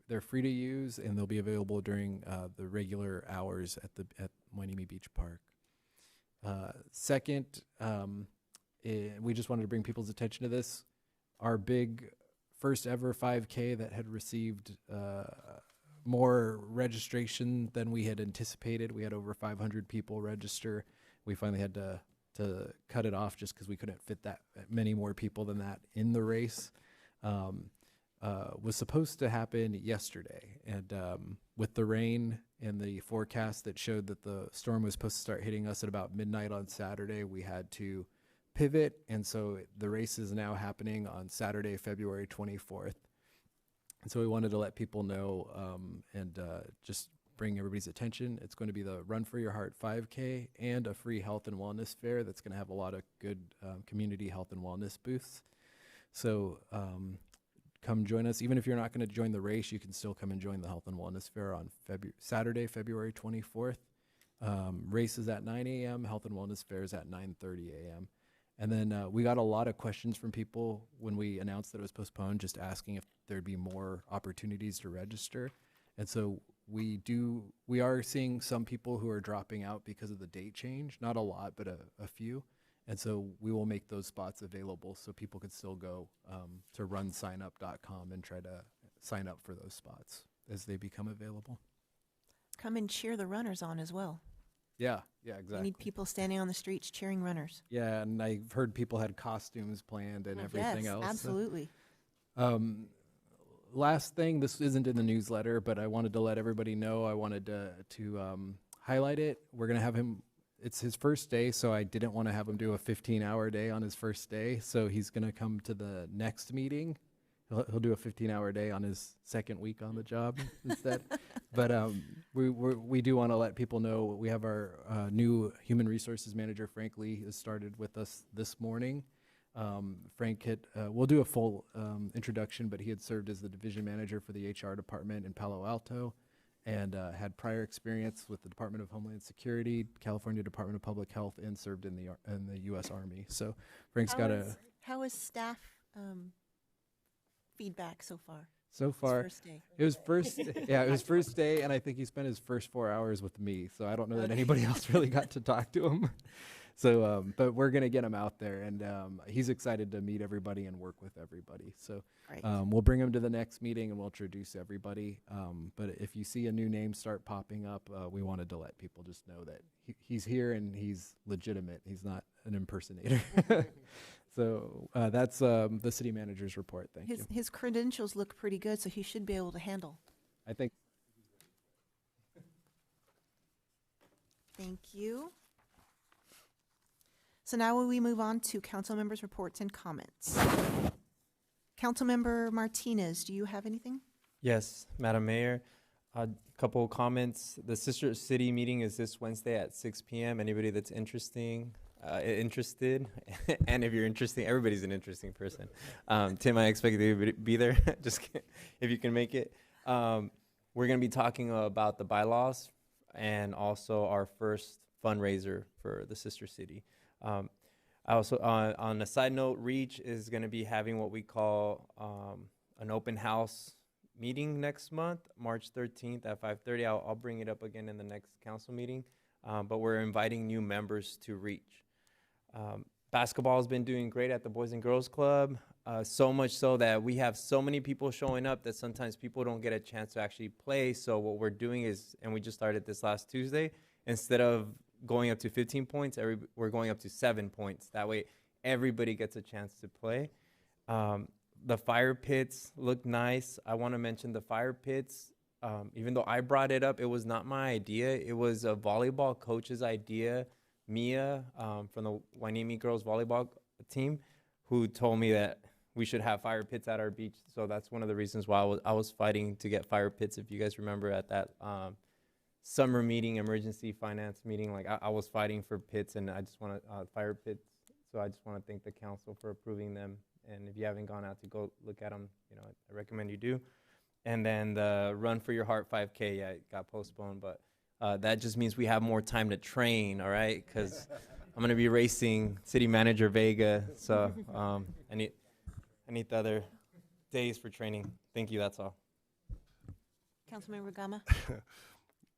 they're free to use, and they'll be available during the regular hours at Hueneme Beach Park. Second, we just wanted to bring people's attention to this. Our big first ever 5K that had received more registration than we had anticipated. We had over 500 people register. We finally had to cut it off just because we couldn't fit that many more people than that in the race. Was supposed to happen yesterday, and with the rain and the forecast that showed that the storm was supposed to start hitting us at about midnight on Saturday, we had to pivot, and so the race is now happening on Saturday, February 24th. And so we wanted to let people know and just bring everybody's attention. It's going to be the Run for Your Heart 5K and a free health and wellness fair that's going to have a lot of good community health and wellness booths. So come join us. Even if you're not going to join the race, you can still come and join the health and wellness fair on Saturday, February 24th. Race is at 9 a.m. Health and wellness fair is at 9:30 a.m. And then we got a lot of questions from people when we announced that it was postponed, just asking if there'd be more opportunities to register. And so we are seeing some people who are dropping out because of the date change. Not a lot, but a few. And so we will make those spots available so people could still go to runsignup.com and try to sign up for those spots as they become available. Come and cheer the runners on as well. Yeah, exactly. We need people standing on the streets cheering runners. Yeah, and I've heard people had costumes planned and everything else. Yes, absolutely. Last thing, this isn't in the newsletter, but I wanted to let everybody know. I wanted to highlight it. We're going to have him, it's his first day, so I didn't want to have him do a 15-hour day on his first day, so he's going to come to the next meeting. He'll do a 15-hour day on his second week on the job instead. But we do want to let people know we have our new human resources manager, Frank Lee, has started with us this morning. Frank we'll do a full introduction, but he had served as the division manager for the HR department in Palo Alto and had prior experience with the Department of Homeland Security, California Department of Public Health, and served in the U.S. Army. So Frank's How is staff feedback so far? So far, first day. It was first, yeah, it was first day, and I think he spent his first 4 hours with me. So I don't know that anybody else really got to talk to him. So, but we're gonna get him out there, and he's excited to meet everybody and work with everybody. So, Great. we'll bring him to the next meeting and we'll introduce everybody. But if you see a new name start popping up, we wanted to let people just know that he's here and he's legitimate. He's not an impersonator. So that's the city manager's report. Thank you. His credentials look pretty good, so he should be able to handle. I think. Thank you. So now will we move on to council members' reports and comments. Councilmember Martinez, do you have anything? Yes, Madam Mayor. A couple of comments. The Sister City meeting is this Wednesday at 6 p.m. Anybody that's interested, and if you're interesting, everybody's an interesting person. Tim, I expect you to be there. Just kidding, if you can make it. We're going to be talking about the bylaws and also our first fundraiser for the Sister City. I also, on a side note, Reach is going to be having what we call an open house meeting next month, March 13th at 5:30. I'll bring it up again in the next council meeting, but we're inviting new members to Reach. Basketball has been doing great at the Boys and Girls Club, so much so that we have so many people showing up that sometimes people don't get a chance to actually play. So what we're doing is, and we just started this last Tuesday, instead of going up to 15 points, we're going up to 7 points. That way, everybody gets a chance to play. The fire pits look nice. I want to mention the fire pits. Even though I brought it up, it was not my idea. It was a volleyball coach's idea, Mia, from the Hueneme girls volleyball team, who told me that we should have fire pits at our beach. So that's one of the reasons why I was fighting to get fire pits. If you guys remember at that summer meeting, emergency finance meeting, like I was fighting for pits, and I just want to fire pits. So I just want to thank the council for approving them. And if you haven't gone out to go look at them, I recommend you do. And then the Run for Your Heart 5K, yeah, it got postponed, but that just means we have more time to train, all right? Because I'm going to be racing City Manager Vega, so I need the other days for training. Thank you, that's all. Councilmember Gama?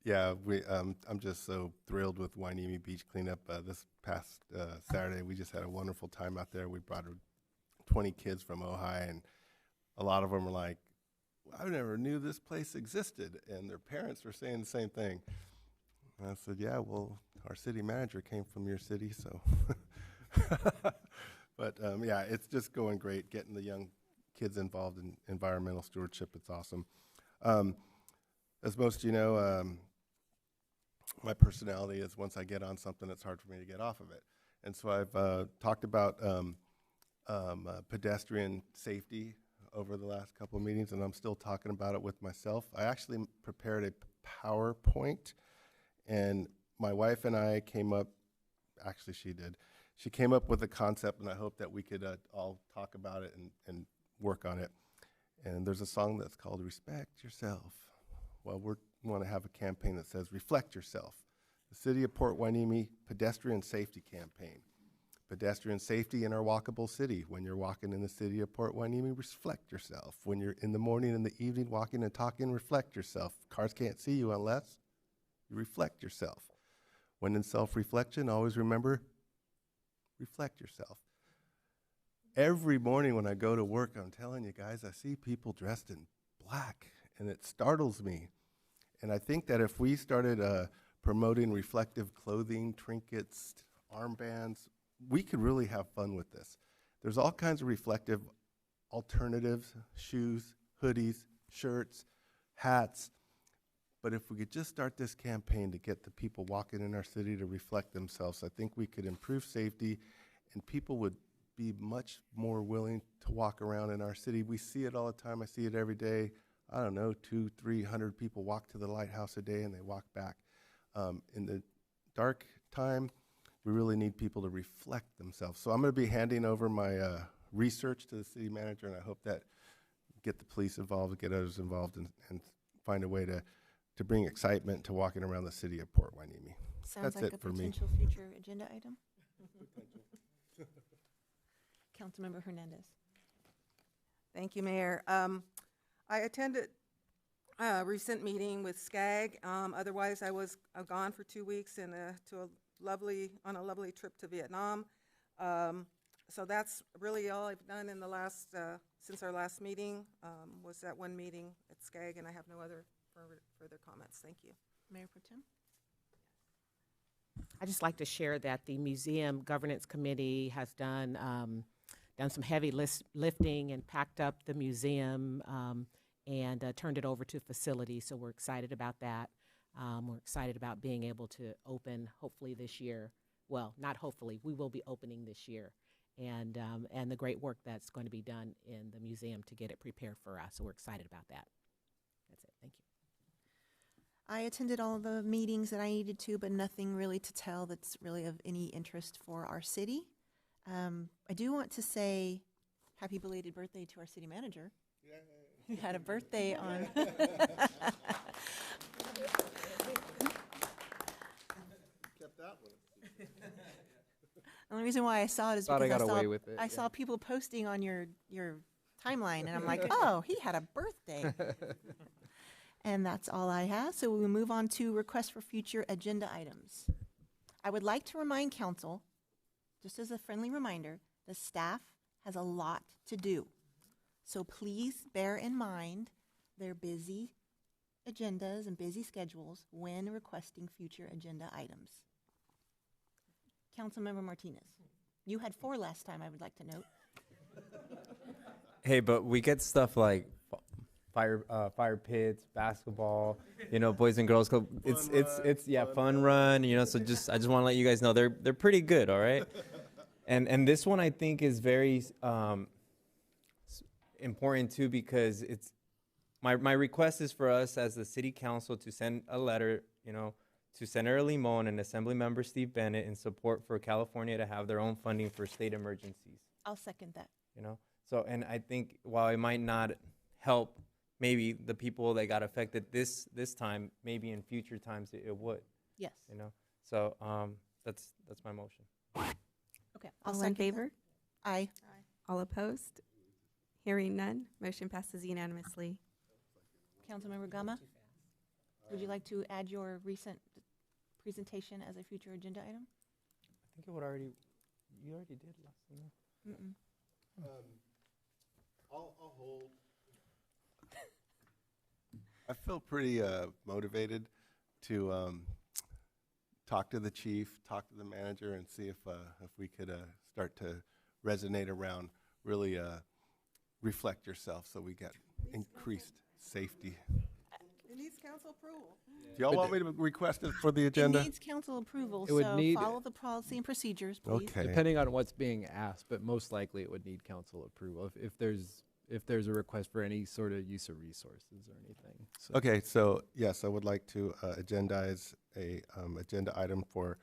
Yeah, I'm just so thrilled with Hueneme Beach cleanup. This past Saturday, we just had a wonderful time out there. We brought 20 kids from Ojai, and a lot of them were like, I never knew this place existed, and their parents were saying the same thing. And I said, yeah, well, our city manager came from your city, so. But yeah, it's just going great, getting the young kids involved in environmental stewardship. It's awesome. As most of you know, my personality is once I get on something, it's hard for me to get off of it. And so I've talked about pedestrian safety over the last couple of meetings, and I'm still talking about it with myself. I actually prepared a PowerPoint, and my wife and I came up, actually she did, she came up with a concept, and I hope that we could all talk about it and work on it. And there's a song that's called Respect Yourself. Well, we want to have a campaign that says Reflect Yourself. The City of Port Hueneme Pedestrian Safety Campaign. Pedestrian safety in our walkable city. When you're walking in the city of Port Hueneme, reflect yourself. When you're in the morning and the evening walking and talking, reflect yourself. Cars can't see you unless you reflect yourself. When in self-reflection, always remember, reflect yourself. Every morning when I go to work, I'm telling you guys, I see people dressed in black, and it startles me. And I think that if we started promoting reflective clothing, trinkets, armbands, we could really have fun with this. There's all kinds of reflective alternatives, shoes, hoodies, shirts, hats. But if we could just start this campaign to get the people walking in our city to reflect themselves, I think we could improve safety, and people would be much more willing to walk around in our city. We see it all the time. I see it every day. I don't know, 200-300 people walk to the lighthouse a day and they walk back. In the dark time, we really need people to reflect themselves. So I'm going to be handing over my research to the city manager, and I hope that get the police involved, get others involved, and find a way to bring excitement to walking around the city of Port Hueneme. Sounds That's like it a for me. potential future agenda item. Councilmember Hernandez. Thank you, Mayor. I attended a recent meeting with SCAG. Otherwise, I was gone for 2 weeks to on a lovely trip to Vietnam. So that's really all I've done in the last, since our last meeting, was that one meeting at SCAG, and I have no other further comments. Thank you. Mayor Pro Tem? I'd just like to share that the Museum Governance Committee has done some heavy lifting and packed up the museum and turned it over to facilities, so we're excited about that. We're excited about being able to open hopefully this year. Well, not hopefully, we will be opening this year. And the great work that's going to be done in the museum to get it prepared for us, so we're excited about that. That's it, thank you. I attended all the meetings that I needed to, but nothing really to tell that's really of any interest for our city. I do want to say happy belated birthday to our city manager. Who had a birthday on. The only reason why I saw it is Thought I because got away with it, I saw people posting on your timeline, and I'm like, oh, he had a birthday. And that's all I have. So we'll move on to requests for future agenda items. I would like to remind council, just as a friendly reminder, the staff has a lot to do. So please bear in mind their busy agendas and busy schedules when requesting future agenda items. Councilmember Martinez, you had 4 last time, I would like to note. Hey, but we get stuff like fire pits, basketball, Boys and Girls Club. It's fun run, so I just want to let you guys know they're pretty good, all right? And this one I think is very important too, because it's my request is for us as the city council to send a letter, to Senator Limon and Assemblymember Steve Bennett in support for California to have their own funding for state emergencies. I'll second that. So, and I think while it might not help maybe the people that got affected this time, maybe in future times it would. Yes. So that's my motion. Okay. I'll All in second that. favor? Aye. All opposed? Hearing none, motion passes unanimously. Councilmember Gama, would you like to add your recent presentation as a future agenda item? I think you already did last time. Mm-mm. I'll hold. I feel pretty motivated to talk to the chief, talk to the manager, and see if we could start to resonate around really reflect yourself, so we get increased safety. It needs council approval. Do y'all want me to request it for the agenda? It needs council approval, It would so need- follow the policy and procedures, please. Okay. Depending on what's being asked, but most likely it would need council approval if there's a request for any sort of use of resources or anything. So. Okay, so yes, I would like to agendize a agenda item for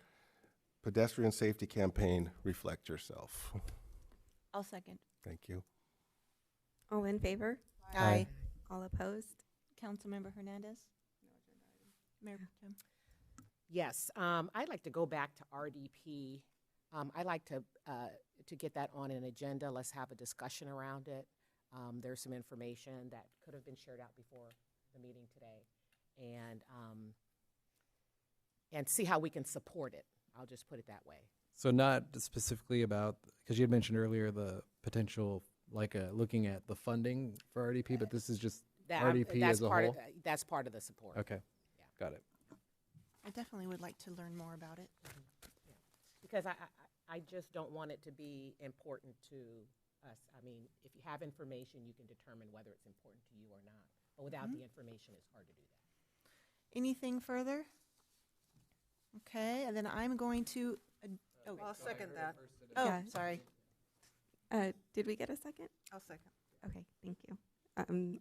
pedestrian safety campaign, Reflect Yourself. I'll second. Thank you. All in favor? Aye. All opposed? Councilmember Hernandez? Mayor Pro Tem? Yes, I'd like to go back to RDP. I'd like to get that on an agenda. Let's have a discussion around it. There's some information that could have been shared out before the meeting today, and see how we can support it. I'll just put it that way. So not specifically about, because you had mentioned earlier the potential, like looking at the funding for RDP, but this is just RDP that's as a part whole? That's part of the support. Okay, got it. I definitely would like to learn more about it. Because I just don't want it to be important to us. I mean, if you have information, you can determine whether it's important to you or not. But without the information, it's hard to do that. Anything further? Okay, and then I'm going to, I'll second that. oh, Yeah. sorry. Did we get a second? I'll second. Okay, thank you.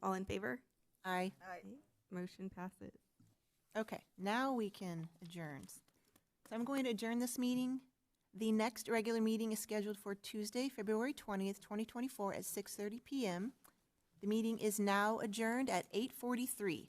All in favor? Aye. Aye. Motion passes. Okay, now we can adjourn. So I'm going to adjourn this meeting. The next regular meeting is scheduled for Tuesday, February 20th, 2024 at 6:30 p.m. The meeting is now adjourned at 8:43.